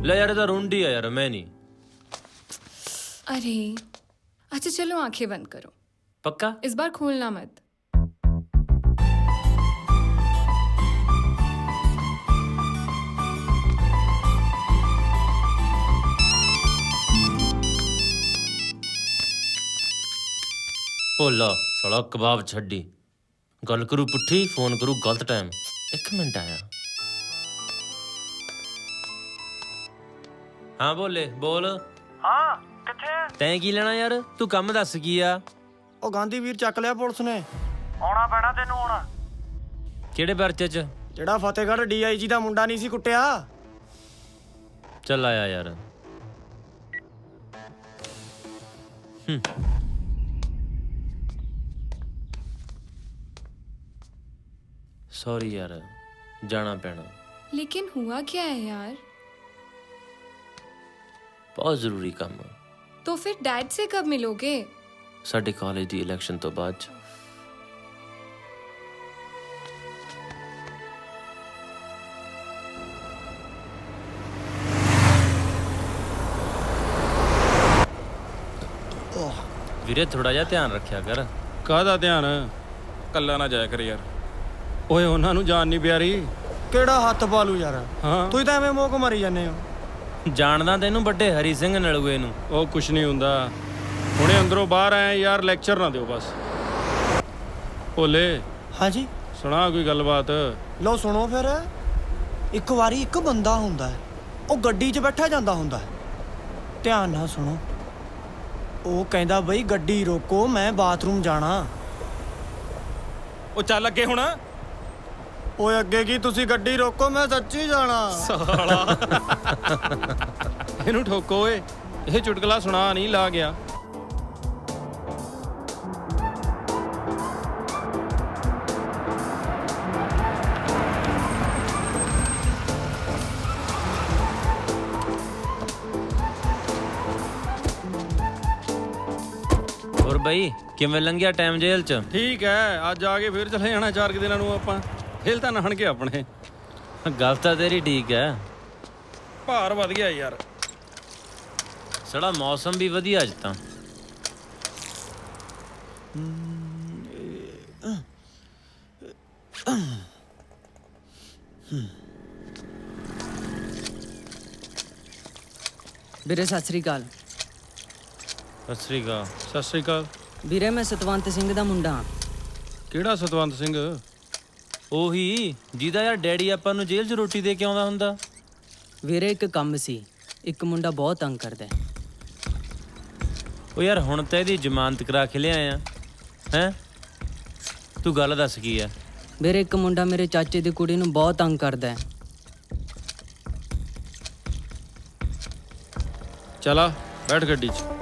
ले यार, तो रूंडी है यार, मैं नहीं। अरे अच्छा चलो आंखें बंद करो। पक्का? इस बार खोलना मत। ਭੋਲਾ ਸਾਲਾ ਕਬਾਬ ਛੱਡੀ ਗੱਲ ਕਰੂ ਪੁੱਠੀ ਫੋਨ ਕਰੂ ਗਲਤ ਟਾਈਮ 1 ਮਿੰਟ ਆਇਆ ਹਾਂ ਬੋਲੇ ਬੋਲ ਹਾਂ ਕਿੱਥੇ ਤੈਂ ਕੀ ਲੈਣਾ ਯਾਰ ਤੂੰ ਕੰਮ ਦੱਸ ਕੀ ਆ ਉਹ ਗਾਂਧੀ ਵੀਰ ਚੱਕ ਲਿਆ ਪੁਲਿਸ ਨੇ ਆਉਣਾ ਪੈਣਾ ਤੈਨੂੰ ਹੁਣ ਕਿਹੜੇ ਪਰਚੇ 'ਚ ਜਿਹੜਾ ਫਤਿਹਗੜ੍ਹ ਡੀਆਈਜੀ ਦਾ ਮੁੰਡਾ ਨਹੀਂ ਸੀ ਕੁੱਟਿਆ ਚੱਲ ਆਇਆ ਯਾਰ सॉरी यार जाना पैना लेकिन हुआ क्या है यार बहुत जरूरी काम है तो फिर डैड से कब मिलोगे साडे कॉलेज दी इलेक्शन तो बाद ਵੀਰੇ ਥੋੜਾ ਜਿਹਾ ਧਿਆਨ ਰੱਖਿਆ ਕਰ ਕਾਹਦਾ ਧਿਆਨ ਕੱਲਾ ਨਾ ਜਾਇਆ ਕਰ ਯਾਰ ਓਏ ਉਹਨਾਂ ਨੂੰ ਜਾਨ ਨਹੀਂ ਪਿਆਰੀ ਕਿਹੜਾ ਹੱਥ ਪਾਲੂ ਯਾਰ ਹਾਂ ਤੁਸੀਂ ਤਾਂ ਐਵੇਂ ਮੋਕ ਮਾਰੀ ਜਾਂਦੇ ਹੋ ਜਾਣਦਾ ਤੈਨੂੰ ਵੱਡੇ ਹਰੀ ਸਿੰਘ ਨਲੂਏ ਨੂੰ ਉਹ ਕੁਛ ਨਹੀਂ ਹੁੰਦਾ ਹੁਣੇ ਅੰਦਰੋਂ ਬਾਹਰ ਆਏ ਯਾਰ ਲੈਕਚਰ ਨਾ ਦਿਓ ਬਸ ਭੋਲੇ ਹਾਂਜੀ ਸੁਣਾ ਕੋਈ ਗੱਲਬਾਤ ਲਓ ਸੁਣੋ ਫਿਰ ਇੱਕ ਵਾਰੀ ਇੱਕ ਬੰਦਾ ਹੁੰਦਾ ਹੈ ਉਹ ਗੱਡੀ 'ਚ ਬੈਠਾ ਜਾਂਦਾ ਹੁੰਦਾ ਹੈ ਧਿਆਨ ਨਾਲ ਸੁਣੋ ਉਹ ਕਹਿੰਦਾ ਬਈ ਗੱਡੀ ਰੋਕੋ ਮੈਂ ਬਾਥਰੂਮ ਜਾਣਾ ਉਹ ਚੱਲ ਅੱਗੇ ਹੁਣ ਓਏ ਅੱਗੇ ਕੀ ਤੁਸੀਂ ਗੱਡੀ ਰੋਕੋ ਮੈਂ ਸੱਚੀ ਜਾਣਾ ਸਾਲਾ ਇਹਨੂੰ ਠੋਕੋ ਓਏ ਇਹ ਚੁਟਕਲਾ ਸੁਣਾ ਨਹੀਂ ਲਾ ਗਿਆ ਹੋਰ ਬਈ ਕਿਵੇਂ ਲੰਘਿਆ ਟਾਈਮ ਜੇਲ੍ਹ 'ਚ ਠੀਕ ਹੈ ਅੱਜ ਆ ਕੇ ਫਿਰ ਚਲੇ ਜਾਣਾ 4 ਦਿਨਾਂ ਨੂੰ ਆਪਾਂ ਹਿਲ ਤਾਂ ਨਹਣ ਕੇ ਆਪਣੇ ਗੱਲ ਤਾਂ ਤੇਰੀ ਠੀਕ ਹੈ ਭਾਰ ਵਧ ਗਿਆ ਯਾਰ ਸੜਾ ਮੌਸਮ ਵੀ ਵਧੀਆ ਅੱਜ ਤਾਂ ਵੀਰੇ ਸਤਿ ਸ੍ਰੀ ਅਕਾਲ ਸਤਿ ਸ੍ਰੀ ਅਕਾਲ ਸਤਿ ਸ੍ਰੀ ਅਕਾਲ ਵੀਰੇ ਮੈਂ ਸਤਵੰਤ ਸਿੰਘ ਦਾ ਮੁੰਡਾ ਹਾਂ ਕਿਹੜਾ ਸਤਵੰਤ ਸਿੰਘ ਉਹੀ ਜਿਹਦਾ ਯਾਰ ਡੈਡੀ ਆਪਾਂ ਨੂੰ ਜੇਲ੍ਹ 'ਚ ਰੋਟੀ ਦੇ ਕੇ ਆਉਂਦਾ ਹੁੰਦਾ ਵੀਰੇ ਇੱਕ ਕੰਮ ਸੀ ਇੱਕ ਮੁੰਡਾ ਬਹੁਤ ਤੰਗ ਕਰਦਾ ਉਹ ਯਾਰ ਹੁਣ ਤਾਂ ਇਹਦੀ ਜ਼ਮਾਨਤ ਕਰਾ ਕੇ ਲਿਆਇਆ ਹੈਂ ਤੂੰ ਗੱਲ ਦੱਸ ਕੀ ਆ ਵੀਰੇ ਇੱਕ ਮੁੰਡਾ ਮੇਰੇ ਚਾਚੇ ਦੀ ਕੁੜੀ ਨੂੰ ਬਹੁਤ ਤੰਗ ਕਰਦਾ ਚਲਾ ਬੈਠ ਗੱਡੀ 'ਚ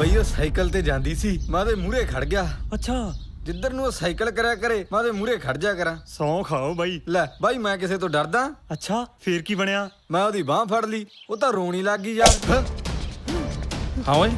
ਬਈ ਉਹ ਸਾਈਕਲ ਤੇ ਜਾਂਦੀ ਸੀ ਮੈਂ ਉਹਦੇ ਮੂਹਰੇ ਖੜ ਗਿਆ ਅੱਛਾ ਜਿੱਧਰ ਨੂੰ ਉਹ ਸਾਈਕਲ ਕਰਿਆ ਕਰੇ ਮੈਂ ਉਹਦੇ ਮੂਹਰੇ ਖੜ ਜਾ ਕਰਾਂ ਸੌਂ ਖਾਓ ਬਾਈ ਲੈ ਬਾਈ ਮੈਂ ਕਿਸੇ ਤੋਂ ਡਰਦਾ ਅੱਛਾ ਫੇਰ ਕੀ ਬਣਿਆ ਮੈਂ ਉਹਦੀ ਬਾਹ ਫੜ ਲਈ ਉਹ ਤਾਂ ਰੋਣ ਹੀ ਲੱਗ ਗਈ ਯਾਰ ਹਾਂ ਓਏ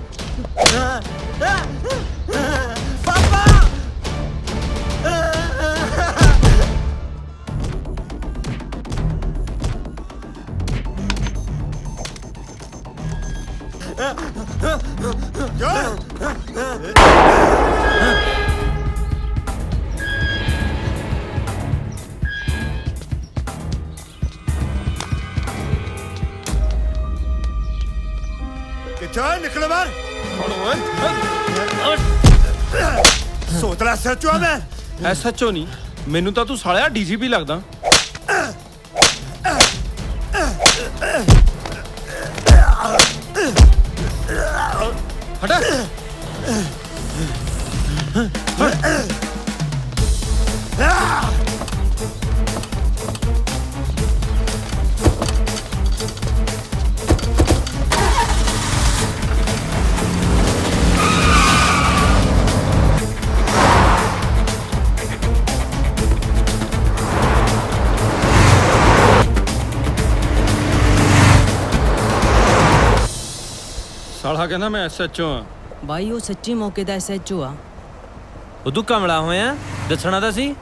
ਕਿੱਥੇ ਨਿਕਲ ਬਾਹਰ ਸੋਤਲਾ ਸੱਚੋ ਮੈਂ ਐਸਐਚਓ ਨਹੀਂ ਮੈਨੂੰ ਤਾਂ ਤੂੰ ਸਾਲਿਆ ਡੀਜੀਪੀ ਲੱਗਦਾ ਹਟ ਸਾਲਾ ਕਹਿੰਦਾ ਮੈਂ ਐਸਐਚਓ ਆ ਬਾਈ ਉਹ ਸੱਚੀ ਮੌਕੇ ਦਾ ਐਸਐਚਓ ਆ ਉਹ ਤੂੰ ਕਮਲਾ ਹੋਇਆ, ਦੱਸਣਾ ਤਾਂ ਸੀ।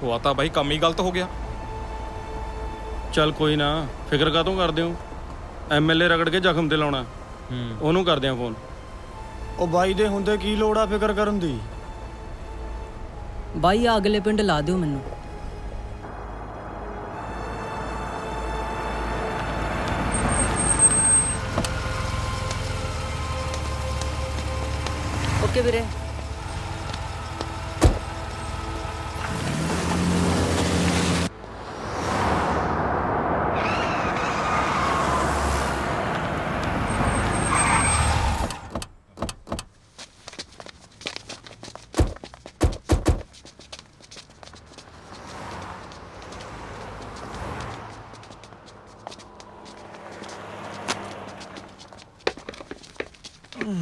ਉਹ ਤਾਂ ਬਾਈ ਕੰਮ ਹੀ ਗਲਤ ਹੋ ਗਿਆ। ਚੱਲ ਕੋਈ ਨਾ, ਫਿਕਰ ਕਾਹਤੋਂ ਕਰਦੇ ਹੋ? ਐਮਐਲਏ ਰਗੜ ਕੇ ਜ਼ਖਮ ਤੇ ਲਾਉਣਾ, ਉਹਨੂੰ ਕਰਦੇ ਆ ਫੋਨ। ਉਹ ਬਾਈ ਦੇ ਹੁੰਦੇ ਕੀ ਲੋੜ ਆ ਫਿਕਰ ਕਰਨ ਦੀ? ਬਾਈ ਆ ਅਗਲੇ ਪਿੰਡ ਲਾ ਦਿਓ ਮੈਨੂੰ। ਓਕੇ ਵੀਰੇ।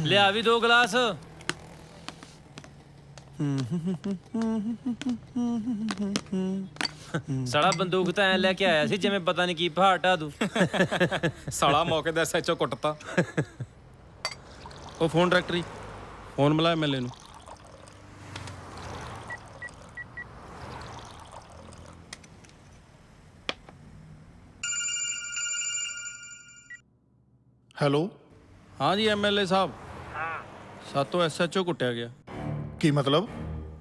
ਲਿਆ ਵੀ 2 ਗਲਾਸ। ਸਾਲਾ ਬੰਦੂਕ ਤਾਂ ਐ ਲੈ ਕੇ ਆਇਆ ਸੀ ਜਿਵੇਂ ਪਤਾ ਨਹੀਂ ਕੀ ਪਹਾੜ ਢਾ ਦੂ। ਸਾਲਾ ਮੌਕੇ ਦਾ SHO ਕੁੱਟਤਾ। ਉਹ ਫੋਨ ਡਾਇਰੈਕਟਰੀ, ਫੋਨ ਮਿਲਾ ਐਮਐਲਏ ਨੂੰ। ਹੈਲੋ। ਹਾਂ ਜੀ ਐਮਐਲਏ ਸਾਹਿਬ, ਸਾਤੋਂ SHO ਕੁੱਟਿਆ ਗਿਆ। ਕੀ ਮਤਲਬ?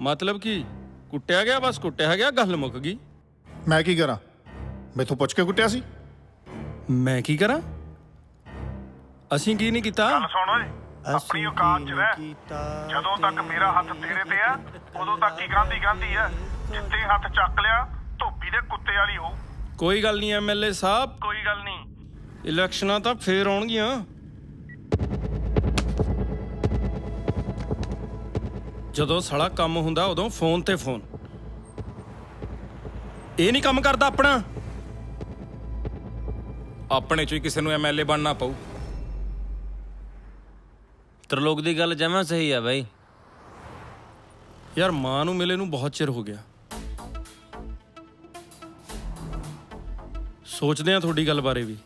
ਮਤਲਬ ਕੀ? ਕੁੱਟਿਆ ਗਿਆ, ਬਸ ਕੁੱਟਿਆ ਗਿਆ, ਗੱਲ ਮੁੱਕ ਗਈ। ਮੈਂ ਕੀ ਕਰਾਂ? ਮੈਥੋਂ ਪੁੱਛ ਕੇ ਕੁੱਟਿਆ ਸੀ। ਮੈਂ ਕੀ ਕਰਾਂ? ਅਸੀਂ ਕੀ ਨਹੀਂ ਕੀਤਾ? ਗੱਲ ਸੁਣ ਓਏ, ਆਪਣੀ ਔਕਾਤ 'ਚ ਰਹਿ। ਜਦੋਂ ਤੱਕ ਮੇਰਾ ਹੱਥ ਤੇਰੇ ਤੇ ਆ, ਉਦੋਂ ਤੱਕ ਹੀ ਗਾਂਧੀ ਆ। ਜਿੱਤੇ ਹੱਥ ਚੱਕ ਲਿਆ, ਧੋਬੀ ਦੇ ਕੁੱਤੇ ਵਾਲੀ ਹੋਊ। ਕੋਈ ਗੱਲ ਨਹੀਂ ਐਮਐਲਏ ਸਾਹਿਬ, ਕੋਈ ਗੱਲ ਨਹੀਂ। ਇਲੈਕਸ਼ਨਾਂ ਤਾਂ ਫੇਰ ਆਉਣਗੀਆਂ। ਜਦੋਂ ਸਾਲਾ ਕੰਮ ਹੁੰਦਾ ਉਦੋਂ ਫੋਨ ਤੇ ਫੋਨ। ਇਹ ਨਹੀਂ ਕੰਮ ਕਰਦਾ ਆਪਣਾ। ਆਪਣੇ ਚੋਂ ਹੀ ਕਿਸੇ ਨੂੰ MLA ਬਣਨਾ ਪਊ। ਤਰਲੋਕ ਦੀ ਗੱਲ ਜਮਾਂ ਸਹੀ ਆ ਬਾਈ। ਯਾਰ ਮਾਂ ਨੂੰ ਮਿਲੇ ਨੂੰ ਬਹੁਤ ਚਿਰ ਹੋ ਗਿਆ। ਸੋਚਦੇ ਆ ਤੁਹਾਡੀ ਗੱਲ ਬਾਰੇ ਵੀ।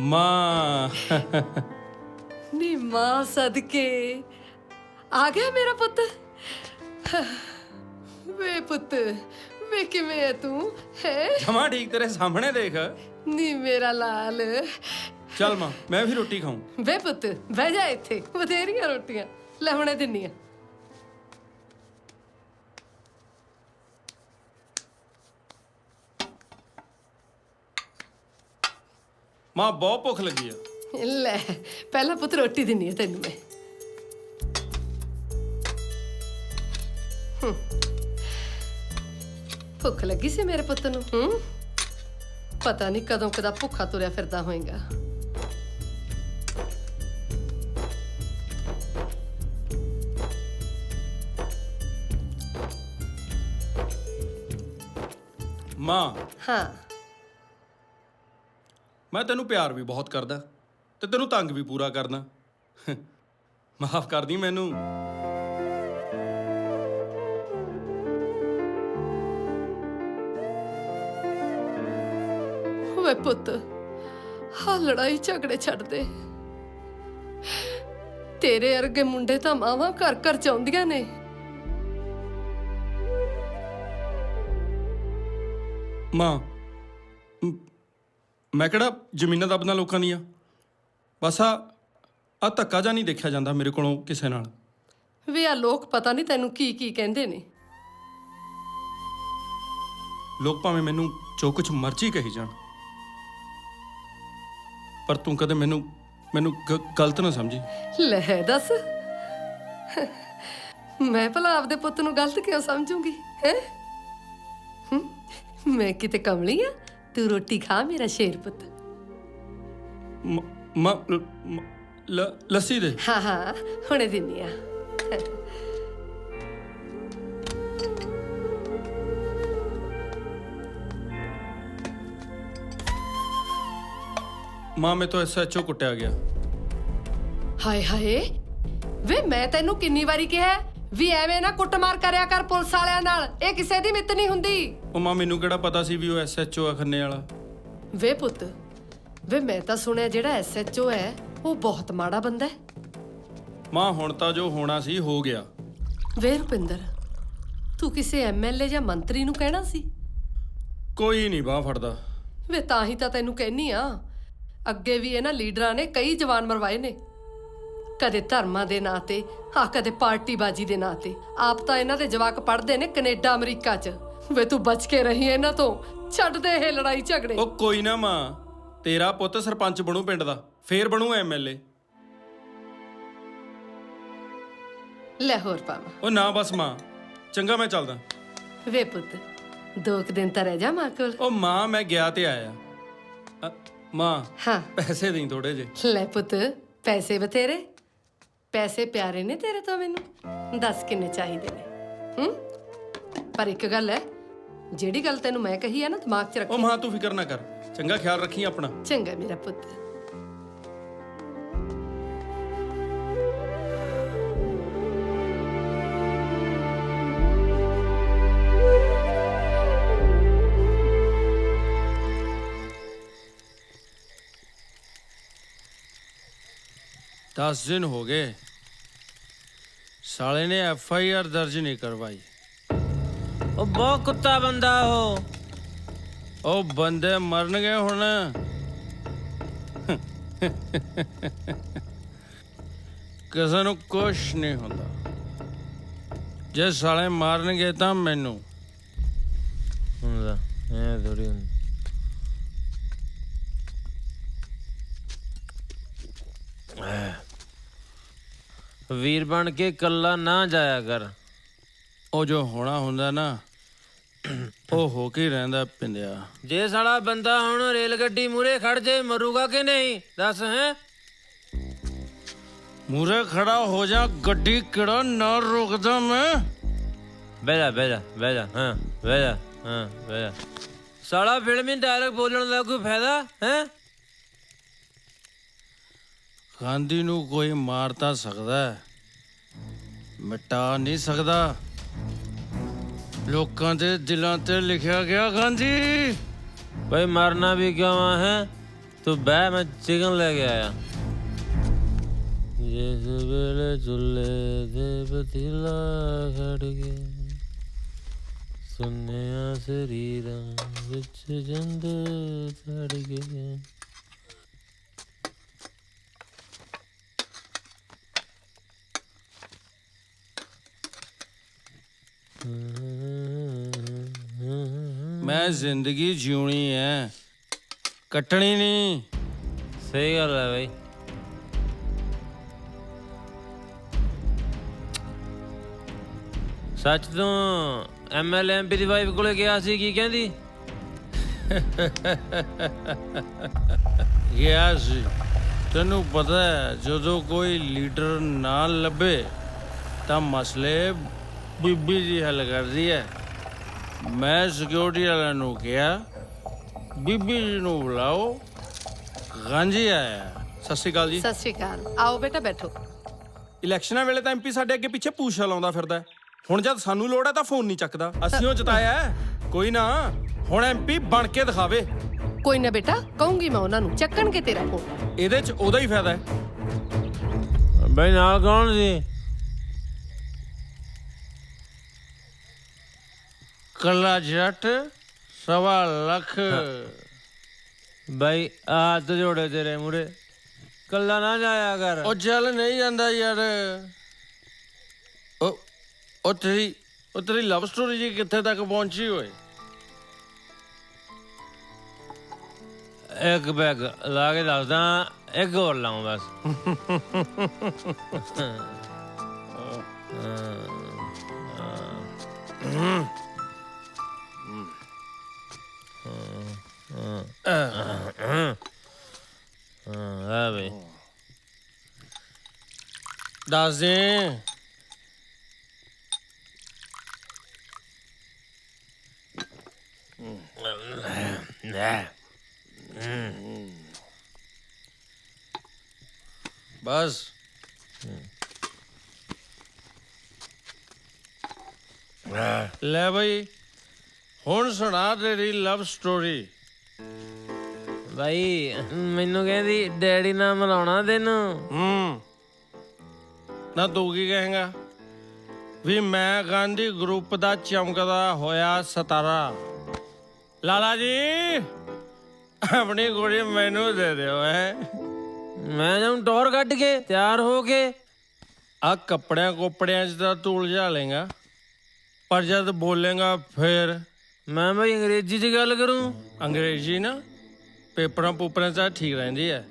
ਮਾਂ ਨੀ ਮਾਂ ਸਦਕੇ ਆ ਗਿਆ ਮੇਰਾ ਪੁੱਤ। ਵੇ ਪੁੱਤ, ਵੇ ਕਿਵੇਂ ਹੈ ਤੂੰ? ਹੈ ਜਮਾ ਠੀਕ, ਤੇਰੇ ਸਾਹਮਣੇ ਦੇਖ। ਨੀ ਮੇਰਾ ਲਾਲ। ਚੱਲ ਮਾਂ, ਮੈਂ ਵੀ ਰੋਟੀ ਖਾਊਂ। ਵੇ ਪੁੱਤ ਬਹਿ ਜਾ ਇੱਥੇ, ਬਥੇਰੀਆਂ ਰੋਟੀਆਂ ਲੈ ਹੁਣੇ ਦਿੰਨੀ ਆ। ਮਾਂ ਬਹੁਤ ਭੁੱਖ ਲੱਗੀ ਆ। ਲੈ ਪਹਿਲਾਂ ਪੁੱਤ ਰੋਟੀ ਦਿੰਨੀ ਆ ਤੈਨੂੰ ਮੈਂ। ਭੁੱਖ ਲੱਗੀ ਸੀ ਮੇਰੇ ਪੁੱਤ ਨੂੰ? ਪਤਾ ਨਹੀਂ ਕਦੋਂ ਕਦਾ ਭੁੱਖਾ ਤੁਰਿਆ ਫਿਰਦਾ ਹੋਏਗਾ। ਮਾਂ ਹਾਂ, ਮੈਂ ਤੈਨੂੰ ਪਿਆਰ ਵੀ ਬਹੁਤ ਕਰਦਾ ਤੇ ਤੈਨੂੰ ਤੰਗ ਵੀ ਪੂਰਾ ਕਰਦਾ। ਮਾਫ ਕਰਦੀ ਮੈਨੂੰ। ਵੇ ਪੁੱਤ, ਹਾਂ ਲੜਾਈ ਝਗੜੇ ਛੱਡ ਦੇ। ਤੇਰੇ ਅਰਗੇ ਮੁੰਡੇ ਤਾਂ ਮਾਵਾਂ ਘਰ ਘਰ ਚਾਹੁੰਦੀਆਂ ਨੇ। ਮਾਂ ਮੈਂ ਕਿਹੜਾ ਜ਼ਮੀਨਾਂ ਦੱਬਦਾ ਲੋਕਾਂ ਦੀਆਂ। ਬਸ ਆ ਧੱਕਾ ਜਾਂ ਨਹੀਂ ਦੇਖਿਆ ਜਾਂਦਾ ਮੇਰੇ ਕੋਲੋਂ ਕਿਸੇ ਨਾਲ। ਵੇ ਆ ਲੋਕ ਪਤਾ ਨਹੀਂ ਤੈਨੂੰ ਕੀ ਕੀ ਕਹਿੰਦੇ ਨੇ। ਲੋਕ ਭਾਵੇਂ ਮੈਨੂੰ ਜੋ ਕੁਝ ਮਰਜ਼ੀ ਕਹੀ ਜਾਣ, ਪਰ ਤੂੰ ਕਦੇ ਮੈਨੂੰ ਗਲਤ ਨਾ ਸਮਝੀ। ਲੈ ਦੱਸ, ਮੈਂ ਭਲਾ ਆਪਦੇ ਪੁੱਤ ਨੂੰ ਗਲਤ ਕਿਉਂ ਸਮਝੂੰਗੀ? ਹੈ ਮੈਂ ਕਿਤੇ ਕਮਲੀ ਆ? ਤੂੰ ਰੋਟੀ ਖਾ ਮੇਰਾ ਸ਼ੇਰ ਪੁੱਤ। ਲੱਸੀ ਦੇ। ਹਾਂ ਹਾਂ ਹੁਣੇ ਦਿੰਨੀ ਆ। ਮਾਂ ਮੈਂ ਤੋਂ SHO ਕੁੱਟਿਆ ਗਿਆ। ਹਾਏ ਹਾਏ, ਵੇ ਮੈਂ ਤੈਨੂੰ ਕਿੰਨੀ ਵਾਰੀ ਕਿਹਾ ਵੀ ਐਵੇਂ ਨਾ ਕੁੱਟਮਾਰ ਕਰਿਆ ਕਰ ਪੁਲਿਸ ਵਾਲਿਆਂ ਨਾਲ, ਇਹ ਕਿਸੇ ਦੀ ਮਿੱਤ ਨਹੀਂ ਹੁੰਦੀ। ਉਹ ਮਾਂ ਮੈਨੂੰ ਕਿਹੜਾ ਪਤਾ ਸੀ ਵੀ ਉਹ ਐਸਐਚਓ ਆ ਖੰਨੇ ਵਾਲਾ। ਵੇ ਪੁੱਤ, ਵੇ ਮੈਂ ਤਾਂ ਸੁਣਿਆ ਜਿਹੜਾ ਐਸਐਚਓ ਹੈ ਉਹ ਬਹੁਤ ਮਾੜਾ ਬੰਦਾ ਹੈ। ਮਾਂ ਹੁਣ ਤਾਂ ਜੋ ਹੋਣਾ ਸੀ ਹੋ ਗਿਆ। ਵੇ ਰੁਪਿੰਦਰ, ਤੂੰ ਕਿਸੇ ਐਮਐਲਏ ਜਾਂ ਮੰਤਰੀ ਨੂੰ ਕਹਿਣਾ ਸੀ। ਕੋਈ ਨਹੀਂ ਬਾਹ ਫੜਦਾ। ਵੇ ਤਾਂ ਹੀ ਤਾਂ ਤੈਨੂੰ ਕਹਿਨੀ ਆ, ਅੱਗੇ ਵੀ ਇਹਨਾਂ ਲੀਡਰਾਂ ਨੇ ਕਈ ਜਵਾਨ ਮਰਵਾਏ ਨੇ, ਕਦੇ ਧਰਮਾਂ ਦੇ ਨਾਂ ਤੇ, ਕਦੇ ਪਾਰਟੀਬਾਜ਼ੀ ਦੇ ਨਾਂ ਤੇ। ਆਪ ਤਾਂ ਇਹਨਾਂ ਦੇ ਜਵਾਕ ਪੜ੍ਹਦੇ ਨੇ ਕੈਨੇਡਾ ਅਮਰੀਕਾ 'ਚ। ਵੇ ਤੂੰ ਬਚ ਕੇ ਰਹੀ ਇਹਨਾਂ ਤੋਂ, ਛੱਡ ਦੇ ਇਹ ਲੜਾਈ ਝਗੜੇ। ਉਹ ਕੋਈ ਨਾ ਮਾਂ, ਤੇਰਾ ਪੁੱਤ ਸਰਪੰਚ ਬਣੂ ਪਿੰਡ ਦਾ, ਫੇਰ ਬਣੂ ਐਮਐਲਏ। ਲੈ ਹੋਰ ਪਾਵਾਂ। ਉਹ ਨਾ ਬਸ ਮਾਂ, ਚੰਗਾ ਮੈਂ ਚੱਲਦਾ। ਵੇ ਪੁੱਤ, 2 ਦਿਨ ਤਾਂ ਰਹਿ ਜਾ ਮਾਂ ਕੋਲ। ਉਹ ਮਾਂ ਮੈਂ ਗਿਆ ਤੇ ਆਇਆ। ਮਾਂ ਹਾਂ ਪੈਸੇ ਦੇਈ ਥੋੜੇ ਜੇ। ਲੈ ਪੁੱਤ, ਪੈਸੇ ਬਥੇਰੇ, ਪੈਸੇ ਪਿਆਰੇ ਨੇ ਤੇਰੇ ਤੋਂ ਮੈਨੂੰ। ਦੱਸ ਕਿੰਨੇ ਚਾਹੀਦੇ ਨੇ? ਪਰ ਇੱਕ ਗੱਲ ਹੈ, ਜਿਹੜੀ ਗੱਲ ਤੈਨੂੰ ਮੈਂ ਕਹੀ ਹੈ ਨਾ, ਦਿਮਾਗ 'ਚ ਰੱਖੀ। ਉਹ ਮਾਂ ਤੂੰ ਫਿਕਰ ਨਾ ਕਰ, ਚੰਗਾ ਖਿਆਲ ਰੱਖੀ ਆਪਣਾ। ਚੰਗਾ ਮੇਰਾ ਪੁੱਤ। दस दिन हो गए, साले ने एफआईआर दर्ज नहीं करवाई। ਉਹ ਬਹੁਤ ਕੁੱਤਾ ਬੰਦਾ ਉਹ ਬੰਦੇ ਮਰਨਗੇ ਹੁਣ। ਕਿਸੇ ਨੂੰ ਕੁਛ ਨਹੀਂ ਹੁੰਦਾ। ਜੇ ਸਾਲੇ ਮਾਰਨਗੇ ਤਾਂ ਮੈਨੂੰ ਹੁੰਦਾ, ਐ ਥੋੜੀ ਹੁੰਦਾ। ਵੀਰ ਬਣ ਕੇ ਕੱਲਾ ਨਾ ਜਾਇਆ ਕਰ। ਉਹ ਜੋ ਹੋਣਾ ਹੁੰਦਾ ਨਾ, ਉਹ ਹੋ ਕੇ ਰਹਿੰਦਾ ਪਿੰਦਿਆ। ਜੇ ਸਾਲਾ ਬੰਦਾ ਹੁਣ ਰੇਲ ਗੱਡੀ ਮੂਰੇ ਖੜ ਜੇ, ਮਰੂਗਾ ਕਿ ਨਹੀਂ ਦੱਸ? ਹੈ ਮੂਰੇ ਖੜਾ ਹੋ ਜਾ, ਗੱਡੀ ਕਿਹੜਾ ਨਾ ਰੋਕਦਾ ਮੈਂ। ਬਹਿ ਜਾ ਬਹਿ ਜਾ ਬਹਿ ਜਾ, ਹਾਂ ਬਹਿ ਜਾ, ਹਾਂ ਬਹਿ ਜਾ। ਸਾਲਾ ਫਿਲਮੀ ਡਾਇਲੌਗ ਬੋਲਣ ਦਾ ਕੋਈ ਫਾਇਦਾ ਹੈ? ਗਾਂਧੀ ਨੂੰ ਕੋਈ ਮਾਰ ਤਾਂ ਸਕਦਾ, ਮਿਟਾ ਨਹੀਂ ਸਕਦਾ। ਲੋਕਾਂ ਦੇ ਦਿਲਾਂ ਤੇ ਲਿਖਿਆ ਗਿਆ ਗਾਂਧੀ। ਭਾਈ ਮਰਨਾ ਵੀ ਕਿਉਂ ਹੈ? ਤੂੰ ਬਹਿ, ਮੈਂ ਚਿਕਨ ਲੈ ਕੇ ਆਇਆ। ਜਿਸ ਵੇਲੇ ਚੁੱਲ੍ਹੇ ਦੇ ਪਤੀਲਾ ਖੜ ਗਿਆ, ਸੁਨਿਆ ਸਰੀਰਾਂ ਵਿੱਚ ਜੰਦ ਛੜ ਗਿਆ। ਮੈਂ ਜ਼ਿੰਦਗੀ ਜਿਉਣੀ ਹੈ, ਕੱਟਣੀ ਨਹੀਂ। ਸਹੀ ਗੱਲ ਹੈ ਬਈ। ਸੱਚ ਤੋਂ ਐਮਐਲਏ ਐਮਪੀ ਦੀ ਵਾਈਫ ਕੋਲੇ ਗਿਆ ਸੀ, ਕੀ ਕਹਿੰਦੀ? ਗਿਆ ਸੀ। ਤੈਨੂੰ ਪਤਾ ਹੈ, ਜਦੋਂ ਕੋਈ ਲੀਡਰ ਨਾ ਲੱਭੇ ਤਾਂ ਮਸਲੇ ਬੀਬੀ ਜੀ ਹੱਲ ਕਰਦੀ ਹੈ। ਮੈਂ ਸਿਕਿਉਰਿਟੀ ਵਾਲਿਆਂ ਨੂੰ ਕਿਹਾ, ਬੀਬੀ ਜੀ ਨੂੰ ਬੁਲਾਓ, ਗਾਂਜੀ ਆਇਆ। ਸਤਿ ਸ਼੍ਰੀ ਅਕਾਲ ਜੀ। ਸਤਿ ਸ਼੍ਰੀ ਅਕਾਲ। ਆਓ ਬੇਟਾ ਬੈਠੋ। ਇਲੈਕਸ਼ਨਾਂ ਵੇਲੇ ਤਾਂ ਐਮਪੀ ਸਾਡੇ ਅੱਗੇ ਪਿੱਛੇ ਪੂਛਾ ਲਾਉਂਦਾ ਫਿਰਦਾ, ਹੁਣ ਜਦ ਸਾਨੂੰ ਲੋੜ ਹੈ ਤਾਂ ਫੋਨ ਨਹੀਂ ਚੱਕਦਾ। ਅਸੀਂ ਉਹ ਜਿਤਾਇਆ। ਕੋਈ ਨਾ, ਹੁਣ ਐਮਪੀ ਬਣ ਕੇ ਦਿਖਾਵੇ। ਕੋਈ ਨਾ ਬੇਟਾ, ਕਹੂੰਗੀ ਮੈਂ ਉਹਨਾਂ ਨੂੰ, ਚੱਕਣਗੇ ਤੇਰਾ ਫੋਨ। ਇਹਦੇ 'ਚ ਉਹਦਾ ਹੀ ਫਾਇਦਾ ਹੈ। ਬਈ ਨਾਲ ਕੌਣ ਸੀ? ਕੱਲਾ ਜੱਟ, 1.25 ਲੱਖ। ਬਾਈ ਹੱਥ ਜੋੜੇ ਤੇਰੇ ਮੂਰੇ, ਕੱਲਾ ਨਾ ਜਾਇਆ ਕਰ। ਉਹ ਚੱਲ ਨਹੀਂ ਜਾਂਦਾ ਯਾਰ। ਉਹ ਤੇਰੀ ਲਵ ਸਟੋਰੀ ਜੀ ਕਿੱਥੇ ਤੱਕ ਪਹੁੰਚੀ ਹੋਏ? ਇੱਕ ਬੈਗ ਲਾ ਕੇ ਦੱਸਦਾ, ਇੱਕ ਹੋਰ ਲਾਉਂ ਬਸ। ਹਾਂ ਬਈ ਦੱਸ ਦੇ। ਬਸ ਲੈ ਬਈ ਹੁਣ ਸੁਣਾ ਤੇਰੀ ਲਵ ਸਟੋਰੀ। ਬਾਈ ਮੈਨੂੰ ਕਹਿੰਦੀ ਡੈਡੀ ਨਾਲ ਮਿਲਾਉਣਾ ਤੈਨੂੰ। ਨਾ ਤੂੰ ਕੀ ਕਹੇਂਗਾ ਵੀ ਮੈਂ ਗਾਂਧੀ ਗਰੁੱਪ ਦਾ ਚਮਕਦਾ ਹੋਇਆ ਸਿਤਾਰਾ। ਲਾਲਾ ਜੀ ਆਪਣੀ ਕੁੜੀ ਮੈਨੂੰ ਦੇ ਦਿਓ। ਮੈਂ ਜਾਊਂ ਟੌਰ ਕੱਢ ਕੇ ਤਿਆਰ ਹੋ ਕੇ। ਆ ਕੱਪੜਿਆਂ ਕੋਪੜਿਆਂ 'ਚ ਤਾਂ ਤੂੰ ਉਲਝਾ ਲੇਗਾ, ਪਰ ਜਦ ਬੋਲੇਗਾ ਫਿਰ। ਮੈਂ ਬਈ ਅੰਗਰੇਜ਼ੀ 'ਚ ਗੱਲ ਕਰੂੰ। ਅੰਗਰੇਜ਼ੀ ਨਾ ਪੇਪਰਾਂ ਪੂਪਰਾਂ 'ਚ ਠੀਕ ਰਹਿੰਦੀ ਹੈ,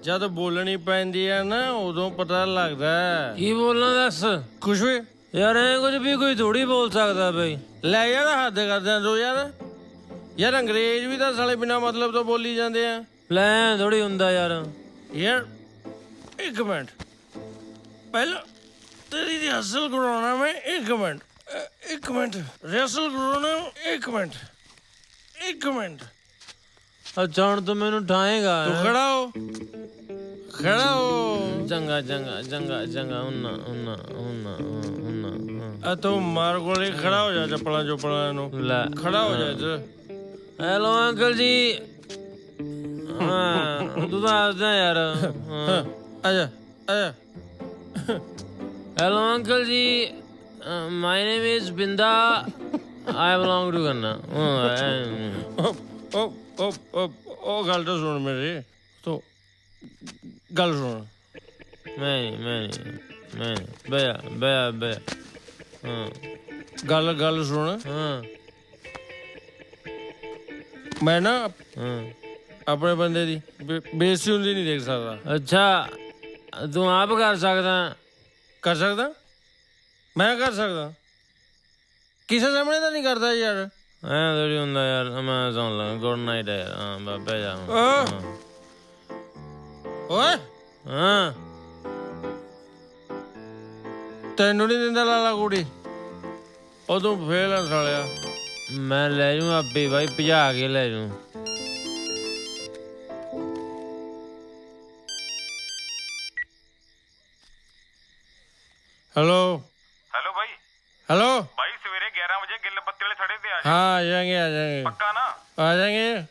ਜਦ ਬੋਲਣੀ ਪੈਂਦੀ ਹੈ ਨਾ ਉਦੋਂ ਪਤਾ ਲੱਗਦਾ। ਕੀ ਬੋਲਣਾ ਦੱਸ? ਕੁਛ ਵੀ ਯਾਰ ਐ ਕੁਝ ਵੀ ਕੋਈ ਥੋੜੀ ਬੋਲ ਸਕਦਾ ਬਈ। ਲੈ ਯਾਰ ਹੱਦ ਕਰਦੇ ਤੂੰ ਯਾਰ ਅੰਗਰੇਜ਼ ਵੀ ਤਾਂ ਸਾਲੇ ਬਿਨਾ ਮਤਲਬ ਤੋਂ ਬੋਲੀ ਜਾਂਦੇ ਆ। ਲੈ ਥੋੜੀ ਹੁੰਦਾ ਯਾਰ। ਯਾਰ ਇੱਕ ਮਿੰਟ ਪਹਿਲਾਂ ਤੇਰੀ ਰਿਹਰਸਲ ਕਰਾਉਣਾ ਮੈਂ। ਇੱਕ ਮਿੰਟ ਰਿਹਰਸਲ ਕਰਾਉਣਾ। ਇੱਕ ਮਿੰਟ ਅੱਛਾ ਹੁਣ ਤੂੰ ਮੈਨੂੰ ਠਾਏਗਾ। ਤੂੰ ਖੜਾ ਹੋ। ਚੰਗਾ ਹੁੰਨਾ ਤੂੰ ਮਾਰ ਗੋਲੀ ਖੜਾ ਹੋ ਜਾ। ਚੱਪਲਾਂ ਨੂੰ ਲੈ ਖੜਾ ਹੋ ਜਾ ਇੱਧਰ। ਹੈਲੋ ਅੰਕਲ ਜੀ। ਹਾਂ ਤੂੰ ਤਾਂ ਹੱਸਦਾ ਯਾਰ। ਆਜਾ hello uncle ji, my name is Binda, I belong to Ganna. ਉਹ ਗੱਲ ਤਾਂ ਸੁਣ ਮੇਰੀ, ਤੂੰ ਗੱਲ ਸੁਣ। ਮੈਂ ਬਇਆ ਹਾਂ ਗੱਲ ਸੁਣ। ਹਾਂ ਮੈਂ ਨਾ ਆਪਣੇ ਬੰਦੇ ਦੀ ਬੇਇੱਜ਼ਤੀ ਹੁੰਦੀ ਨਹੀਂ ਦੇਖ ਸਕਦਾ। ਅੱਛਾ ਤੂੰ ਆਪ ਕਰ ਸਕਦਾ? ਮੈਂ ਕਰ ਸਕਦਾ, ਕਿਸੇ ਸਾਹਮਣੇ ਤਾਂ ਨਹੀਂ ਕਰਦਾ ਯਾਰ। ਐ ਥੋੜੀ ਹੁੰਦਾ ਯਾਰ। ਮੈਂ ਸੁਣ ਲਾ। ਗੁੱਡ ਨਾਈਟ ਯਾਰ। ਹਾਂ ਬਾਬਾ ਜਾ। ਓਏ ਹਾਂ ਤੈਨੂੰ ਨਹੀਂ ਦਿੰਦਾ ਲਾਲਾ ਕੁੜੀ, ਉਹ ਤੂੰ ਫੇਲ ਆ ਸਾਲਿਆ। ਮੈਂ ਲੈ ਜੂ ਆਪੇ ਬਾਈ, ਭਜਾ ਕੇ ਲੈ ਜੂ। ਹੈਲੋ ਬਾਈ। ਹੈਲੋ ਬਾਈ ਸਵੇਰੇ 11 ਵਜੇ ਗਿੱਲ ਬੱਤੀ ਵਾਲੇ ਥੜੇ ਤੇ ਆ ਜਾ। ਹਾਂ ਆ ਜਾਏਂਗੇ ਪੱਕਾ ਨਾ? ਆ ਜਾਏਂਗੇ।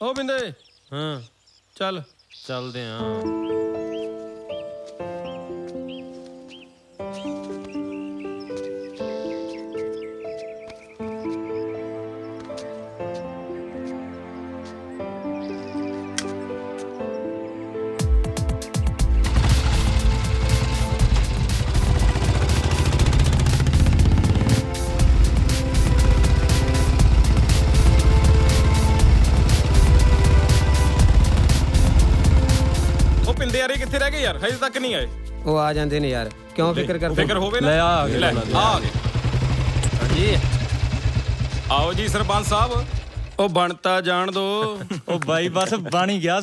ਉਹ ਬਿੰਦੇ ਹਾਂ ਚੱਲਦੇ ਆ। ਯਾਰ ਕਿੱਥੇ ਰਹਿ ਗਏ ਯਾਰ? ਹਜੇ ਤੱਕ ਨਹੀਂ ਆਏ। ਉਹ ਆ ਜਾਂਦੇ ਨੇ ਯਾਰ, ਕਿਉਂ ਫਿਕਰ ਕਰਦੇ? ਫਿਕਰ ਹੋਵੇ ਨਾ। ਲੈ ਆ ਗਏ। ਹਾਂਜੀ ਆਓ ਜੀ ਸਰਪੰਚ ਸਾਹਿਬ। ਉਹ ਬਣਤਾ ਜਾਣ ਦੋ। ਉਹ ਬਾਈ ਬਸ ਬਣ ਹੀ ਗਿਆ।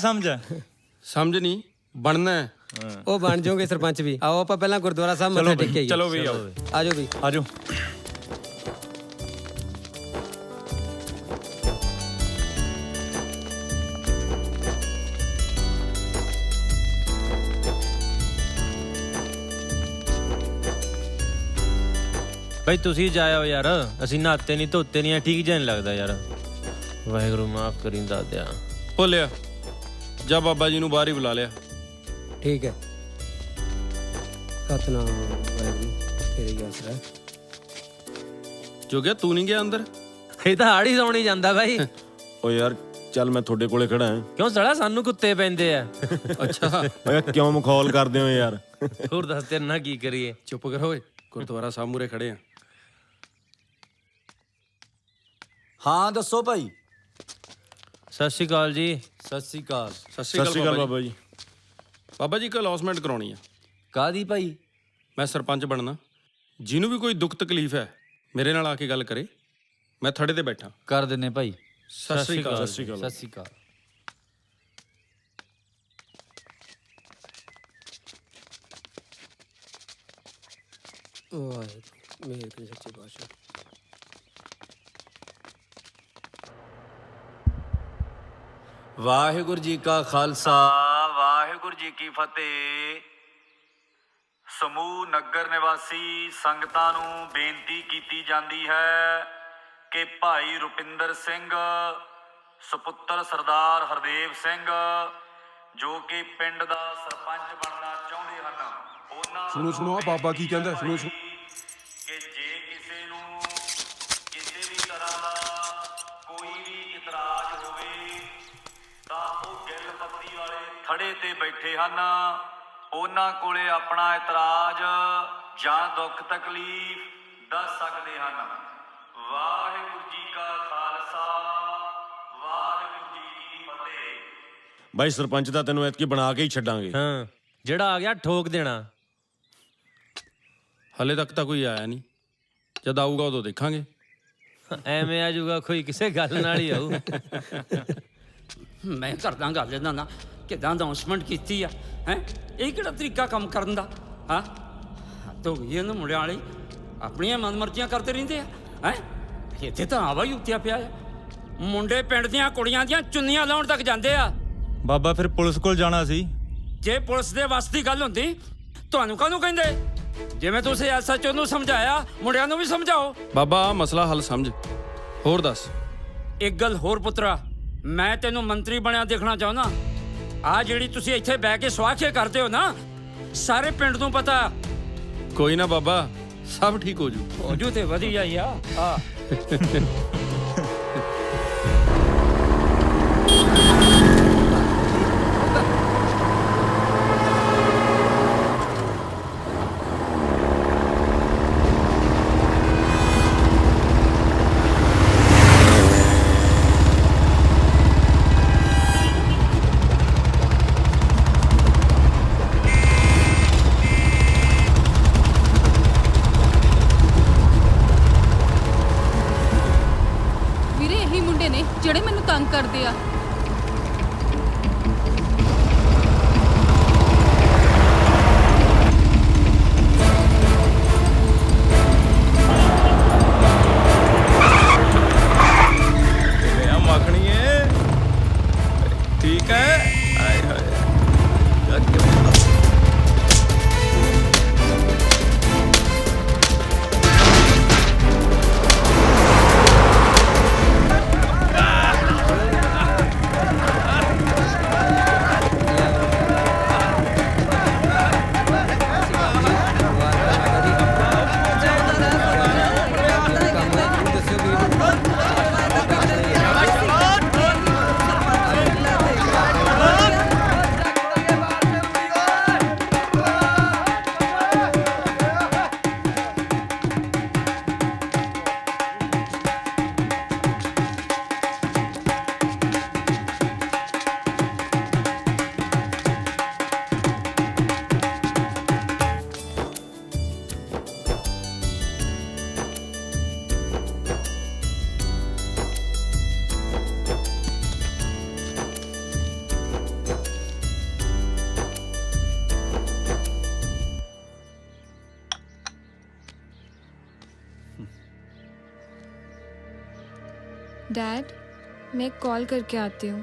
ਸਮਝ ਨਹੀਂ ਬਣਨਾ। ਉਹ ਬਣ ਜਾਓਗੇ ਸਰਪੰਚ ਵੀ। ਆਓ ਆਪਾਂ ਪਹਿਲਾਂ ਗੁਰਦੁਆਰਾ ਸਾਹਿਬ ਮੱਥਾ ਟੇਕ ਕੇ ਆਈਏ। ਚਲੋ ਵੀ ਆਓ। ਆਜੋ ਵੀ ਆਜੋ। ਭਾਈ ਤੁਸੀਂ ਜਾਇਓ ਯਾਰ, ਅਸੀਂ ਨਹਾਤੇ ਨਹੀਂ ਧੋਤੇ ਨਹੀਂ। ਠੀਕ ਜਿਹਾ ਨਹੀਂ ਲੱਗਦਾ ਯਾਰ। ਵਾਹਿਗੁਰੂ ਮਾਫ ਕਰੀ ਦਾਦਿਆ। ਭੁੱਲਿਆ ਜਾ ਬਾਬਾ ਜੀ ਨੂੰ ਬਾਹਰ ਹੀ ਬੁਲਾ ਲਿਆ। ਠੀਕ ਹੈ। ਸਤਨਾਮ ਵਾਹਿਗੁਰੂ ਤੇਰੀ ਆਸਰਾ। ਜੋ ਗਿਆ ਤੂੰ ਨਹੀਂ ਗਿਆ ਅੰਦਰ? ਇਹ ਤਾਂ ਹਾੜੀ ਸੌਣੀ ਜਾਂਦਾ ਬਾਈ। ਓ ਯਾਰ ਚੱਲ ਮੈਂ ਤੁਹਾਡੇ ਕੋਲੇ ਖੜਾ ਹਾਂ। ਕਿਉਂ ਸੜਾ ਸਾਨੂੰ ਕੁੱਤੇ ਪੈਂਦੇ ਆ? ਅੱਛਾ ਓਏ ਕਿਉਂ ਮਖੌਲ ਕਰਦੇ ਹੋ ਯਾਰ? ਹੋਰ ਦੱਸ ਤੇਰੇ ਨਾਲ ਕੀ ਕਰੀਏ? ਚੁੱਪ ਕਰ ਓਏ, ਗੁਰਦੁਆਰਾ ਸਾਹਿਬ ਮੂਹਰੇ ਖੜੇ ਆ। ਹਾਂ ਦੱਸੋ ਭਾਈ। ਸਤਿ ਸ਼੍ਰੀ ਅਕਾਲ ਜੀ। ਸਤਿ ਸ਼੍ਰੀ ਅਕਾਲ। ਸਤਿ ਸ਼੍ਰੀ ਅਕਾਲ ਬਾਬਾ ਜੀ। ਬਾਬਾ ਜੀ ਇੱਕ ਅਲੌਸਮੈਂਟ ਕਰਾਉਣੀ ਆ। ਕਾਹਦੀ ਭਾਈ? ਮੈਂ ਸਰਪੰਚ ਬਣਨਾ, ਜਿਹਨੂੰ ਵੀ ਕੋਈ ਦੁੱਖ ਤਕਲੀਫ ਹੈ ਮੇਰੇ ਨਾਲ ਆ ਕੇ ਗੱਲ ਕਰੇ। ਮੈਂ ਥੜੇ ਤੇ ਬੈਠਾ। ਕਰ ਦਿੰਨੇ ਭਾਈ। ਸਤਿ ਸ਼੍ਰੀ ਅਕਾਲ। ਸਤਿ ਸ਼੍ਰੀ ਅਕਾਲ। ਵਾਹਿਗੁਰੂ ਮੇਰੇ ਕੋਲ ਸੱਚੇ ਪਾਤਸ਼ਾਹ। ਵਾਹਿਗੁਰੂ ਜੀ ਕਾ ਖਾਲਸਾ ਵਾਹਿਗੁਰੂ ਜੀ ਕੀ ਫਤਿਹ। ਸਮੂਹ ਨਗਰ ਨਿਵਾਸੀ ਸੰਗਤਾਂ ਨੂੰ ਬੇਨਤੀ ਕੀਤੀ ਜਾਂਦੀ ਹੈ ਕਿ ਭਾਈ ਰੁਪਿੰਦਰ ਸਿੰਘ ਸੁਪੁੱਤਰ ਸਰਦਾਰ ਹਰਦੇਵ ਸਿੰਘ ਜੋ ਕਿ ਪਿੰਡ ਦਾ ਸਰਪੰਚ ਬਣਨਾ ਚਾਹੁੰਦੇ ਹਨ, ਉਹਨਾਂ ਸੁਣੋ ਆ ਬਾਬਾ ਕੀ ਕਹਿੰਦਾ, ਸੁਣੋ ਕਿ ਜੇ ਕਿਸੇ ਨੂੰ ਕਿਸੇ ਵੀ ਤਰ੍ਹਾਂ ਦਾ ਕੋਈ ਵੀ ਇਤਰਾਜ਼ ਹੋਵੇ ਤਾਂ ਉਹ ਗਿੱਲ ਪੱਤੀ ਵਾਲੇ ਥੜੇ ਤੇ ਬੈਠੇ ਹਨ, ਉਹਨਾਂ ਕੋਲੇ ਆਪਣਾ ਇਤਰਾਜ਼ ਜਾਂ ਦੁੱਖ ਤਕਲੀਫ ਦੱਸ ਸਕਦੇ ਹਨ। ਵਾਹਿਗੁਰੂ ਜੀ ਕਾ ਖਾਲਸਾ ਵਾਹਿਗੁਰੂ ਜੀ ਕੀ ਫਤਿਹ। ਬਾਈ ਸਰਪੰਚ ਦਾ ਤੈਨੂੰ ਐਤਕੀ ਬਣਾ ਕੇ ਹੀ ਛੱਡਾਂਗੇ। ਹਾਂ, ਜਿਹੜਾ ਆ ਗਿਆ ਠੋਕ ਦੇਣਾ। ਹਲੇ ਤੱਕ ਤਾਂ ਕੋਈ ਆਇਆ ਨਹੀਂ, ਜਦ ਆਊਗਾ ਉਦੋਂ ਦੇਖਾਂਗੇ। ਐਵੇਂ ਆ ਜਾਊਗਾ ਕੋਈ, ਕਿਸੇ ਗੱਲ ਨਾਲ ਹੀ ਆਊ। ਮੈਂ ਕਰਦਾ ਗੱਲ ਇਹਨਾਂ ਨਾਲ, ਕਿੱਦਾਂ ਅਨਾਉਂਸਮੈਂਟ ਕੀਤੀ ਆ ਹੈ, ਇਹ ਕਿਹੜਾ ਤਰੀਕਾ ਕੰਮ ਕਰਨ ਦਾ? ਹਾਂ ਤੋ ਇਹਨਾਂ ਮੁੰਡਿਆਂ ਵਾਲੇ ਆਪਣੀਆਂ ਮਨਮਰਜ਼ੀਆਂ ਕਰਦੇ ਰਹਿੰਦੇ ਆ ਹੈ। ਇੱਥੇ ਤਾਂ ਆਵਾ ਹੀ ਉੱਤਿਆ ਪਿਆ ਆ, ਮੁੰਡੇ ਪਿੰਡ ਦੀਆਂ ਕੁੜੀਆਂ ਦੀਆਂ ਚੁੰਨੀਆਂ ਲਾਉਣ ਤੱਕ ਜਾਂਦੇ ਆ। ਬਾਬਾ ਫਿਰ ਪੁਲਿਸ ਕੋਲ ਜਾਣਾ ਸੀ। ਜੇ ਪੁਲਿਸ ਦੇ ਵੱਸ ਦੀ ਗੱਲ ਹੁੰਦੀ ਤੁਹਾਨੂੰ ਕਾਹਨੂੰ ਕਹਿੰਦੇ? ਜਿਵੇਂ ਤੁਸੀਂ ਐਸਐਚਓ ਨੂੰ ਸਮਝਾਇਆ, ਮੁੰਡਿਆਂ ਨੂੰ ਵੀ ਸਮਝਾਓ। ਬਾਬਾ ਆਹ ਮਸਲਾ ਹੱਲ ਸਮਝ, ਹੋਰ ਦੱਸ। ਇੱਕ ਗੱਲ ਹੋਰ ਪੁੱਤਰਾ, ਮੈਂ ਤੈਨੂੰ ਮੰਤਰੀ ਬਣਿਆ ਦੇਖਣਾ ਚਾਹੁੰਦਾ। ਆ ਜਿਹੜੀ ਤੁਸੀਂ ਇੱਥੇ ਬਹਿ ਕੇ ਸਵਾਖੇ ਕਰਦੇ ਹੋ ਨਾ, ਸਾਰੇ ਪਿੰਡ ਨੂੰ ਪਤਾ। ਕੋਈ ਨਾ ਬਾਬਾ, ਸਭ ਠੀਕ ਹੋ ਜੂ ਤੇ ਵਧੀਆ ਹੀ ਆ। ਜਿਹੜੇ ਮੈਨੂੰ ਤੰਗ ਕਰਦੇ ਆ। ਮੱਖਣੀਏ ਠੀਕ ਹੈ। ਆਏ ਹਾਏ डैड, मैं एक कॉल करके आती हूँ।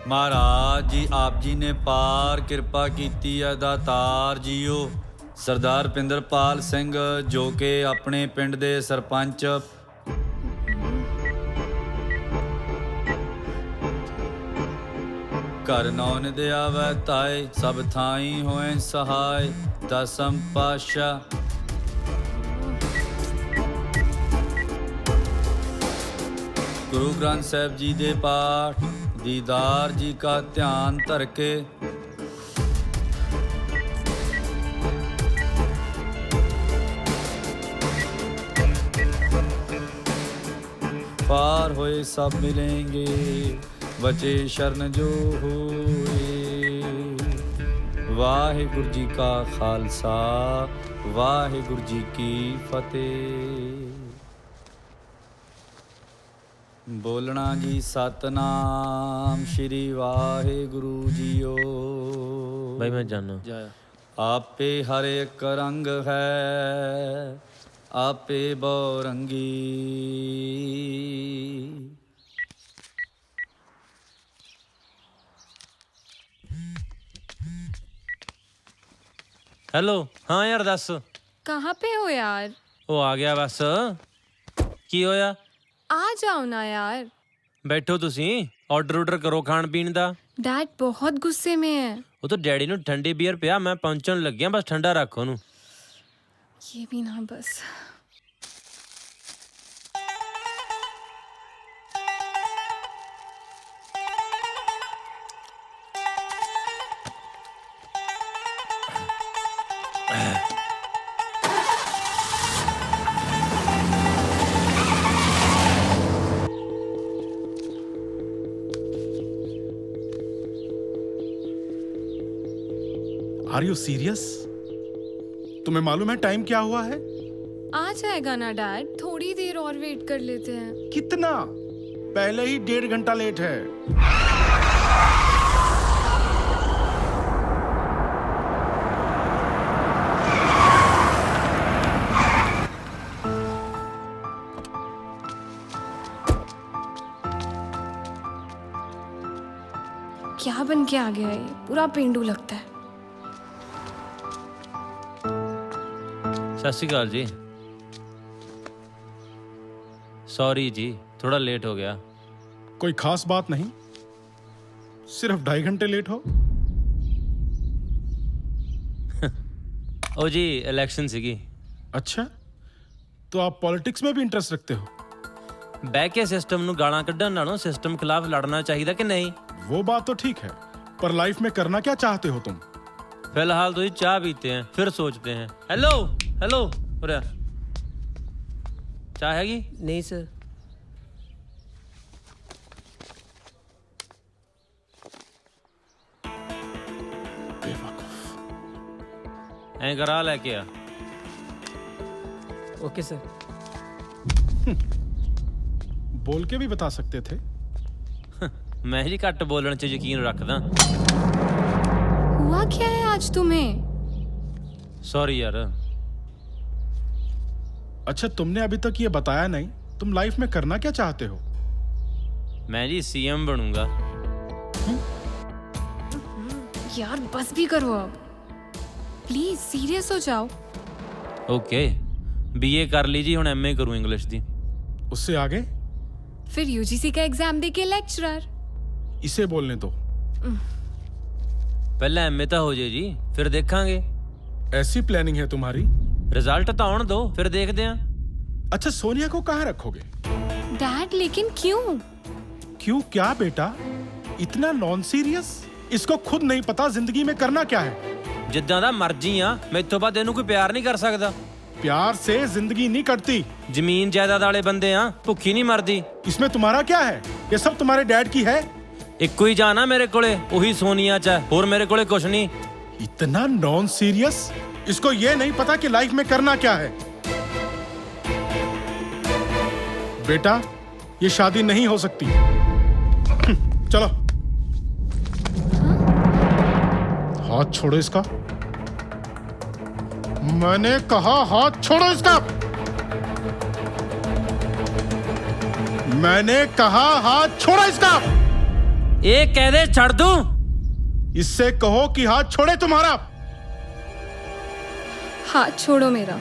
महाराज जी आप जी ने पार किरपा कीती है दातार जीओ। सरदार पिंदरपाल सिंह जो कि अपने पिंड दे सरपंच घर नौन दे आवे ताए सब थाई होए सहाय। दसम पातशाह गुरु ग्रंथ साहिब जी दे पाठ दीदार जी का ध्यान धर के पार होए सब मिलेंगे बचे शरण जो होए। वाहिगुरु जी का खालसा वाहिगुरु जी की फतेह। बोलना जी सतनाम श्री वाहिगुरु जीओ। भाई मैं जाना आपे हर एक रंग है आपे बहुरंगी। हेलो हाँ यार दस कहाँ पे हो यार? वो आ गया बस की होया? आ जाओ ना यार। बैठो तुसी ऑर्डर करो खान पीन दा। डैड बहुत गुस्से में है। वो तो डैडी नु ठंडी बीयर पिया मैं पहुंचन लग गया बस ठंडा रखो नु। ये भी ना बस। Are you serious? तुम्हें मालूम है टाइम क्या हुआ है? आ जाएगा ना डैड, थोड़ी देर और वेट कर लेते हैं। कितना? पहले ही 1.5 घंटा लेट है। क्या बन के आ गया ये? पूरा पेंडू लगता है। सत श्री अकाल जी। सॉरी जी थोड़ा लेट हो गया। कोई खास बात नहीं, सिर्फ 2.5 घंटे लेट हो। ओ जी इलेक्शन सीगी। अच्छा, तो आप पॉलिटिक्स में भी इंटरेस्ट रखते हो? बह के सिस्टम नु गाना कढ़न नालों सिस्टम खिलाफ लड़ना चाहिए कि नहीं? वो बात तो ठीक है, पर लाइफ में करना क्या चाहते हो तुम? फिलहाल तो ये चाय पीते हैं फिर सोचते हैं। हेलो हेलो अरे चाय हैगी? नहीं सर। ऐ करा लेके आ। Okay sir. बोल के भी बता सकते थे। मैं ही घट बोलने च यकीन रखदा। हुआ क्या है आज तुम्हें? सॉरी यार। अच्छा, तुमने अभी तक ये बताया नहीं, तुम लाइफ में करना क्या चाहते हो? मैं जी सीएम बनूंगा। यार बस भी करो अब, प्लीज सीरियस हो जाओ। ओके बीए कर लीजिए, हुण एमए करूं इंग्लिश दी। उससे आगे? फिर यूजीसी का एग्जाम देके लेक्चरर। इसे बोलने दो। पहले एमए तो हो जाए जी, फिर देखांगे। ऐसी प्लानिंग है तुम्हारी? रिजल्ट तो आने दो फिर देखते हैं। अच्छा, सोनिया को कहाँ रखोगे? डैड लेकिन क्यों? क्यों क्या बेटा, इतना नॉन सीरियस? इसको खुद नहीं पता जिंदगी में करना क्या है। जिद्दां दा मर्जी आ, मैं इत्थों बाद इहनूं कोई प्यार नहीं कर सकदा। प्यार से जिंदगी नहीं कटती। जमीन जायदाद वाले बंदे आ, भुखी नहीं मरदी। इसमें तुम्हारा क्या है? ये सब तुम्हारे डैड की है। इक्को ही जाना मेरे कोले, वही सोनिया च है, और मेरे कोले कुछ नहीं। इतना नॉन सीरियस? इसको ये नहीं पता कि लाइफ में करना क्या है। बेटा, ये शादी नहीं हो सकती। चलो। हाथ छोड़ो इसका। मैंने कहा हाथ छोड़ो इसका। मैंने कहा हाथ छोड़ो इसका। एक कह दे छड़ दूं। इससे कहो कि हाथ छोड़े तुम्हारा। हाथ छोड़ो मेरा।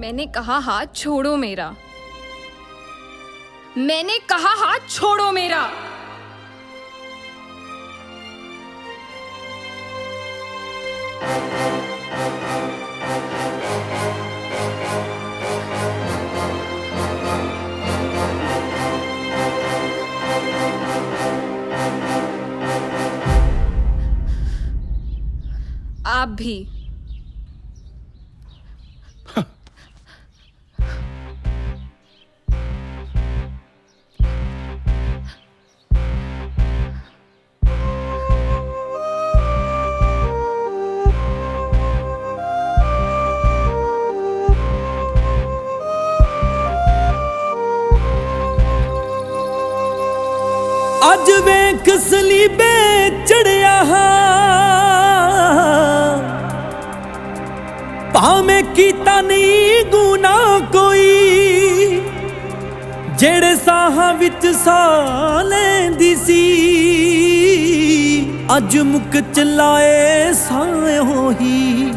मैंने कहा हाथ छोड़ो मेरा। मैंने कहा हाथ छोड़ो मेरा। आप भी। ਅੱਜ ਵੇਖ ਸਲੀਬੇ ਚੜਿਆ ਭਾਵੇਂ ਕੀਤਾ ਨਹੀਂ ਗੁਨਾਹ ਕੋਈ, ਜਿਹੜੇ ਸਾਹਾਂ ਵਿੱਚ ਸਾਹ ਲੈਂਦੀ ਸੀ ਅੱਜ ਮੁੱਕ ਚਲਾਏ ਸਾਹ ਹੋਈ।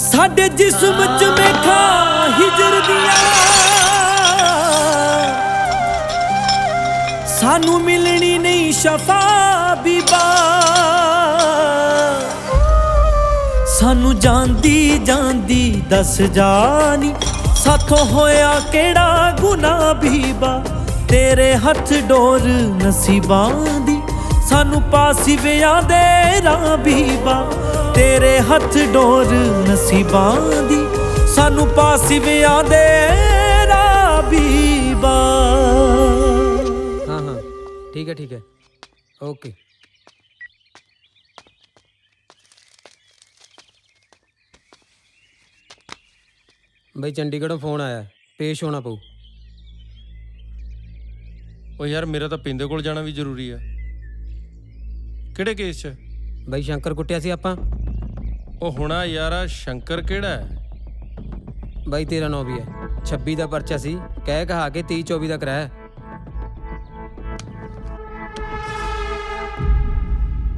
ਸਾਡੇ ਜਿਸਮ ਚ ਮੇਖਾਂ ਹਿਜਰ ਦੀਆਂ ਸਾਨੂੰ ਮਿਲਣੀ ਨਹੀਂ ਸ਼ਫਾ ਬੀਬਾ, ਸਾਨੂੰ ਜਾਂਦੀ ਜਾਂਦੀ ਦੱਸ ਜਾਨੀ ਸਾਥੋਂ ਹੋਇਆ ਕਿਹੜਾ ਗੁਨਾਹ ਬੀਬਾ। ਤੇਰੇ ਹੱਥ ਡੋਰ ਨਸੀਬਾਂ ਦੀ ਸਾਨੂੰ ਪਾਸੀ ਵਿਆਹ ਦੇ ਰਾਹ ਬੀਬਾ। ਤੇਰੇ ਹੱਥ ਡੋਰ ਨਸੀਬਾਂ ਦੀ ਸਾਨੂੰ ਪਾਸੀ ਵਿਆਹ ਦੇ ਰਾਹ ਬੀਬਾ। हाँ हाँ ठीक है ओके। बई चंडीगढ़ों फोन आया, पेश होना पऊ। ਉਹ ਯਾਰ ਮੇਰਾ ਤਾਂ ਪਿੰਦੇ ਕੋਲ ਜਾਣਾ ਵੀ ਜ਼ਰੂਰੀ ਆ। ਕਿਹੜੇ ਕੇਸ 'ਚ? ਬਈ ਸ਼ੰਕਰ ਕੁੱਟਿਆ ਸੀ ਆਪਾਂ। ਉਹ ਹੁਣਾ ਯਾਰਾ ਸ਼ੰਕਰ ਕਿਹੜਾ ਹੈ? ਬਾਈ ਤੇਰਾ ਨਾਂ ਵੀ ਹੈ 26 ਦਾ ਪਰਚਾ ਸੀ, ਕਹਿ ਕਹਾ ਕੇ 23 24 ਦਾ ਕਰਾਇਆ।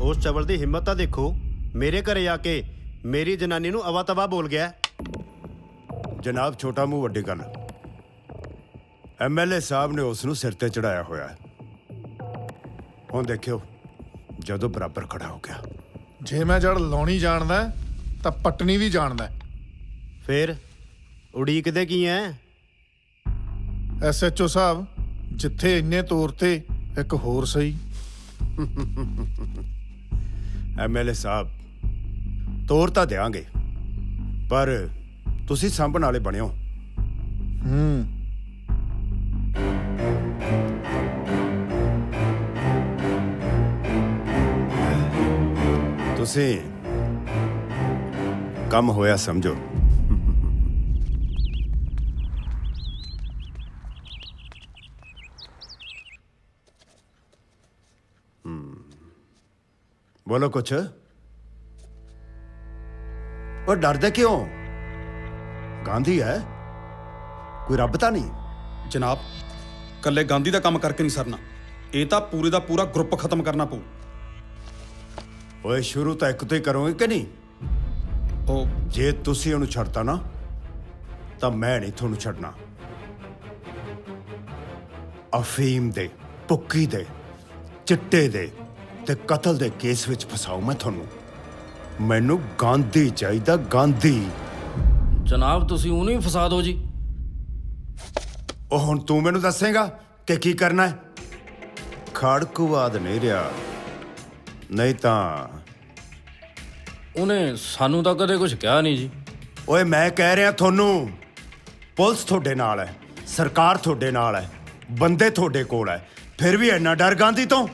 ਉਸ ਚਵਲ ਦੀ ਹਿੰਮਤ ਤਾਂ ਦੇਖੋ, ਮੇਰੇ ਘਰੇ ਆ ਕੇ ਮੇਰੀ ਜਨਾਨੀ ਨੂੰ ਅਵਾ ਤਵਾ ਬੋਲ ਗਿਆ। ਜਨਾਬ ਛੋਟਾ ਮੂੰਹ ਵੱਡੀ ਗੱਲ, ਐਮਐਲਏ ਸਾਹਿਬ ਨੇ ਉਸ ਨੂੰ ਸਿਰ ਤੇ ਚੜਾਇਆ ਹੋਇਆ। ਹੁਣ ਦੇਖਿਓ ਜਦੋਂ ਬਰਾਬਰ ਖੜਾ ਹੋ ਗਿਆ। ਜੇ ਮੈਂ ਜੜ ਲਾਉਣੀ ਜਾਣਦਾ ਤਾਂ ਪਟਣੀ ਵੀ ਜਾਣਦਾ। ਫੇਰ ਉਡੀਕਦੇ ਕੀ ਐ? ਐਸਐਚਓ ਸਾਹਿਬ ਜਿੱਥੇ ਇੰਨੇ ਤੌਰ ਤੇ ਇੱਕ ਹੋਰ ਸਹੀ। ਐਮਐਲਏ ਸਾਹਿਬ ਤੋਰ ਤਾਂ ਦਿਆਂਗੇ, ਪਰ ਤੁਸੀਂ ਸਾਂਭਣ ਵਾਲੇ ਬਣਿਓ। ਤੁਸੀਂ ਕੰਮ ਹੋਇਆ ਸਮਝੋ। बोलो कुछ। और डरदे क्यों? गांधी है, कोई रब ਤਾਂ ਨਹੀਂ। ਜਨਾਬ ਕੱਲੇ ਗਾਂਧੀ ਦਾ ਕੰਮ ਕਰਕੇ ਨਹੀਂ ਸਰਨਾ, ਇਹ ਤਾਂ ਪੂਰੇ ਦਾ ਪੂਰਾ ਗਰੁੱਪ ਖਤਮ ਕਰਨਾ ਪਊ। ਓਏ ਸ਼ੁਰੂ ਤਾਂ ਇੱਕ ਤੋਂ ਹੀ ਕਰੋਗੇ ਕਿ ਨਹੀਂ? ਉਹ ਜੇ ਤੁਸੀਂ ਉਹਨੂੰ ਛੱਡਤਾ ਨਾ ਤਾਂ ਮੈਂ ਨਹੀਂ ਤੁਹਾਨੂੰ ਛੱਡਣਾ। ਅਫੀਮ ਦੇ, ਭੁੱਕੀ ਦੇ, ਚਿੱਟੇ ਦੇ ਤੇ ਕਤਲ ਦੇ ਕੇਸ ਵਿੱਚ ਫਸਾਉ ਮੈਂ ਤੁਹਾਨੂੰ। ਮੈਨੂੰ ਗਾਂਧੀ ਚਾਹੀਦਾ, ਗਾਂਧੀ। ਜਨਾਬ ਤੁਸੀਂ ਉਹਨੂੰ ਹੀ ਫਸਾ ਦਿਓ ਜੀ। ਉਹ ਹੁਣ ਤੂੰ ਮੈਨੂੰ ਦੱਸੇਗਾ ਕਿ ਕੀ ਕਰਨਾ ਹੈ? ਖੜਕੂਵਾਦ ਨਹੀਂ ਰਿਹਾ, ਨਹੀਂ ਤਾਂ ਉਹਨੇ ਸਾਨੂੰ ਤਾਂ ਕਦੇ ਕੁਝ ਕਿਹਾ ਨਹੀਂ ਜੀ। ਓਏ ਮੈਂ ਕਹਿ ਰਿਹਾ ਤੁਹਾਨੂੰ, ਪੁਲਿਸ ਤੁਹਾਡੇ ਨਾਲ ਹੈ, ਸਰਕਾਰ ਤੁਹਾਡੇ ਨਾਲ ਹੈ, ਬੰਦੇ ਤੁਹਾਡੇ ਕੋਲ ਹੈ, ਫਿਰ ਵੀ ਇੰਨਾ ਡਰ ਗਾਂਧੀ ਤੋਂ?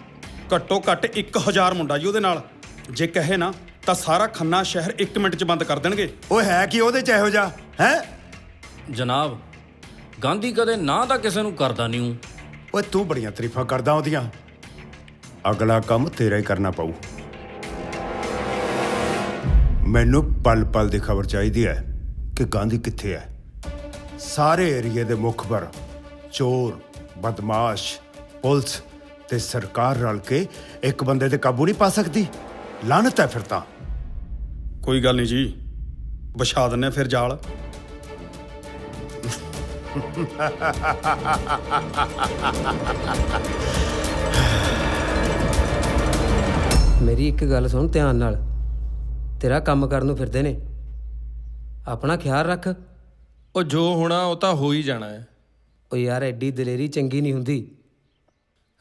ਘੱਟੋ ਘੱਟ 1000 ਮੁੰਡਾ ਜੀ ਉਹਦੇ ਨਾਲ। ਜੇ ਕਹੇ ਨਾ ਤਾਂ ਸਾਰਾ ਖੰਨਾ ਸ਼ਹਿਰ 1 ਮਿੰਟ 'ਚ ਬੰਦ ਕਰ ਦੇਣਗੇ। ਓਏ ਹੈ ਕੀ ਉਹਦੇ 'ਚ ਇਹੋ ਜਿਹਾ ਹੈ? ਜਨਾਬ ਗਾਂਧੀ ਕਦੇ ਨਾ ਤਾਂ ਕਿਸੇ ਨੂੰ ਕਰਦਾ ਨਹੀਂ। ਓਏ ਤੂੰ ਬੜੀਆਂ ਤਾਰੀਫਾਂ ਕਰਦਾ ਉਹਦੀਆਂ। ਅਗਲਾ ਕੰਮ ਤੇਰਾ ਹੀ ਕਰਨਾ ਪਊ। ਮੈਨੂੰ ਪਲ ਪਲ ਦੀ ਖਬਰ ਚਾਹੀਦੀ ਹੈ ਕਿ ਗਾਂਧੀ ਕਿੱਥੇ ਹੈ। ਸਾਰੇ ਏਰੀਏ ਦੇ ਮੁਖਬਰ, ਚੋਰ, ਬਦਮਾਸ਼, ਪੁਲਿਸ ਤੇ ਸਰਕਾਰ ਰਲ ਕੇ ਇੱਕ ਬੰਦੇ ਤੇ ਕਾਬੂ ਨਹੀਂ ਪਾ ਸਕਦੀ। ਲਾਨਤ ਹੈ ਫਿਰ ਤਾਂ। ਕੋਈ ਗੱਲ ਨਹੀਂ ਜੀ, ਵਿਛਾ ਦਿੰਨੇ ਫਿਰ ਜਾਲ। ਮੇਰੀ ਇੱਕ ਗੱਲ ਸੁਣ ਧਿਆਨ ਨਾਲ, ਤੇਰਾ ਕੰਮ ਕਰਨ ਨੂੰ ਫਿਰਦੇ ਨੇ, ਆਪਣਾ ਖਿਆਲ ਰੱਖ। ਉਹ ਜੋ ਹੋਣਾ ਉਹ ਤਾਂ ਹੋ ਹੀ ਜਾਣਾ ਹੈ। ਉਹ ਯਾਰ ਐਡੀ ਦਲੇਰੀ ਚੰਗੀ ਨਹੀਂ ਹੁੰਦੀ।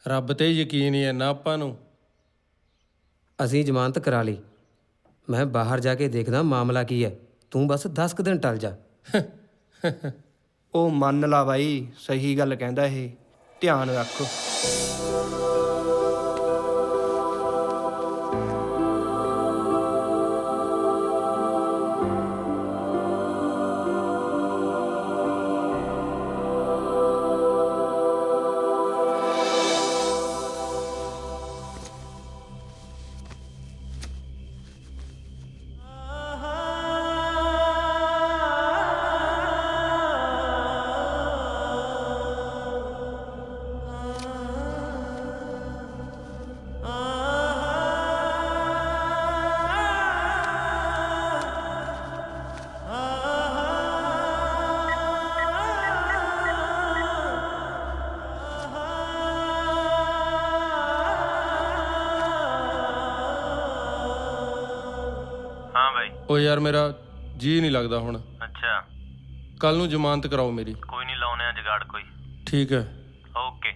ਰੱਬ ਤੇ ਯਕੀਨ ਹੀ ਹੈ ਨਾ ਆਪਾਂ ਨੂੰ। ਅਸੀਂ ਜ਼ਮਾਨਤ ਕਰਾ ਲਈ, ਮੈਂ ਬਾਹਰ ਜਾ ਕੇ ਦੇਖਦਾ ਮਾਮਲਾ ਕੀ ਹੈ। ਤੂੰ ਬਸ 10 ਕੁ ਦਿਨ ਟਲ ਜਾ। ਉਹ ਮੰਨ ਲਾ ਬਾਈ, ਸਹੀ ਗੱਲ ਕਹਿੰਦਾ ਇਹ, ਧਿਆਨ ਰੱਖ। ਓ ਯਾਰ ਮੇਰਾ ਜੀ ਨਹੀਂ ਲੱਗਦਾ ਹੁਣ। ਅੱਛਾ, ਕੱਲ ਨੂੰ ਜ਼ਮਾਨਤ ਕਰਾਓ ਮੇਰੀ। ਕੋਈ ਨਹੀਂ, ਲਾਉਣੇ ਆ ਜਗਾੜ ਕੋਈ। ਠੀਕ ਹੈ। ਓਕੇ।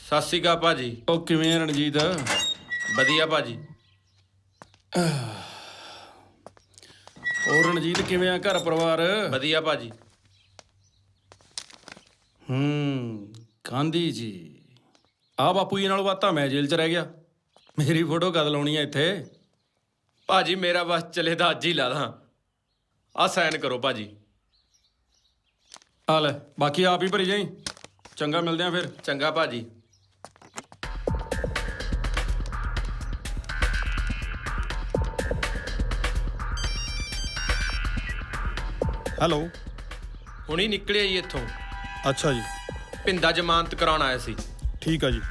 ਸਤਿ ਸ਼੍ਰੀ ਅਕਾਲ ਭਾਜੀ। ਉਹ ਕਿਵੇਂ ਆ ਰਣਜੀਤ? ਵਧੀਆ ਭਾਜੀ। ਹੋਰ ਰਣਜੀਤ ਕਿਵੇਂ ਆ, ਘਰ ਪਰਿਵਾਰ? ਵਧੀਆ ਭਾਜੀ। ਗਾਂਧੀ ਜੀ ਆ ਬਾਪੂ ਜੀ ਨਾਲ ਬਾਤਾਂ, ਮੈਂ ਜੇਲ੍ਹ 'ਚ ਰਹਿ ਗਿਆ। ਮੇਰੀ ਫੋਟੋ ਕਦ ਲਾਉਣੀ ਆ ਇੱਥੇ? ਭਾਜੀ ਮੇਰਾ ਬਸ ਚਲੇ ਤਾਂ ਅੱਜ ਹੀ ਲਾ ਦਾਂ। ਆ ਸਾਈਨ ਕਰੋ ਭਾਜੀ। ਆ ਲੈ, ਬਾਕੀ ਆਪ ਹੀ ਭਰੀ ਜਾਈ। ਚੰਗਾ, ਮਿਲਦੇ ਆ ਫਿਰ। ਚੰਗਾ ਭਾਜੀ। ਹੈਲੋ, ਹੁਣੀ ਨਿਕਲਿਆ ਜੀ ਇੱਥੋਂ। ਅੱਛਾ ਜੀ। ਪਿੰਦਾ ਜ਼ਮਾਨਤ ਕਰਾਉਣ ਆਇਆ ਸੀ। ਠੀਕ ਆ ਜੀ।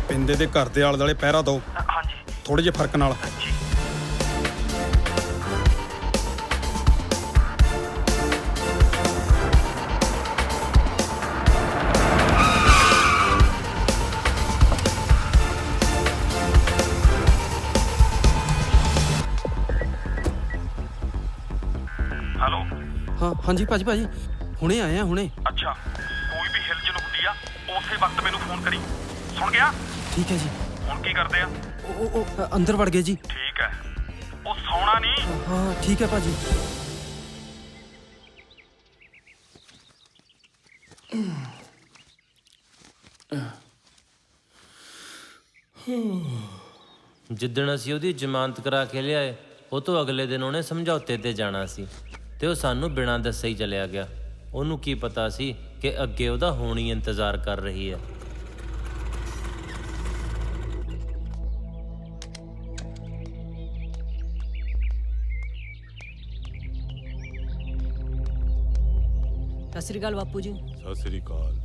ਪਿੰਦੇ ਦੇ ਘਰ ਦੇ ਆਲੇ ਦੁਆਲੇ ਪਹਿਰਾ ਦਿਓ। ਹਾਂਜੀ। ਥੋੜੇ ਜਿਹੇ ਫਰਕ ਨਾਲ। ਹੈਲੋ। ਹਾਂ ਹਾਂਜੀ ਭਾਜੀ ਹੁਣੇ ਆਏ ਆ ਹੁਣੇ। ਅੱਛਾ, ਕੋਈ ਵੀ ਹਿਲਜੁਲ ਹੁੰਦੀ ਆ ਉਸੇ ਵਕਤ ਮੈਨੂੰ ਫੋਨ ਕਰੀ, ਸੁਣ ਗਿਆ? ਠੀਕ ਹੈ ਜੀ। ਹੁਣ ਕੀ ਕਰਦੇ ਆ? ਉਹ ਅੰਦਰ ਵੜ ਗਏ ਜੀ। ਠੀਕ ਹੈ, ਉਹ ਸੌਣਾ ਨਹੀਂ। ਹਾਂ ਠੀਕ ਹੈ ਭਾਜੀ। ਜਿੱਦਣ ਅਸੀਂ ਉਹਦੀ ਜ਼ਮਾਨਤ ਕਰਾ ਕੇ ਲਿਆਏ, ਉਹ ਤੋਂ ਅਗਲੇ ਦਿਨ ਉਹਨੇ ਸਮਝੌਤੇ ਤੇ ਜਾਣਾ ਸੀ ਤੇ ਉਹ ਸਾਨੂੰ ਬਿਨਾਂ ਦੱਸੇ ਹੀ ਚਲਿਆ ਗਿਆ। ਉਹਨੂੰ ਕੀ ਪਤਾ ਸੀ ਕਿ ਅੱਗੇ ਉਹਦਾ ਹੋਣੀ ਇੰਤਜ਼ਾਰ ਕਰ ਰਹੀ ਹੈ। ਸਤਿ ਸ੍ਰੀ ਅਕਾਲ ਬਾਪੂ ਜੀ। ਸਤਿ ਸ੍ਰੀ ਅਕਾਲ।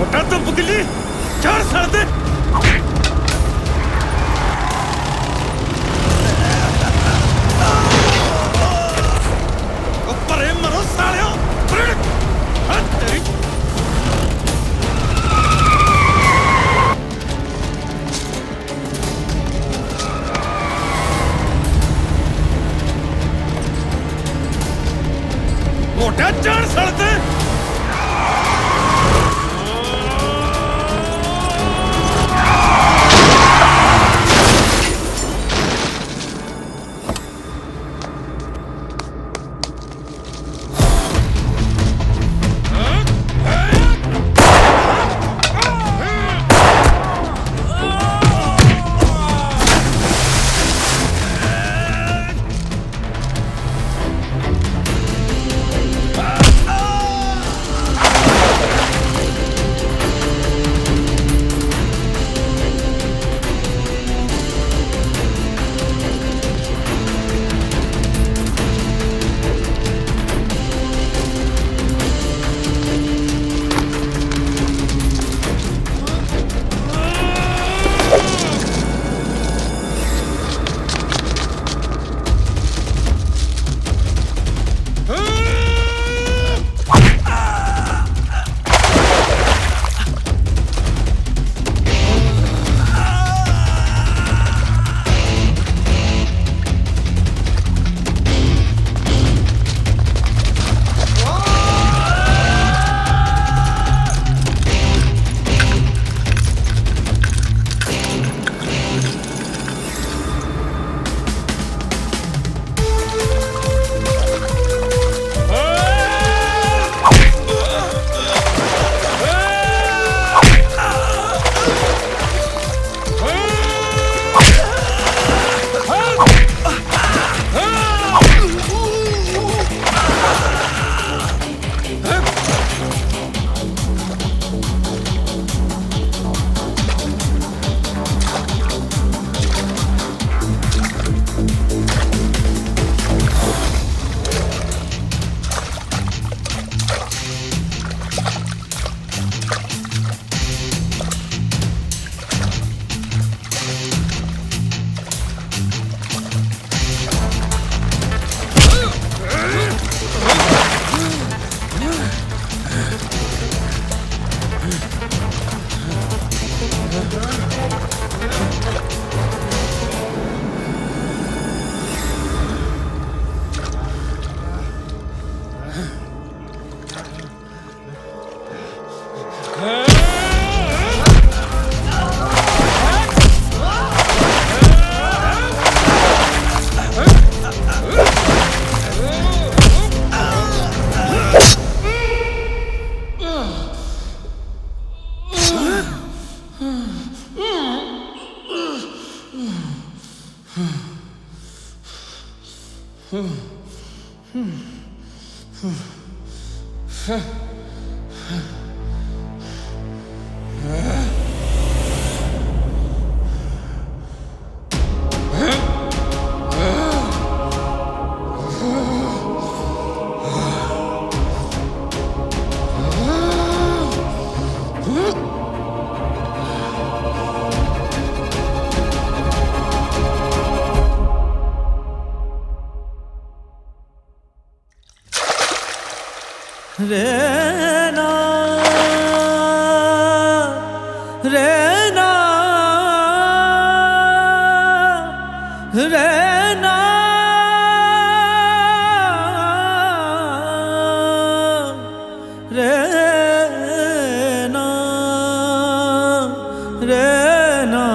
मोटा तो पुतली चढ़ सड़ दे परे मरो सालियो तेरी मोटा चढ़ सड़ दे रहना रहना रहना रहना रहना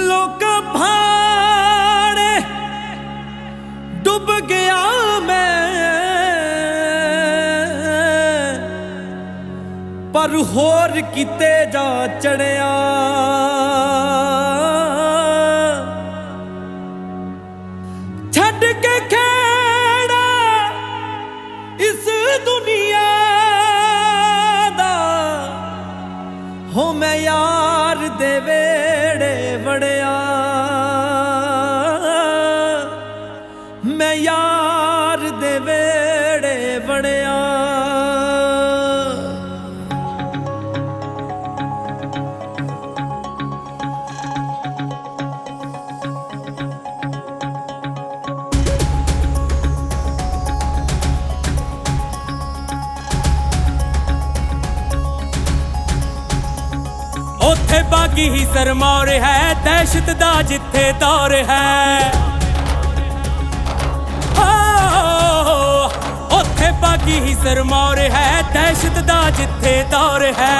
लोक भाड़े डूब गया मैं पर होर किते जा चढ़िया छड़ के खेड़ा इस दुनिया दा हो मैं यार दे वेड़े वड़िया मैं यार दे वेड़े वड़िया ओथे बागी ही सरमौर है दहशत दा जिथे दौर है ओथे बागी ही सरमौर है दहशत दा जिथे दौर है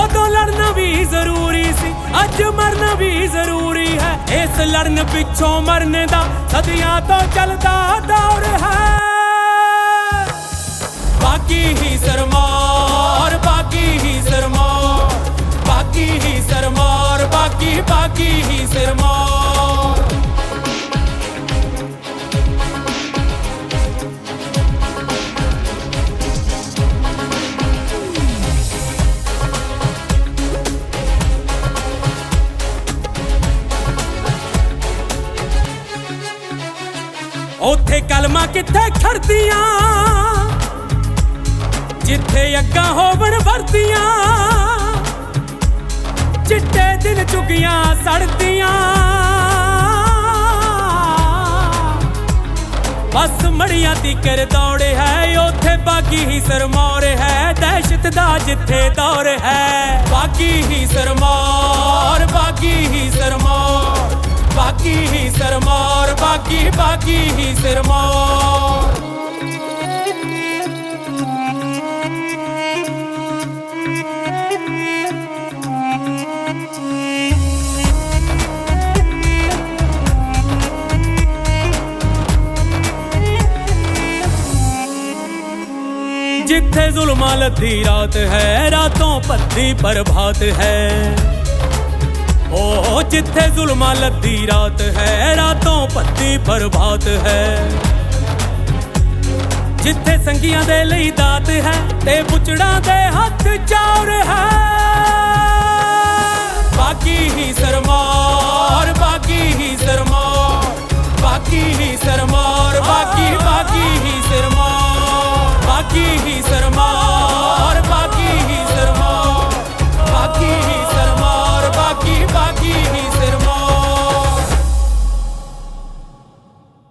उदों लड़ना भी जरूरी सी अज मरना भी जरूरी है इस लड़न पिछों मरने दा सदियां तो चलदा दौर है बाकी ही सरमार बाकी ही सरमार बाकी ही सरमार बाकी ही सरमार ओथे कलमा किथे खड़दियां जिथे अग्गा होवन वरदियां चिट्टे दिल चुगियां सड़दियां बस मड़ियां तिकर दौड़े है ओथे बागी ही सरमौर है दहशत दा जिथे दौर है बागी ही सरमौर बागी ही सरमौर बागी ही सरमौर बागी ही सरमौर जिथे जुल्मा लद्दी रात है रातों पत्ती प्रभात है ओ जिथे जुल्मा लद्दी रात है रातों पत्ती प्रभात है जिथे संगियां दे लई दात है ते पुचड़ा दे हथ चौर है बाकी ही शर्म